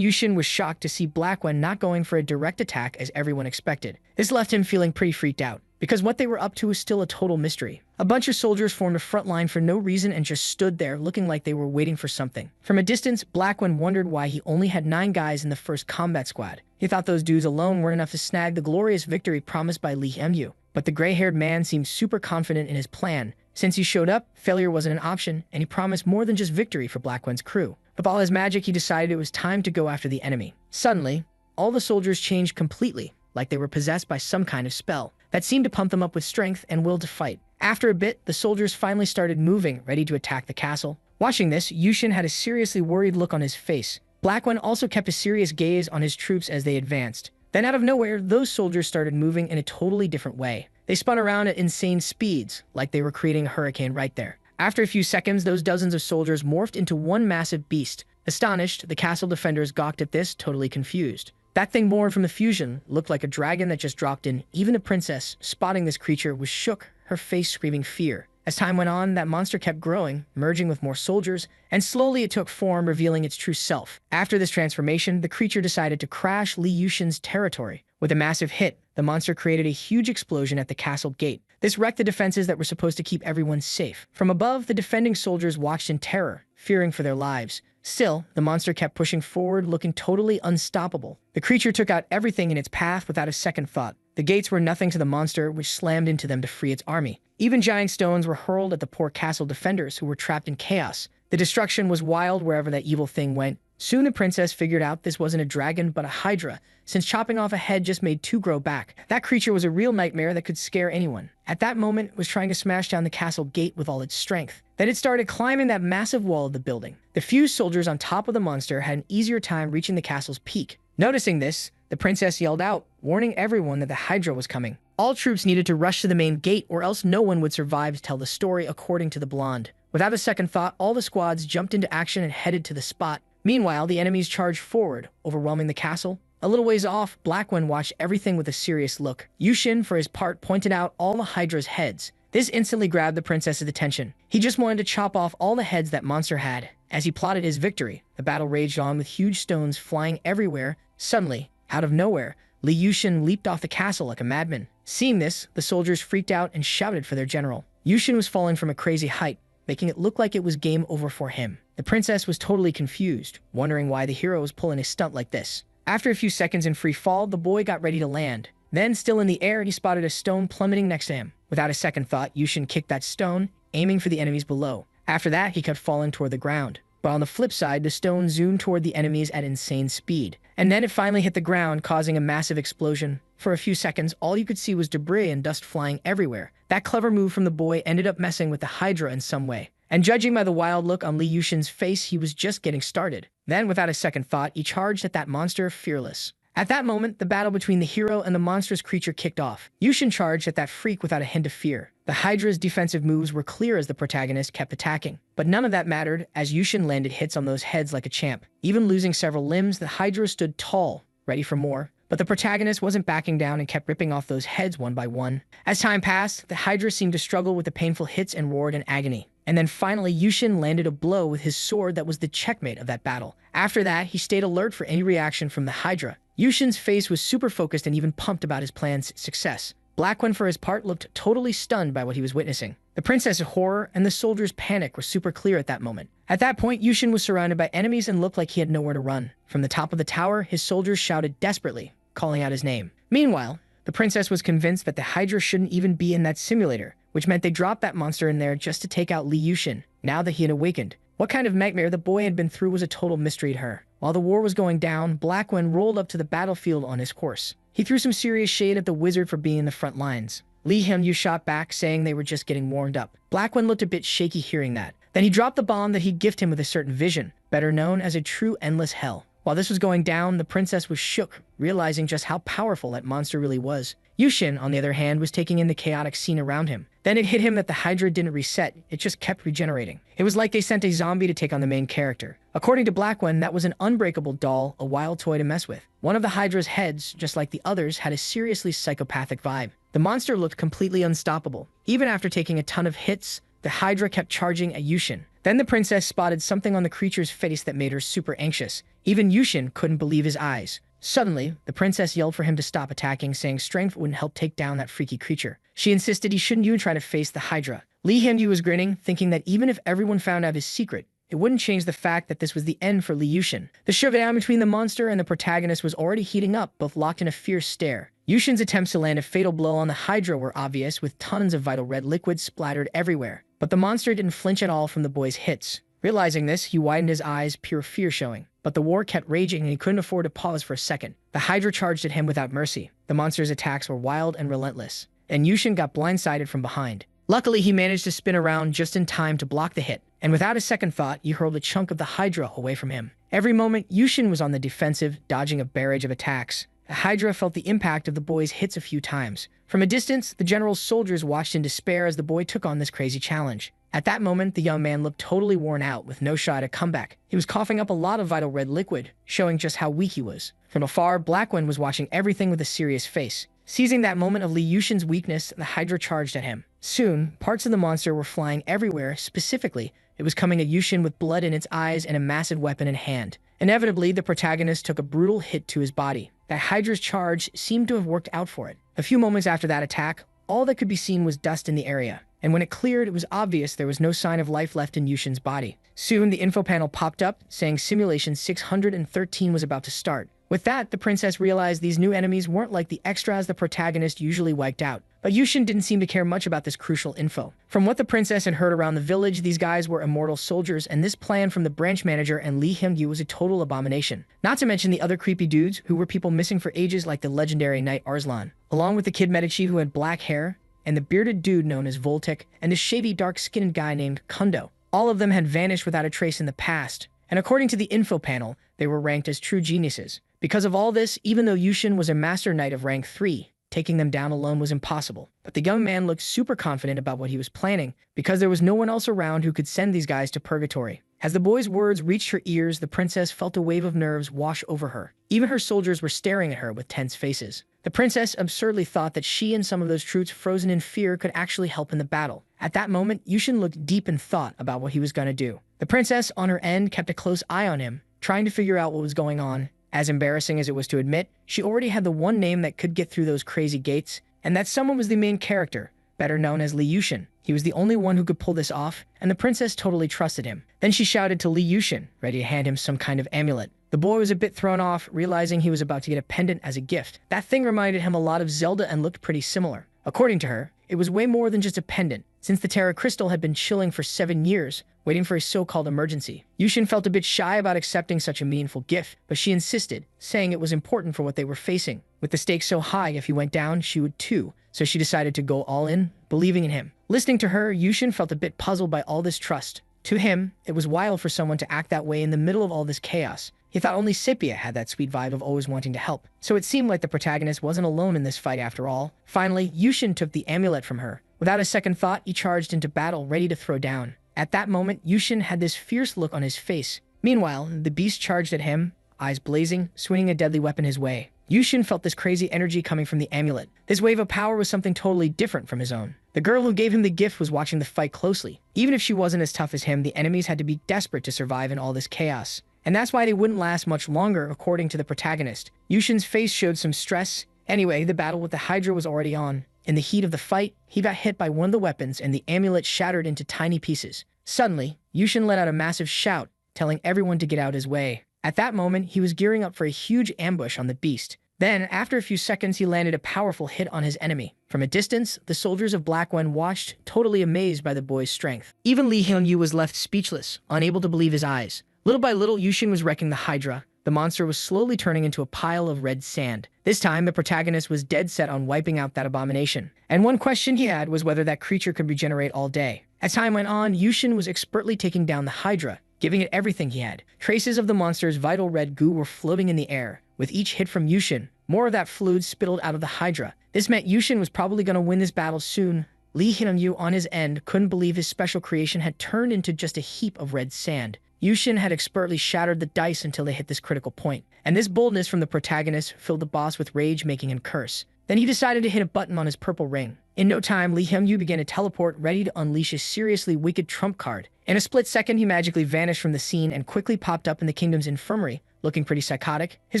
Yushin was shocked to see Blackwen not going for a direct attack as everyone expected. This left him feeling pretty freaked out, because what they were up to was still a total mystery. A bunch of soldiers formed a front line for no reason and just stood there looking like they were waiting for something. From a distance, Blackwen wondered why he only had 9 guys in the first combat squad. He thought those dudes alone weren't enough to snag the glorious victory promised by Li Mu. But the gray-haired man seemed super confident in his plan. Since he showed up, failure wasn't an option, and he promised more than just victory for Blackwen's crew. With all his magic, he decided it was time to go after the enemy. Suddenly, all the soldiers changed completely, like they were possessed by some kind of spell that seemed to pump them up with strength and will to fight. After a bit, the soldiers finally started moving, ready to attack the castle. Watching this, Yushin had a seriously worried look on his face. Blackwen also kept a serious gaze on his troops as they advanced. Then out of nowhere, those soldiers started moving in a totally different way. They spun around at insane speeds, like they were creating a hurricane right there. After a few seconds, those dozens of soldiers morphed into one massive beast. Astonished, the castle defenders gawked at this, totally confused. That thing born from the fusion looked like a dragon that just dropped in. Even the princess, spotting this creature, was shook, her face screaming fear. As time went on, that monster kept growing, merging with more soldiers, and slowly it took form, revealing its true self. After this transformation, the creature decided to crash Li Yushin's territory. With a massive hit, the monster created a huge explosion at the castle gate. This wrecked the defenses that were supposed to keep everyone safe. From above, the defending soldiers watched in terror, fearing for their lives. Still, the monster kept pushing forward, looking totally unstoppable. The creature took out everything in its path without a second thought. The gates were nothing to the monster, which slammed into them to free its army. Even giant stones were hurled at the poor castle defenders who were trapped in chaos. The destruction was wild wherever that evil thing went. Soon the princess figured out this wasn't a dragon but a hydra, since chopping off a head just made two grow back. That creature was a real nightmare that could scare anyone. At that moment, it was trying to smash down the castle gate with all its strength. Then it started climbing that massive wall of the building. The few soldiers on top of the monster had an easier time reaching the castle's peak. Noticing this, the princess yelled out, warning everyone that the hydra was coming. All troops needed to rush to the main gate or else no one would survive to tell the story according to the blonde. Without a second thought, all the squads jumped into action and headed to the spot. Meanwhile, the enemies charged forward, overwhelming the castle. A little ways off, Blackwen watched everything with a serious look. Yushin, for his part, pointed out all the hydra's heads. This instantly grabbed the princess's attention. He just wanted to chop off all the heads that monster had. As he plotted his victory, the battle raged on with huge stones flying everywhere. Suddenly, out of nowhere, Li Yushin leaped off the castle like a madman. Seeing this, the soldiers freaked out and shouted for their general. Yushin was falling from a crazy height, making it look like it was game over for him. The princess was totally confused, wondering why the hero was pulling a stunt like this. After a few seconds in free fall, the boy got ready to land. Then, still in the air, he spotted a stone plummeting next to him. Without a second thought, Yushin kicked that stone, aiming for the enemies below. After that, he kept falling toward the ground. But on the flip side, the stone zoomed toward the enemies at insane speed. And then it finally hit the ground, causing a massive explosion. For a few seconds, all you could see was debris and dust flying everywhere. That clever move from the boy ended up messing with the hydra in some way. And judging by the wild look on Li Yushin's face, he was just getting started. Then, without a second thought, he charged at that monster fearless. At that moment, the battle between the hero and the monstrous creature kicked off. Yushin charged at that freak without a hint of fear. The hydra's defensive moves were clear as the protagonist kept attacking. But none of that mattered, as Yushin landed hits on those heads like a champ. Even losing several limbs, the hydra stood tall, ready for more. But the protagonist wasn't backing down and kept ripping off those heads one by one. As time passed, the hydra seemed to struggle with the painful hits and roared in agony. And then finally, Yushin landed a blow with his sword that was the checkmate of that battle. After that, he stayed alert for any reaction from the hydra. Yushin's face was super focused and even pumped about his plan's success. Blackwen, for his part, looked totally stunned by what he was witnessing. The princess's horror and the soldier's panic were super clear at that moment. At that point, Yushin was surrounded by enemies and looked like he had nowhere to run. From the top of the tower, his soldiers shouted desperately, calling out his name. Meanwhile, the princess was convinced that the hydra shouldn't even be in that simulator, which meant they dropped that monster in there just to take out Li Yushin, now that he had awakened. What kind of nightmare the boy had been through was a total mystery to her. While the war was going down, Blackwen rolled up to the battlefield on his horse. He threw some serious shade at the wizard for being in the front lines. Li Hyun-yu shot back, saying they were just getting warmed up. Blackwen looked a bit shaky hearing that. Then he dropped the bomb that he'd gift him with a certain vision, better known as a true endless hell. While this was going down, the princess was shook, realizing just how powerful that monster really was. Yushin, on the other hand, was taking in the chaotic scene around him. Then it hit him that the hydra didn't reset, it just kept regenerating. It was like they sent a zombie to take on the main character. According to Blackwen, that was an unbreakable doll, a wild toy to mess with. One of the hydra's heads, just like the others, had a seriously psychopathic vibe. The monster looked completely unstoppable. Even after taking a ton of hits, the hydra kept charging at Yushin. Then the princess spotted something on the creature's face that made her super anxious. Even Yushin couldn't believe his eyes. Suddenly, the princess yelled for him to stop attacking, saying strength wouldn't help take down that freaky creature. She insisted he shouldn't even try to face the hydra. Li Hyun-yu was grinning, thinking that even if everyone found out his secret, it wouldn't change the fact that this was the end for Li Yushin. The showdown between the monster and the protagonist was already heating up, both locked in a fierce stare. Yushin's attempts to land a fatal blow on the hydra were obvious, with tons of vital red liquid splattered everywhere. But the monster didn't flinch at all from the boy's hits. Realizing this, he widened his eyes, pure fear showing. But the war kept raging and he couldn't afford to pause for a second. The hydra charged at him without mercy. The monster's attacks were wild and relentless. And Yushin got blindsided from behind. Luckily, he managed to spin around just in time to block the hit. And without a second thought, he hurled a chunk of the hydra away from him. Every moment, Yushin was on the defensive, dodging a barrage of attacks. The hydra felt the impact of the boy's hits a few times. From a distance, the general's soldiers watched in despair as the boy took on this crazy challenge. At that moment, the young man looked totally worn out, with no shot at comeback. He was coughing up a lot of vital red liquid, showing just how weak he was. From afar, Blackwen was watching everything with a serious face. Seizing that moment of Li Yushin's weakness, the hydra charged at him. Soon, parts of the monster were flying everywhere. Specifically, it was coming at Yushin with blood in its eyes and a massive weapon in hand. Inevitably, the protagonist took a brutal hit to his body. That hydra's charge seemed to have worked out for it. A few moments after that attack, all that could be seen was dust in the area. And when it cleared, it was obvious there was no sign of life left in Yushin's body. Soon, the info panel popped up, saying Simulation 613 was about to start. With that, the princess realized these new enemies weren't like the extras the protagonist usually wiped out. But Yushin didn't seem to care much about this crucial info. From what the princess had heard around the village, these guys were immortal soldiers, and this plan from the branch manager and Lee Hyung-yu was a total abomination. Not to mention the other creepy dudes who were people missing for ages, like the legendary knight Arslan, along with the kid Medici who had black hair, and the bearded dude known as Voltic, and the shavy dark-skinned guy named Kundo. All of them had vanished without a trace in the past, and according to the info panel, they were ranked as true geniuses. Because of all this, even though Yushin was a master knight of rank 3, taking them down alone was impossible. But the young man looked super confident about what he was planning, because there was no one else around who could send these guys to purgatory. As the boy's words reached her ears, the princess felt a wave of nerves wash over her. Even her soldiers were staring at her with tense faces. The princess absurdly thought that she and some of those troops frozen in fear could actually help in the battle. At that moment, Yushin looked deep in thought about what he was going to do. The princess, on her end, kept a close eye on him, trying to figure out what was going on. As embarrassing as it was to admit, she already had the one name that could get through those crazy gates, and that someone was the main character, better known as Lee Yushin. He was the only one who could pull this off, and the princess totally trusted him. Then she shouted to Lee Yushin, ready to hand him some kind of amulet. The boy was a bit thrown off, realizing he was about to get a pendant as a gift. That thing reminded him a lot of Zelda and looked pretty similar. According to her, it was way more than just a pendant, since the Terra Crystal had been chilling for 7 years, waiting for a so-called emergency. Yushin felt a bit shy about accepting such a meaningful gift, but she insisted, saying it was important for what they were facing. With the stakes so high, if he went down, she would too, so she decided to go all in, believing in him. Listening to her, Yushin felt a bit puzzled by all this trust. To him, it was wild for someone to act that way in the middle of all this chaos. He thought only Sepia had that sweet vibe of always wanting to help, so it seemed like the protagonist wasn't alone in this fight after all. Finally, Yushin took the amulet from her. Without a second thought, he charged into battle, ready to throw down. At that moment, Yushin had this fierce look on his face. Meanwhile, the beast charged at him, eyes blazing, swinging a deadly weapon his way. Yushin felt this crazy energy coming from the amulet. This wave of power was something totally different from his own. The girl who gave him the gift was watching the fight closely. Even if she wasn't as tough as him, the enemies had to be desperate to survive in all this chaos. And that's why they wouldn't last much longer, according to the protagonist. Yushin's face showed some stress. Anyway, the battle with the Hydra was already on. In the heat of the fight, he got hit by one of the weapons and the amulet shattered into tiny pieces. Suddenly, Yushin let out a massive shout, telling everyone to get out his way. At that moment, he was gearing up for a huge ambush on the beast. Then, after a few seconds, he landed a powerful hit on his enemy. From a distance, the soldiers of Black Wen watched, totally amazed by the boy's strength. Even Lee Hyung-yu was left speechless, unable to believe his eyes. Little by little, Yushin was wrecking the Hydra. The monster was slowly turning into a pile of red sand. This time, the protagonist was dead set on wiping out that abomination. And one question he had was whether that creature could regenerate all day. As time went on, Yushin was expertly taking down the Hydra, giving it everything he had. Traces of the monster's vital red goo were floating in the air. With each hit from Yushin, more of that fluid spittled out of the Hydra. This meant Yushin was probably going to win this battle soon. Lee Hyung-yu, on his end, couldn't believe his special creation had turned into just a heap of red sand. Yushin had expertly shattered the dice until they hit this critical point, and this boldness from the protagonist filled the boss with rage, making him curse. Then he decided to hit a button on his purple ring. In no time, Lee Hyung-yu began to teleport, ready to unleash a seriously wicked trump card. In a split second, he magically vanished from the scene and quickly popped up in the kingdom's infirmary, looking pretty psychotic. His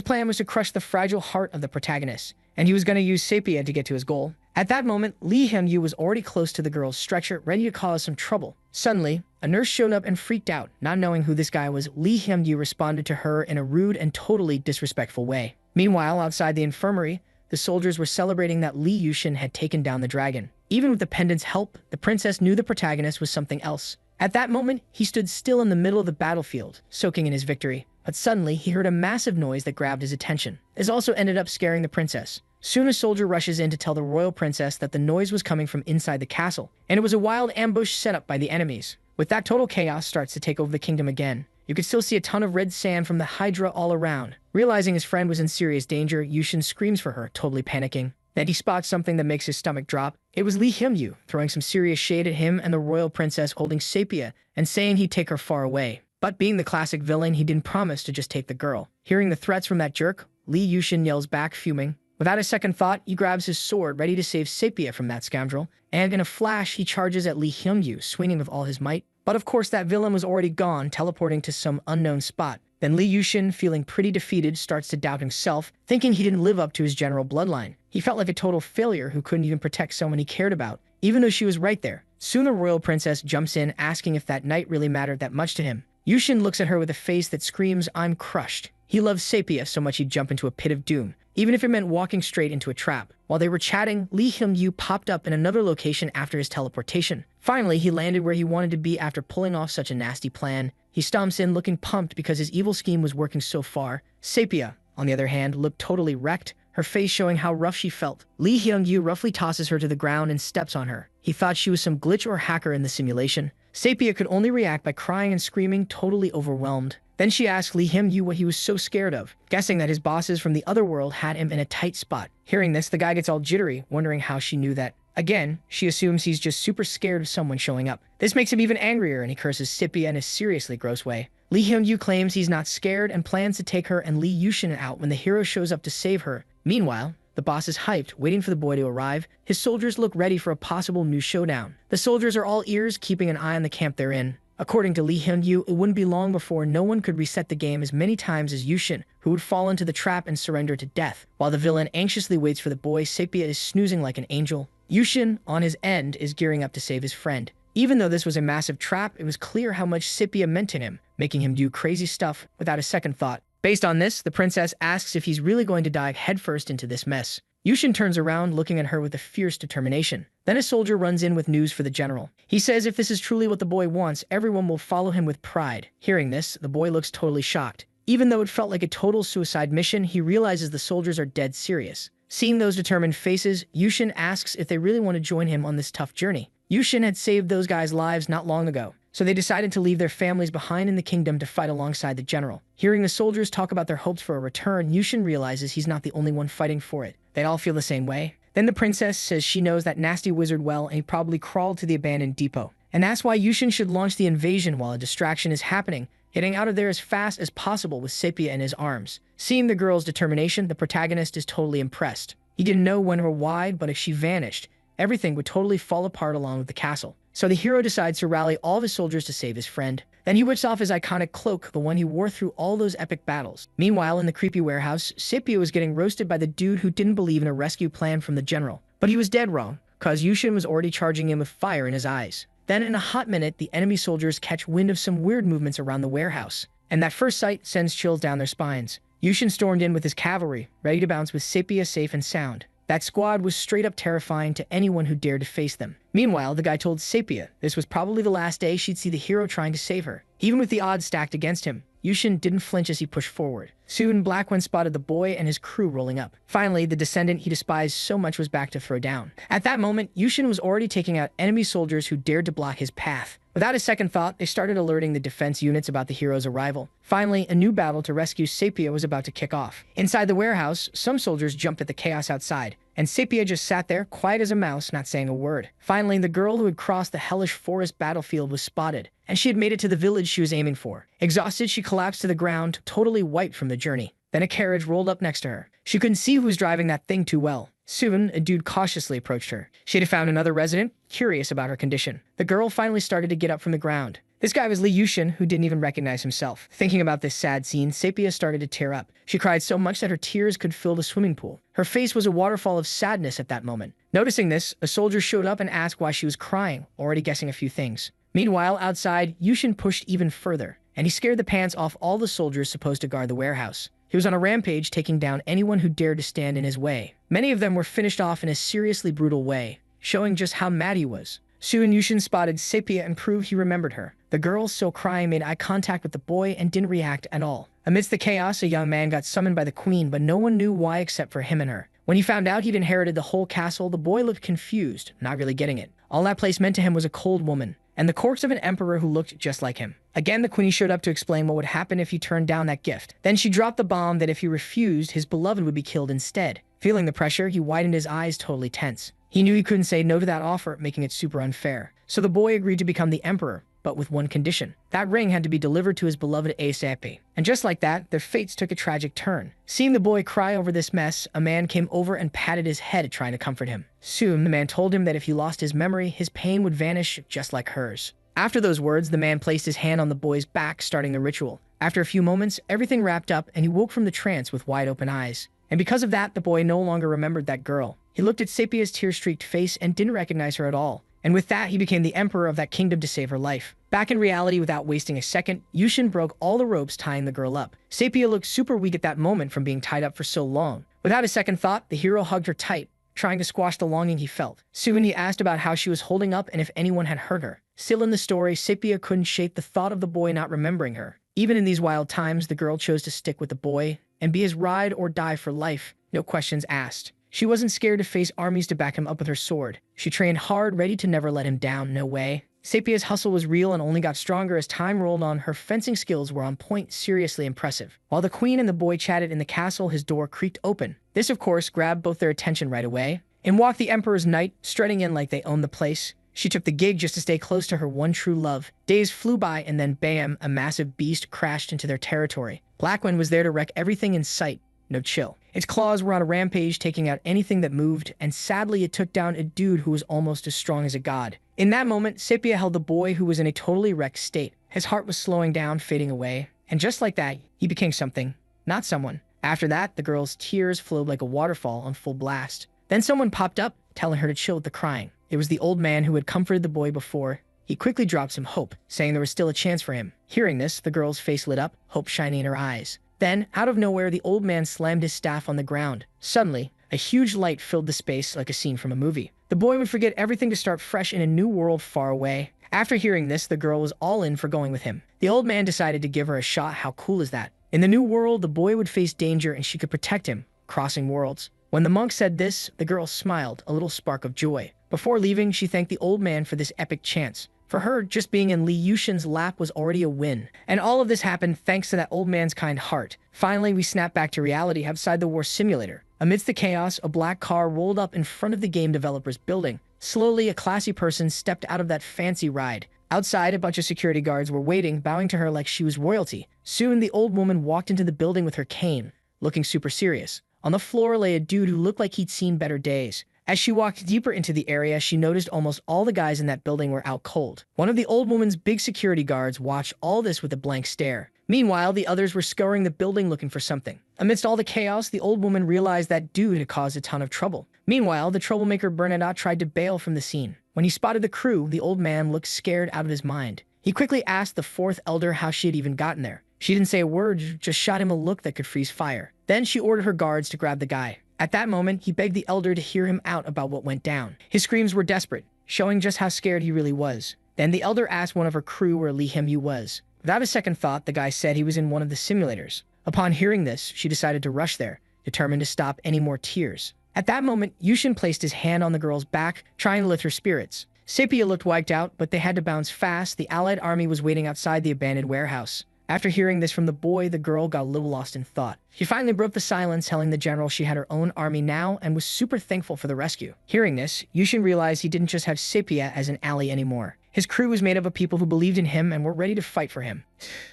plan was to crush the fragile heart of the protagonist, and he was going to use Sepia to get to his goal. At that moment, Lee Hyung-yu was already close to the girl's stretcher, ready to cause some trouble. Suddenly, a nurse showed up and freaked out. Not knowing who this guy was, Lee Hyung-yu responded to her in a rude and totally disrespectful way. Meanwhile, outside the infirmary, the soldiers were celebrating that Lee Yushin had taken down the dragon. Even with the pendant's help, the princess knew the protagonist was something else. At that moment, he stood still in the middle of the battlefield, soaking in his victory. But suddenly, he heard a massive noise that grabbed his attention. This also ended up scaring the princess. Soon a soldier rushes in to tell the royal princess that the noise was coming from inside the castle, and it was a wild ambush set up by the enemies. With that, total chaos starts to take over the kingdom again. You could still see a ton of red sand from the Hydra all around. Realizing his friend was in serious danger, Yushin screams for her, totally panicking. Then he spots something that makes his stomach drop. It was Lee Hyung-yu, throwing some serious shade at him and the royal princess holding Sepia and saying he'd take her far away. But being the classic villain, he didn't promise to just take the girl. Hearing the threats from that jerk, Lee Yushin yells back, fuming. Without a second thought, he grabs his sword, ready to save Sepia from that scoundrel, and in a flash, he charges at Lee Hyung-yu, swinging with all his might. But of course, that villain was already gone, teleporting to some unknown spot. Then Lee Yushin, feeling pretty defeated, starts to doubt himself, thinking he didn't live up to his general bloodline. He felt like a total failure who couldn't even protect someone he cared about, even though she was right there. Soon the royal princess jumps in, asking if that night really mattered that much to him. Yushin looks at her with a face that screams, "I'm crushed." He loved Sepia so much he'd jump into a pit of doom, even if it meant walking straight into a trap. While they were chatting, Lee Hyung-yu popped up in another location after his teleportation. Finally, he landed where he wanted to be after pulling off such a nasty plan. He stomps in looking pumped because his evil scheme was working so far. Sepia, on the other hand, looked totally wrecked, her face showing how rough she felt. Lee Hyung-yu roughly tosses her to the ground and steps on her. He thought she was some glitch or hacker in the simulation. Sepia could only react by crying and screaming, totally overwhelmed. Then she asked Lee Hyung-yu what he was so scared of, guessing that his bosses from the other world had him in a tight spot. Hearing this, the guy gets all jittery, wondering how she knew that. Again, she assumes he's just super scared of someone showing up. This makes him even angrier, and he curses Sepia in a seriously gross way. Lee Hyung-yu claims he's not scared and plans to take her and Lee Yushin out when the hero shows up to save her. Meanwhile, the boss is hyped, waiting for the boy to arrive. His soldiers look ready for a possible new showdown. The soldiers are all ears, keeping an eye on the camp they're in. According to Lee Hyung-yu, it wouldn't be long before no one could reset the game as many times as Yushin, who would fall into the trap and surrender to death. While the villain anxiously waits for the boy, Sepia is snoozing like an angel. Yushin, on his end, is gearing up to save his friend. Even though this was a massive trap, it was clear how much Sepia meant to him, making him do crazy stuff without a second thought. Based on this, the princess asks if he's really going to dive headfirst into this mess. Yushin turns around, looking at her with a fierce determination. Then a soldier runs in with news for the general. He says if this is truly what the boy wants, everyone will follow him with pride. Hearing this, the boy looks totally shocked. Even though it felt like a total suicide mission, he realizes the soldiers are dead serious. Seeing those determined faces, Yushin asks if they really want to join him on this tough journey. Yushin had saved those guys' lives not long ago, so they decided to leave their families behind in the kingdom to fight alongside the general. Hearing the soldiers talk about their hopes for a return, Yushin realizes he's not the only one fighting for it. They all feel the same way. Then the princess says she knows that nasty wizard well and he probably crawled to the abandoned depot. And that's why Yushin should launch the invasion while a distraction is happening, getting out of there as fast as possible with Sepia in his arms. Seeing the girl's determination, the protagonist is totally impressed. He didn't know when or why, but if she vanished, everything would totally fall apart along with the castle. So the hero decides to rally all of his soldiers to save his friend. Then he whips off his iconic cloak, the one he wore through all those epic battles. Meanwhile, in the creepy warehouse, Sepia was getting roasted by the dude who didn't believe in a rescue plan from the general. But he was dead wrong, cause Yushin was already charging him with fire in his eyes. Then in a hot minute, the enemy soldiers catch wind of some weird movements around the warehouse. And that first sight sends chills down their spines. Yushin stormed in with his cavalry, ready to bounce with Sepia safe and sound. That squad was straight up terrifying to anyone who dared to face them. Meanwhile, the guy told Sepia this was probably the last day she'd see the hero trying to save her. Even with the odds stacked against him, Yushin didn't flinch as he pushed forward. Soon, Blackwin spotted the boy and his crew rolling up. Finally, the descendant he despised so much was back to throw down. At that moment, Yushin was already taking out enemy soldiers who dared to block his path. Without a second thought, they started alerting the defense units about the hero's arrival. Finally, a new battle to rescue Sepia was about to kick off. Inside the warehouse, some soldiers jumped at the chaos outside, and Sepia just sat there, quiet as a mouse, not saying a word. Finally, the girl who had crossed the hellish forest battlefield was spotted, and she had made it to the village she was aiming for. Exhausted, she collapsed to the ground, totally wiped from the journey. Then a carriage rolled up next to her. She couldn't see who was driving that thing too well. Soon, a dude cautiously approached her. She had found another resident, curious about her condition. The girl finally started to get up from the ground. This guy was Lee Yushin, who didn't even recognize himself. Thinking about this sad scene, Sepia started to tear up. She cried so much that her tears could fill the swimming pool. Her face was a waterfall of sadness at that moment. Noticing this, a soldier showed up and asked why she was crying, already guessing a few things. Meanwhile, outside, Yushin pushed even further, and he scared the pants off all the soldiers supposed to guard the warehouse. He was on a rampage, taking down anyone who dared to stand in his way. Many of them were finished off in a seriously brutal way, showing just how mad he was. Soon Yushin spotted Sepia and proved he remembered her. The girl, still crying, made eye contact with the boy and didn't react at all. Amidst the chaos, a young man got summoned by the queen, but no one knew why except for him and her. When he found out he'd inherited the whole castle, the boy looked confused, not really getting it. All that place meant to him was a cold woman, and the corpse of an emperor who looked just like him. Again, the queen showed up to explain what would happen if he turned down that gift. Then she dropped the bomb that if he refused, his beloved would be killed instead. Feeling the pressure, he widened his eyes, totally tense. He knew he couldn't say no to that offer, making it super unfair. So the boy agreed to become the emperor, but with one condition. That ring had to be delivered to his beloved ASAP. And just like that, their fates took a tragic turn. Seeing the boy cry over this mess, a man came over and patted his head, trying to comfort him. Soon, the man told him that if he lost his memory, his pain would vanish just like hers. After those words, the man placed his hand on the boy's back, starting the ritual. After a few moments, everything wrapped up and he woke from the trance with wide open eyes. And because of that, the boy no longer remembered that girl. He looked at Sepia's tear-streaked face and didn't recognize her at all. and with that, he became the emperor of that kingdom to save her life. Back in reality, without wasting a second, Yushin broke all the ropes tying the girl up. Sepia looked super weak at that moment from being tied up for so long. Without a second thought, the hero hugged her tight, trying to squash the longing he felt. Soon he asked about how she was holding up and if anyone had hurt her. Still in the story, Sepia couldn't shake the thought of the boy not remembering her. Even in these wild times, the girl chose to stick with the boy and be his ride or die for life, no questions asked. She wasn't scared to face armies to back him up with her sword. She trained hard, ready to never let him down, no way. Sepia's hustle was real and only got stronger as time rolled on. Her fencing skills were on point, seriously impressive. While the queen and the boy chatted in the castle, his door creaked open. This, of course, grabbed both their attention right away. In walked the emperor's knight, strutting in like they owned the place. She took the gig just to stay close to her one true love. Days flew by and then bam, a massive beast crashed into their territory. Blackwind was there to wreck everything in sight. No chill. Its claws were on a rampage, taking out anything that moved, and sadly it took down a dude who was almost as strong as a god. In that moment, Sepia held the boy who was in a totally wrecked state. His heart was slowing down, fading away, and just like that, he became something, not someone. After that, the girl's tears flowed like a waterfall on full blast. Then someone popped up, telling her to chill with the crying. It was the old man who had comforted the boy before. He quickly dropped some hope, saying there was still a chance for him. Hearing this, the girl's face lit up, hope shining in her eyes. Then, out of nowhere, the old man slammed his staff on the ground. Suddenly, a huge light filled the space like a scene from a movie. The boy would forget everything to start fresh in a new world far away. After hearing this, the girl was all in for going with him. The old man decided to give her a shot. How cool is that? In the new world, the boy would face danger and she could protect him, crossing worlds. When the monk said this, the girl smiled, a little spark of joy. Before leaving, she thanked the old man for this epic chance. For her, just being in Li Yushin's lap was already a win. And all of this happened thanks to that old man's kind heart. Finally, we snap back to reality outside the war simulator. Amidst the chaos, a black car rolled up in front of the game developer's building. Slowly, a classy person stepped out of that fancy ride. Outside, a bunch of security guards were waiting, bowing to her like she was royalty. Soon, the old woman walked into the building with her cane, looking super serious. On the floor lay a dude who looked like he'd seen better days. As she walked deeper into the area, she noticed almost all the guys in that building were out cold. One of the old woman's big security guards watched all this with a blank stare. Meanwhile, the others were scouring the building looking for something. Amidst all the chaos, the old woman realized that dude had caused a ton of trouble. Meanwhile, the troublemaker Bernadette tried to bail from the scene. When he spotted the crew, the old man looked scared out of his mind. He quickly asked the fourth elder how she had even gotten there. She didn't say a word, just shot him a look that could freeze fire. Then she ordered her guards to grab the guy. At that moment, he begged the elder to hear him out about what went down. His screams were desperate, showing just how scared he really was. Then the elder asked one of her crew where Lee Him-yu was. Without a second thought, the guy said he was in one of the simulators. Upon hearing this, she decided to rush there, determined to stop any more tears. At that moment, Yushin placed his hand on the girl's back, trying to lift her spirits. Sepia looked wiped out, but they had to bounce fast. The Allied army was waiting outside the abandoned warehouse. After hearing this from the boy, the girl got a little lost in thought. She finally broke the silence, telling the general she had her own army now and was super thankful for the rescue. Hearing this, Yushin realized he didn't just have Sepia as an ally anymore. His crew was made up of people who believed in him and were ready to fight for him.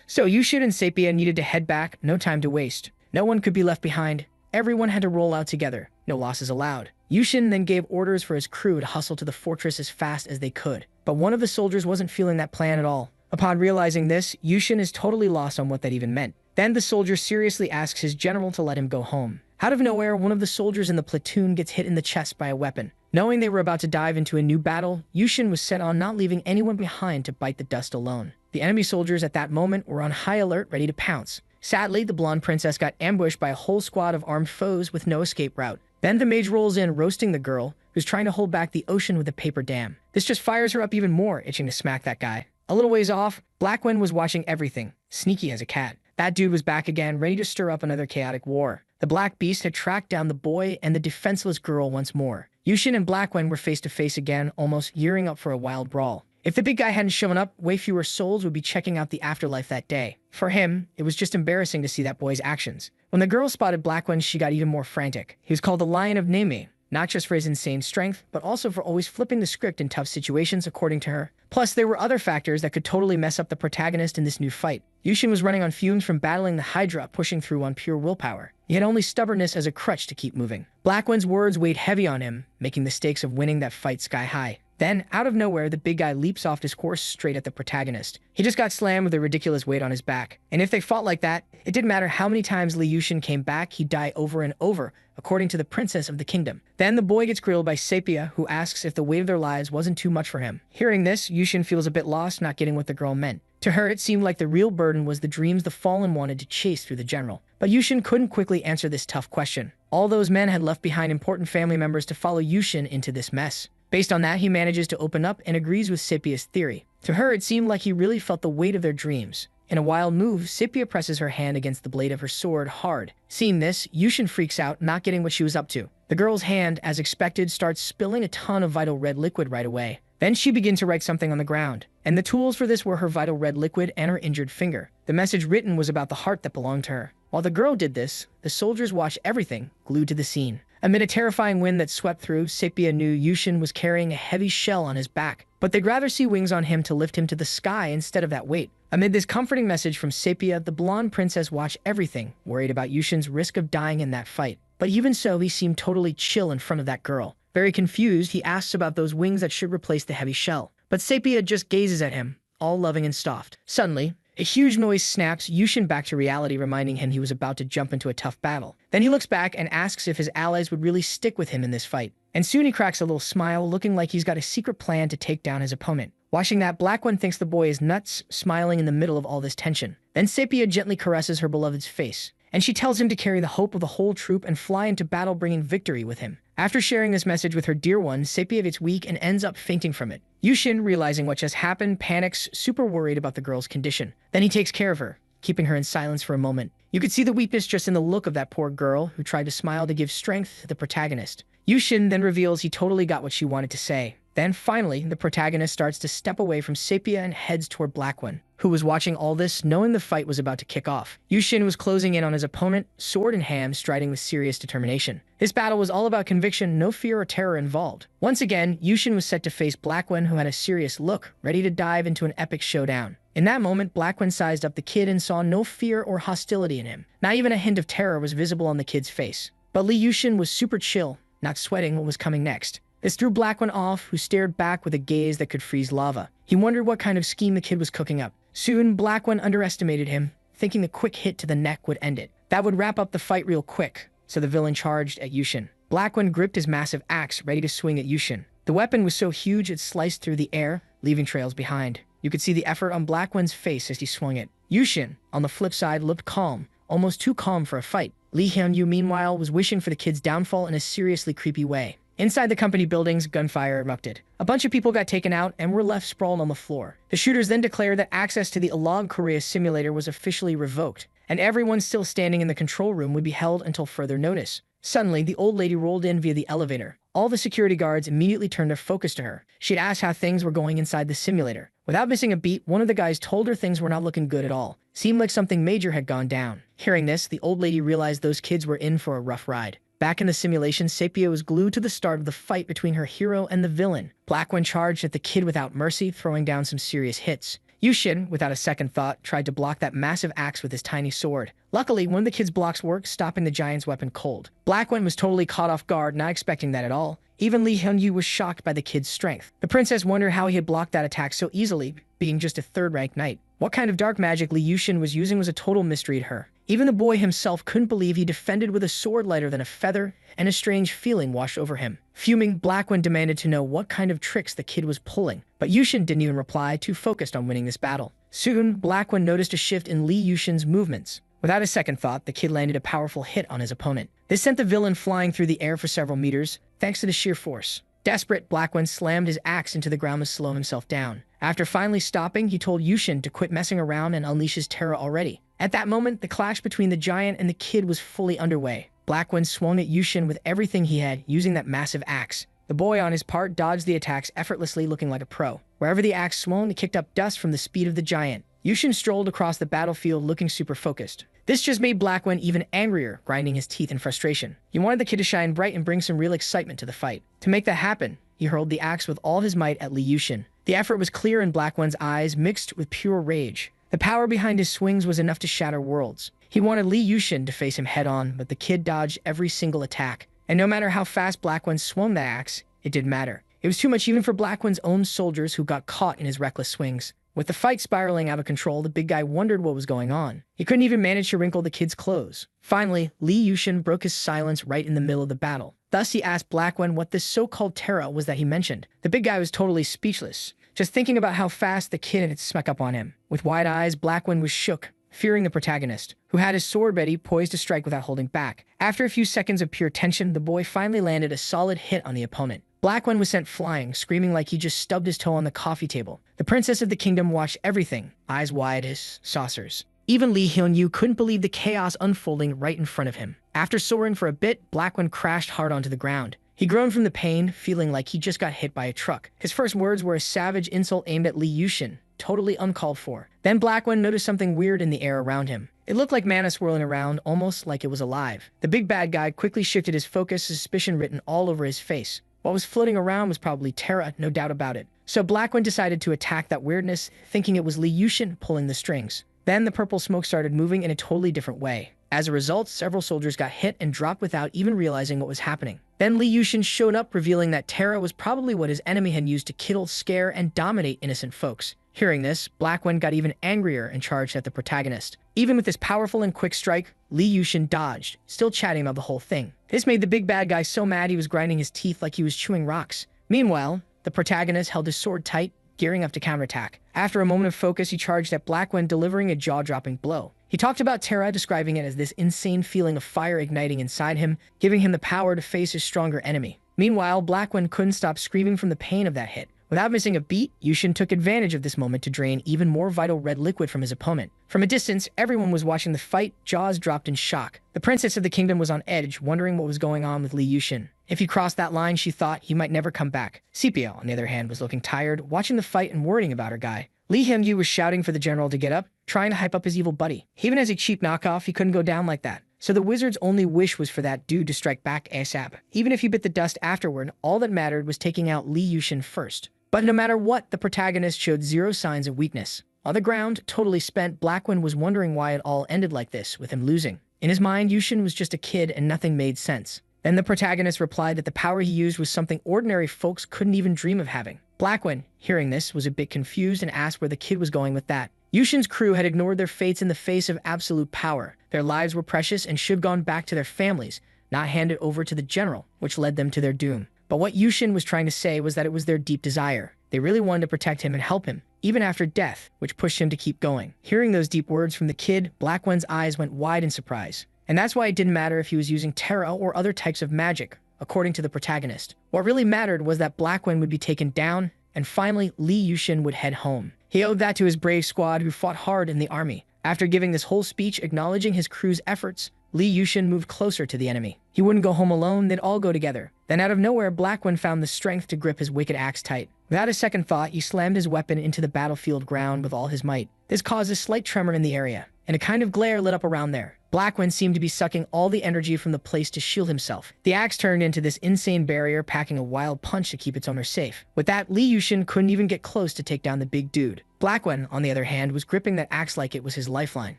So Yushin and Sepia needed to head back, no time to waste. No one could be left behind. Everyone had to roll out together. No losses allowed. Yushin then gave orders for his crew to hustle to the fortress as fast as they could. But one of the soldiers wasn't feeling that plan at all. Upon realizing this, Yushin is totally lost on what that even meant. Then the soldier seriously asks his general to let him go home. Out of nowhere, one of the soldiers in the platoon gets hit in the chest by a weapon. Knowing they were about to dive into a new battle, Yushin was set on not leaving anyone behind to bite the dust alone. The enemy soldiers at that moment were on high alert, ready to pounce. Sadly, the blonde princess got ambushed by a whole squad of armed foes with no escape route. Then the mage rolls in, roasting the girl, who's trying to hold back the ocean with a paper dam. This just fires her up even more, itching to smack that guy. A little ways off, Blackwind was watching everything, sneaky as a cat. That dude was back again, ready to stir up another chaotic war. The Black Beast had tracked down the boy and the defenseless girl once more. Yushin and Blackwind were face to face again, almost gearing up for a wild brawl. If the big guy hadn't shown up, way fewer souls would be checking out the afterlife that day. For him, it was just embarrassing to see that boy's actions. When the girl spotted Blackwind, she got even more frantic. He was called the Lion of Neme, not just for his insane strength, but also for always flipping the script in tough situations, according to her. Plus, there were other factors that could totally mess up the protagonist in this new fight. Yushin was running on fumes from battling the Hydra, pushing through on pure willpower. He had only stubbornness as a crutch to keep moving. Blackwind's words weighed heavy on him, making the stakes of winning that fight sky high. Then, out of nowhere, the big guy leaps off his horse straight at the protagonist. He just got slammed with a ridiculous weight on his back. And if they fought like that, it didn't matter how many times Lee Yushin came back, he'd die over and over, according to the princess of the kingdom. Then the boy gets grilled by Sepia, who asks if the weight of their lives wasn't too much for him. Hearing this, Yushin feels a bit lost, not getting what the girl meant. To her, it seemed like the real burden was the dreams the fallen wanted to chase through the general. But Yushin couldn't quickly answer this tough question. All those men had left behind important family members to follow Yushin into this mess. Based on that, he manages to open up and agrees with Sepia's theory. To her, it seemed like he really felt the weight of their dreams. In a wild move, Sepia presses her hand against the blade of her sword hard. Seeing this, Yushin freaks out, not getting what she was up to. The girl's hand, as expected, starts spilling a ton of vital red liquid right away. Then she begins to write something on the ground. And the tools for this were her vital red liquid and her injured finger. The message written was about the heart that belonged to her. While the girl did this, the soldiers watched everything, glued to the scene. Amid a terrifying wind that swept through, Sepia knew Yushin was carrying a heavy shell on his back, but they'd rather see wings on him to lift him to the sky instead of that weight. Amid this comforting message from Sepia, the blonde princess watched everything, worried about Yushin's risk of dying in that fight. But even so, he seemed totally chill in front of that girl. Very confused, he asks about those wings that should replace the heavy shell. But Sepia just gazes at him, all loving and soft. Suddenly, a huge noise snaps Yushin back to reality, reminding him he was about to jump into a tough battle. Then he looks back and asks if his allies would really stick with him in this fight. And soon he cracks a little smile, looking like he's got a secret plan to take down his opponent. Watching that, Black One thinks the boy is nuts, smiling in the middle of all this tension. Then Sepia gently caresses her beloved's face, and she tells him to carry the hope of the whole troop and fly into battle, bringing victory with him. After sharing this message with her dear one, Sepia gets weak and ends up fainting from it. Yushin, realizing what just happened, panics, super worried about the girl's condition. Then he takes care of her, keeping her in silence for a moment. You could see the weakness just in the look of that poor girl, who tried to smile to give strength to the protagonist. Yushin then reveals he totally got what she wanted to say. Then, finally, the protagonist starts to step away from Sepia and heads toward Black One, who was watching all this, knowing the fight was about to kick off. Yushin was closing in on his opponent, sword in hand, striding with serious determination. This battle was all about conviction, no fear or terror involved. Once again, Yushin was set to face Black One, who had a serious look, ready to dive into an epic showdown. In that moment, Black One sized up the kid and saw no fear or hostility in him. Not even a hint of terror was visible on the kid's face. But Lee Yushin was super chill, not sweating what was coming next. This threw Black One off, who stared back with a gaze that could freeze lava. He wondered what kind of scheme the kid was cooking up. Soon, Black One underestimated him, thinking the quick hit to the neck would end it. That would wrap up the fight real quick, so the villain charged at Yushin. Black One gripped his massive axe, ready to swing at Yushin. The weapon was so huge it sliced through the air, leaving trails behind. You could see the effort on Black One's face as he swung it. Yushin, on the flip side, looked calm, almost too calm for a fight. Lee Hyun-yu, meanwhile, was wishing for the kid's downfall in a seriously creepy way. Inside the company buildings, gunfire erupted. A bunch of people got taken out and were left sprawled on the floor. The shooters then declared that access to the Alog Korea simulator was officially revoked, and everyone still standing in the control room would be held until further notice. Suddenly, the old lady rolled in via the elevator. All the security guards immediately turned their focus to her. She'd asked how things were going inside the simulator. Without missing a beat, one of the guys told her things were not looking good at all. Seemed like something major had gone down. Hearing this, the old lady realized those kids were in for a rough ride. Back in the simulation, Sepia was glued to the start of the fight between her hero and the villain. Black One charged at the kid without mercy, throwing down some serious hits. Yushin, without a second thought, tried to block that massive axe with his tiny sword. Luckily, one of the kid's blocks worked, stopping the giant's weapon cold. Black One was totally caught off guard, not expecting that at all. Even Lee Hyun-yu was shocked by the kid's strength. The princess wondered how he had blocked that attack so easily, being just a third-rank knight. What kind of dark magic Lee Yushin was using was a total mystery to her. Even the boy himself couldn't believe he defended with a sword lighter than a feather, and a strange feeling washed over him. Fuming, Black One demanded to know what kind of tricks the kid was pulling, but Yushin didn't even reply, too focused on winning this battle. Soon, Black One noticed a shift in Lee Yushin's movements. Without a second thought, the kid landed a powerful hit on his opponent. This sent the villain flying through the air for several meters, thanks to the sheer force. Desperate, Black One slammed his axe into the ground to slow himself down. After finally stopping, he told Yushin to quit messing around and unleash his terror already. At that moment, the clash between the giant and the kid was fully underway. Black One swung at Yushin with everything he had, using that massive axe. The boy, on his part, dodged the attacks effortlessly, looking like a pro. Wherever the axe swung, it kicked up dust from the speed of the giant. Yushin strolled across the battlefield looking super focused. This just made Black One even angrier, grinding his teeth in frustration. He wanted the kid to shine bright and bring some real excitement to the fight. To make that happen, he hurled the axe with all his might at Lee Yushin. The effort was clear in Black One's eyes, mixed with pure rage. The power behind his swings was enough to shatter worlds. He wanted Lee Yushin to face him head-on, but the kid dodged every single attack. And no matter how fast Black One swung the axe, it didn't matter. It was too much even for Blackwen's own soldiers who got caught in his reckless swings. With the fight spiraling out of control, the big guy wondered what was going on. He couldn't even manage to wrinkle the kid's clothes. Finally, Li Yushin broke his silence right in the middle of the battle. Thus, he asked Blackwen what this so-called terror was that he mentioned. The big guy was totally speechless, just thinking about how fast the kid had snuck up on him. With wide eyes, Blackwen was shook, fearing the protagonist, who had his sword ready, poised to strike without holding back. After a few seconds of pure tension, the boy finally landed a solid hit on the opponent. Blackwen was sent flying, screaming like he just stubbed his toe on the coffee table. The princess of the kingdom watched everything, eyes wide as saucers. Even Lee Hyun-yu couldn't believe the chaos unfolding right in front of him. After soaring for a bit, Blackwen crashed hard onto the ground. He groaned from the pain, feeling like he just got hit by a truck. His first words were a savage insult aimed at Li Yushin, totally uncalled for. Then Blackwen noticed something weird in the air around him. It looked like mana swirling around, almost like it was alive. The big bad guy quickly shifted his focus, suspicion written all over his face. What was floating around was probably Terra, no doubt about it. So Blackwen decided to attack that weirdness, thinking it was Li Yushin pulling the strings. Then the purple smoke started moving in a totally different way. As a result, several soldiers got hit and dropped without even realizing what was happening. Then Li Yushin showed up, revealing that Terra was probably what his enemy had used to kill, scare, and dominate innocent folks. Hearing this, Blackwen got even angrier and charged at the protagonist. Even with this powerful and quick strike, Li Yushin dodged, still chatting about the whole thing. This made the big bad guy so mad he was grinding his teeth like he was chewing rocks. Meanwhile, the protagonist held his sword tight, gearing up to counterattack. After a moment of focus, he charged at Blackwen, delivering a jaw-dropping blow. He talked about Terra, describing it as this insane feeling of fire igniting inside him, giving him the power to face his stronger enemy. Meanwhile, Blackwen couldn't stop screaming from the pain of that hit. Without missing a beat, Yushin took advantage of this moment to drain even more vital red liquid from his opponent. From a distance, everyone was watching the fight, jaws dropped in shock. The princess of the kingdom was on edge, wondering what was going on with Li Yushin. If he crossed that line, she thought he might never come back. Sepia, on the other hand, was looking tired, watching the fight and worrying about her guy. Lee Hyun-yu was shouting for the general to get up, trying to hype up his evil buddy. Even as a cheap knockoff, he couldn't go down like that. So the wizard's only wish was for that dude to strike back ASAP. Even if he bit the dust afterward, all that mattered was taking out Li Yushin first. But no matter what, the protagonist showed zero signs of weakness. On the ground, totally spent, Blackwen was wondering why it all ended like this, with him losing. In his mind, Yushin was just a kid and nothing made sense. Then the protagonist replied that the power he used was something ordinary folks couldn't even dream of having. Blackwen, hearing this, was a bit confused and asked where the kid was going with that. Yushin's crew had ignored their fates in the face of absolute power. Their lives were precious and should have gone back to their families, not handed over to the general, which led them to their doom. But what Yushin was trying to say was that it was their deep desire. They really wanted to protect him and help him, even after death, which pushed him to keep going. Hearing those deep words from the kid, Blackwen's eyes went wide in surprise. And that's why it didn't matter if he was using Terra or other types of magic, according to the protagonist. What really mattered was that Blackwen would be taken down, and finally, Li Yushin would head home. He owed that to his brave squad who fought hard in the army. After giving this whole speech acknowledging his crew's efforts, Li Yushin moved closer to the enemy. He wouldn't go home alone, they'd all go together. Then out of nowhere, Blackwen found the strength to grip his wicked axe tight. Without a second thought, he slammed his weapon into the battlefield ground with all his might. This caused a slight tremor in the area, and a kind of glare lit up around there. Blackwen seemed to be sucking all the energy from the place to shield himself. The axe turned into this insane barrier, packing a wild punch to keep its owner safe. With that, Li Yushin couldn't even get close to take down the big dude. Blackwen, on the other hand, was gripping that axe like it was his lifeline.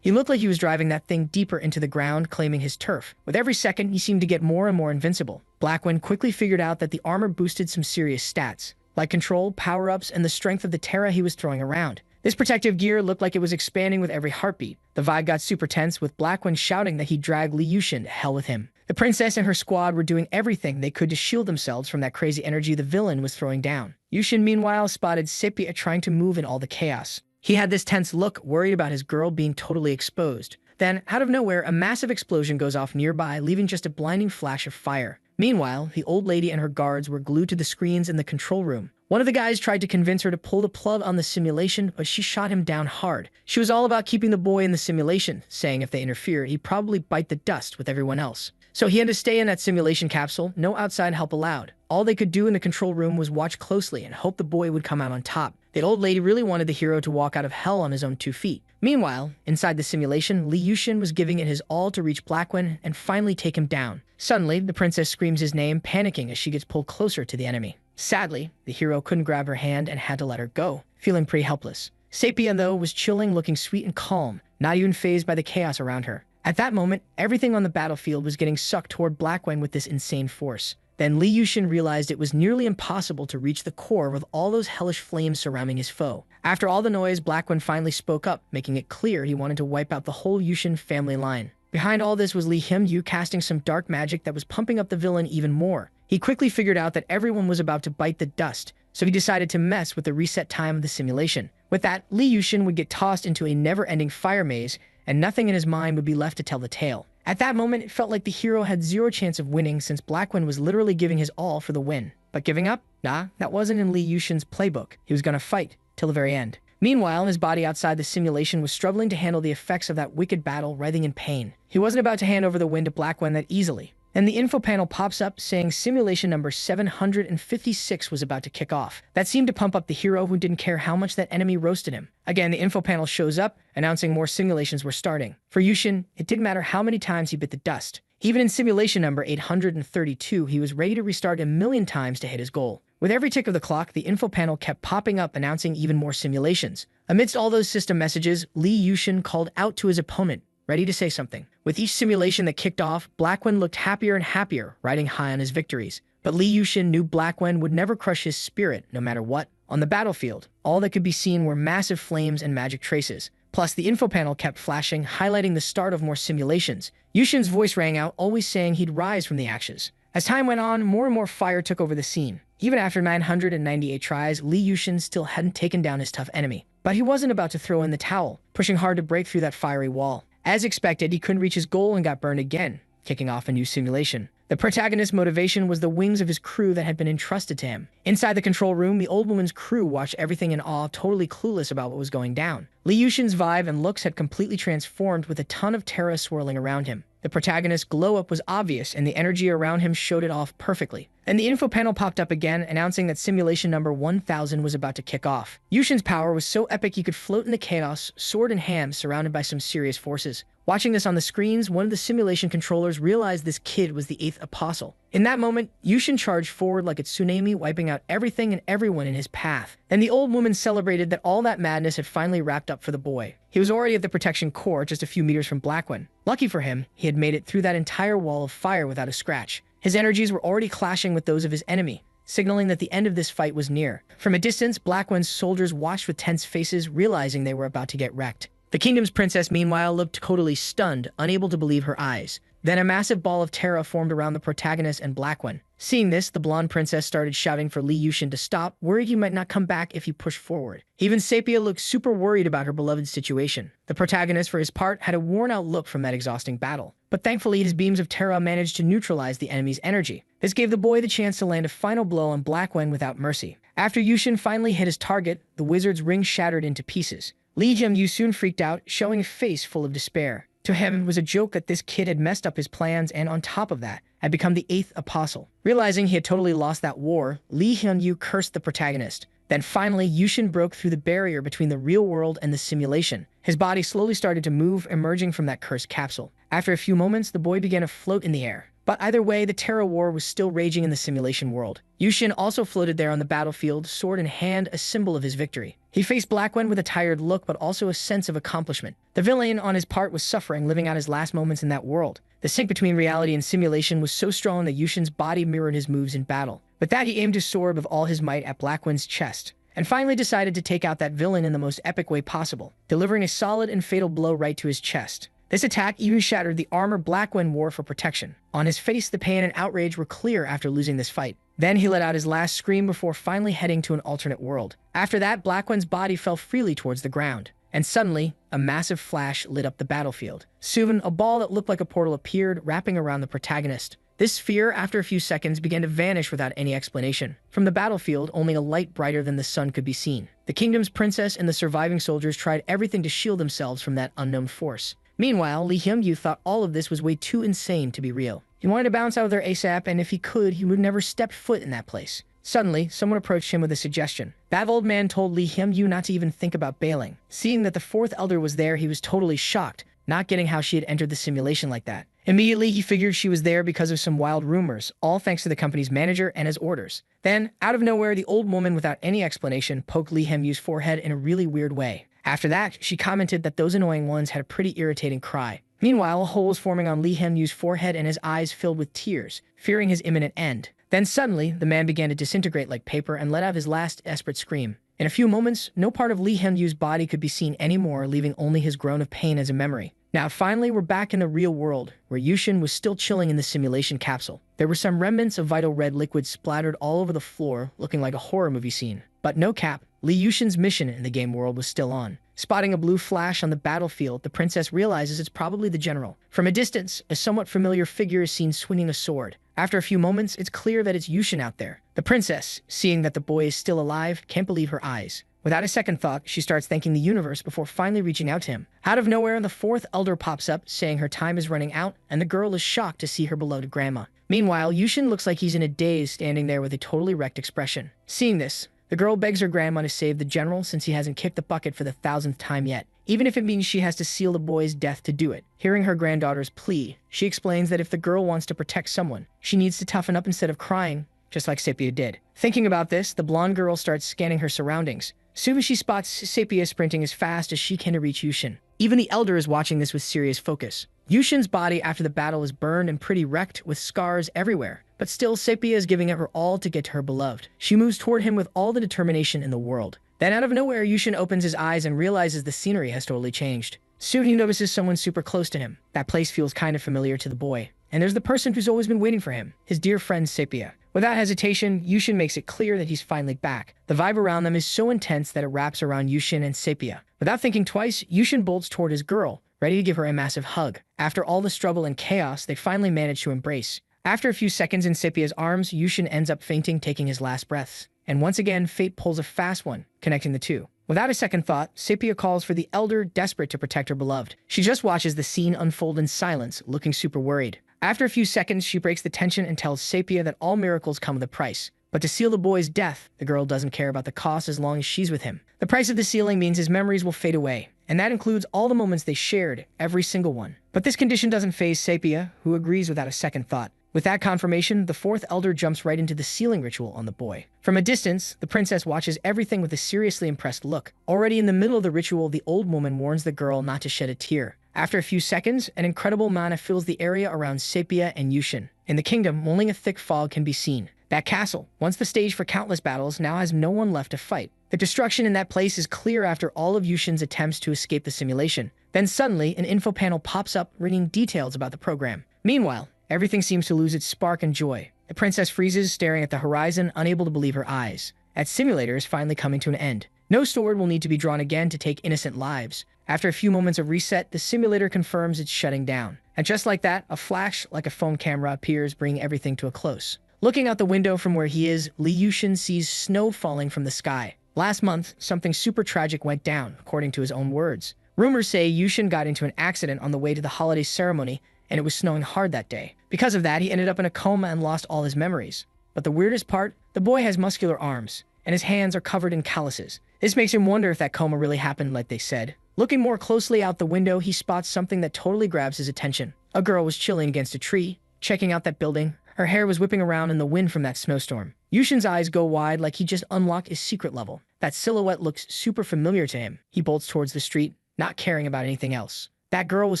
He looked like he was driving that thing deeper into the ground, claiming his turf. With every second, he seemed to get more and more invincible. Blackwen quickly figured out that the armor boosted some serious stats, like control, power-ups, and the strength of the Terra he was throwing around. This protective gear looked like it was expanding with every heartbeat. The vibe got super tense, with Blackwen shouting that he'd drag Li Yushin to hell with him. The princess and her squad were doing everything they could to shield themselves from that crazy energy the villain was throwing down. Yushin, meanwhile, spotted Sepia trying to move in all the chaos. He had this tense look, worried about his girl being totally exposed. Then, out of nowhere, a massive explosion goes off nearby, leaving just a blinding flash of fire. Meanwhile, the old lady and her guards were glued to the screens in the control room. One of the guys tried to convince her to pull the plug on the simulation, but she shot him down hard. She was all about keeping the boy in the simulation, saying if they interfered, he'd probably bite the dust with everyone else. So he had to stay in that simulation capsule, no outside help allowed. All they could do in the control room was watch closely and hope the boy would come out on top. The old lady really wanted the hero to walk out of hell on his own 2 feet. Meanwhile, inside the simulation, Li Yushin was giving it his all to reach Blackwen and finally take him down. Suddenly, the princess screams his name, panicking as she gets pulled closer to the enemy. Sadly, the hero couldn't grab her hand and had to let her go, feeling pretty helpless. Sepia, though, was chilling, looking sweet and calm, not even fazed by the chaos around her. At that moment, everything on the battlefield was getting sucked toward Blackwen with this insane force. Then Li Yushin realized it was nearly impossible to reach the core with all those hellish flames surrounding his foe. After all the noise, Blackwen finally spoke up, making it clear he wanted to wipe out the whole Yushin family line. Behind all this was Li Himyu casting some dark magic that was pumping up the villain even more. He quickly figured out that everyone was about to bite the dust, so he decided to mess with the reset time of the simulation. With that, Li Yushin would get tossed into a never-ending fire maze, and nothing in his mind would be left to tell the tale. At that moment, it felt like the hero had zero chance of winning since Blackwen was literally giving his all for the win. But giving up? Nah, that wasn't in Li Yushin's playbook. He was gonna fight till the very end. Meanwhile, his body outside the simulation was struggling to handle the effects of that wicked battle, writhing in pain. He wasn't about to hand over the win to Blackwen that easily. And the info panel pops up saying simulation number 756 was about to kick off. That seemed to pump up the hero who didn't care how much that enemy roasted him. Again, the info panel shows up, announcing more simulations were starting. For Yushin, it didn't matter how many times he bit the dust. Even in simulation number 832, he was ready to restart 1,000,000 times to hit his goal. With every tick of the clock, the info panel kept popping up, announcing even more simulations. Amidst all those system messages, Li Yushin called out to his opponent, ready to say something. With each simulation that kicked off, Blackwen looked happier and happier, riding high on his victories. But Li Yushin knew Blackwen would never crush his spirit, no matter what. On the battlefield, all that could be seen were massive flames and magic traces. Plus, the info panel kept flashing, highlighting the start of more simulations. Yushin's voice rang out, always saying he'd rise from the ashes. As time went on, more and more fire took over the scene. Even after 998 tries, Li Yushin still hadn't taken down his tough enemy. But he wasn't about to throw in the towel, pushing hard to break through that fiery wall. As expected, he couldn't reach his goal and got burned again, kicking off a new simulation. The protagonist's motivation was the wings of his crew that had been entrusted to him. Inside the control room, the old woman's crew watched everything in awe, totally clueless about what was going down. Li Yushin's vibe and looks had completely transformed, with a ton of terror swirling around him. The protagonist's glow-up was obvious, and the energy around him showed it off perfectly. And the info panel popped up again, announcing that simulation number 1000 was about to kick off. Yushin's power was so epic he could float in the chaos, sword in hand, surrounded by some serious forces. Watching this on the screens, one of the simulation controllers realized this kid was the 8th apostle. In that moment, Yushin charged forward like a tsunami, wiping out everything and everyone in his path. Then the old woman celebrated that all that madness had finally wrapped up for the boy. He was already at the protection core, just a few meters from Blackwen. Lucky for him, he had made it through that entire wall of fire without a scratch. His energies were already clashing with those of his enemy, signaling that the end of this fight was near. From a distance, Blackwen's soldiers watched with tense faces, realizing they were about to get wrecked. The kingdom's princess, meanwhile, looked totally stunned, unable to believe her eyes. Then a massive ball of terror formed around the protagonist and Blackwen. Seeing this, the blonde princess started shouting for Li Yushin to stop, worried he might not come back if he pushed forward. Even Sepia looked super worried about her beloved's situation. The protagonist, for his part, had a worn-out look from that exhausting battle. But thankfully, his beams of terror managed to neutralize the enemy's energy. This gave the boy the chance to land a final blow on Blackwen without mercy. After Yushin finally hit his target, the wizard's ring shattered into pieces. Li Jingyu soon freaked out, showing a face full of despair. To him, it was a joke that this kid had messed up his plans and, on top of that, had become the 8th apostle. Realizing he had totally lost that war, Li Hyunyu cursed the protagonist. Then finally, Yushin broke through the barrier between the real world and the simulation. His body slowly started to move, emerging from that cursed capsule. After a few moments, the boy began to float in the air. But either way, the terror war was still raging in the simulation world. Yushin also floated there on the battlefield, sword in hand, a symbol of his victory. He faced Blackwen with a tired look, but also a sense of accomplishment. The villain, on his part, was suffering, living out his last moments in that world. The sync between reality and simulation was so strong that Yushin's body mirrored his moves in battle. With that, he aimed his sword with all his might at Blackwen's chest, and finally decided to take out that villain in the most epic way possible, delivering a solid and fatal blow right to his chest. This attack even shattered the armor Blackwen wore for protection. On his face, the pain and outrage were clear after losing this fight. Then he let out his last scream before finally heading to an alternate world. After that, Blackwen's body fell freely towards the ground. And suddenly, a massive flash lit up the battlefield. Soon, a ball that looked like a portal appeared, wrapping around the protagonist. This sphere, after a few seconds, began to vanish without any explanation. From the battlefield, only a light brighter than the sun could be seen. The kingdom's princess and the surviving soldiers tried everything to shield themselves from that unknown force. Meanwhile, Li Hyunyu thought all of this was way too insane to be real. He wanted to bounce out of there ASAP, and if he could, he would never step foot in that place. Suddenly, someone approached him with a suggestion. That old man told Li Hyunyu not to even think about bailing. Seeing that the 4th elder was there, he was totally shocked, not getting how she had entered the simulation like that. Immediately, he figured she was there because of some wild rumors, all thanks to the company's manager and his orders. Then, out of nowhere, the old woman, without any explanation, poked Li Hyunyu's forehead in a really weird way. After that, she commented that those annoying ones had a pretty irritating cry. Meanwhile, a hole was forming on Li Hyunyu's forehead and his eyes filled with tears, fearing his imminent end. Then suddenly, the man began to disintegrate like paper and let out his last desperate scream. In a few moments, no part of Lee Hyun-yu's body could be seen anymore, leaving only his groan of pain as a memory. Now, finally, we're back in the real world, where Yushin was still chilling in the simulation capsule. There were some remnants of vital red liquid splattered all over the floor, looking like a horror movie scene. But no cap, Lee Yushin's mission in the game world was still on. Spotting a blue flash on the battlefield, the princess realizes it's probably the general. From a distance, a somewhat familiar figure is seen swinging a sword. After a few moments, it's clear that it's Yushin out there. The princess, seeing that the boy is still alive, can't believe her eyes. Without a second thought, she starts thanking the universe before finally reaching out to him. Out of nowhere, the fourth elder pops up, saying her time is running out, and the girl is shocked to see her beloved grandma. Meanwhile, Yushin looks like he's in a daze, standing there with a totally wrecked expression. Seeing this, the girl begs her grandma to save the general since he hasn't kicked the bucket for the 1000th time yet, even if it means she has to seal the boy's death to do it. Hearing her granddaughter's plea, she explains that if the girl wants to protect someone, she needs to toughen up instead of crying, just like Sepia did. Thinking about this, the blonde girl starts scanning her surroundings. Soon as she spots Sepia sprinting as fast as she can to reach Yushin. Even the elder is watching this with serious focus. Yushin's body after the battle is burned and pretty wrecked with scars everywhere. But still, Sepia is giving it her all to get to her beloved. She moves toward him with all the determination in the world. Then out of nowhere, Yushin opens his eyes and realizes the scenery has totally changed. Soon he notices someone super close to him. That place feels kind of familiar to the boy. And there's the person who's always been waiting for him, his dear friend Sepia. Without hesitation, Yushin makes it clear that he's finally back. The vibe around them is so intense that it wraps around Yushin and Sepia. Without thinking twice, Yushin bolts toward his girl, ready to give her a massive hug. After all the struggle and chaos, they finally manage to embrace. After a few seconds in Sepia's arms, Yushin ends up fainting, taking his last breaths. And once again, fate pulls a fast one, connecting the two. Without a second thought, Sepia calls for the elder, desperate to protect her beloved. She just watches the scene unfold in silence, looking super worried. After a few seconds, she breaks the tension and tells Sepia that all miracles come with a price. But to seal the boy's death, the girl doesn't care about the cost as long as she's with him. The price of the sealing means his memories will fade away, and that includes all the moments they shared, every single one. But this condition doesn't faze Sepia, who agrees without a second thought. With that confirmation, the fourth elder jumps right into the sealing ritual on the boy. From a distance, the princess watches everything with a seriously impressed look. Already in the middle of the ritual, the old woman warns the girl not to shed a tear. After a few seconds, an incredible mana fills the area around Sepia and Yushin. In the kingdom, only a thick fog can be seen. That castle, once the stage for countless battles, now has no one left to fight. The destruction in that place is clear after all of Yushin's attempts to escape the simulation. Then suddenly, an info panel pops up, reading details about the program. Meanwhile, everything seems to lose its spark and joy. The princess freezes, staring at the horizon, unable to believe her eyes. That simulator is finally coming to an end. No sword will need to be drawn again to take innocent lives. After a few moments of reset, the simulator confirms it's shutting down. And just like that, a flash like a phone camera appears, bringing everything to a close. Looking out the window from where he is, Lee Yushin sees snow falling from the sky. Last month, something super tragic went down, according to his own words. Rumors say Yushin got into an accident on the way to the holiday ceremony, and it was snowing hard that day. Because of that, he ended up in a coma and lost all his memories. But the weirdest part, the boy has muscular arms, and his hands are covered in calluses. This makes him wonder if that coma really happened like they said. Looking more closely out the window, he spots something that totally grabs his attention. A girl was chilling against a tree, checking out that building. Her hair was whipping around in the wind from that snowstorm. Yushin's eyes go wide like he just unlocked his secret level. That silhouette looks super familiar to him. He bolts towards the street, not caring about anything else. That girl was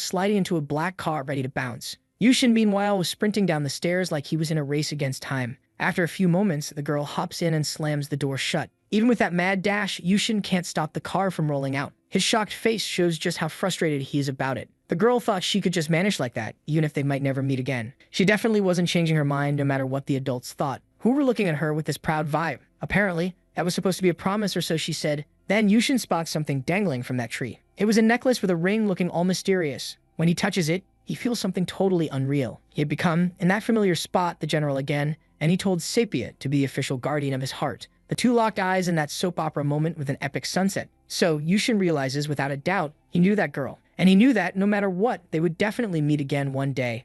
sliding into a black car ready to bounce. Yushin, meanwhile, was sprinting down the stairs like he was in a race against time. After a few moments, the girl hops in and slams the door shut. Even with that mad dash, Yushin can't stop the car from rolling out. His shocked face shows just how frustrated he is about it. The girl thought she could just manage like that, even if they might never meet again. She definitely wasn't changing her mind no matter what the adults thought, who were looking at her with this proud vibe. Apparently, that was supposed to be a promise, or so she said. Then Yushin spots something dangling from that tree. It was a necklace with a ring looking all mysterious. When he touches it, he feels something totally unreal. He had become, in that familiar spot, the general again, and he told Sepia to be the official guardian of his heart. The two locked eyes in that soap opera moment with an epic sunset. So Yushin realizes without a doubt he knew that girl. And he knew that no matter what, they would definitely meet again one day.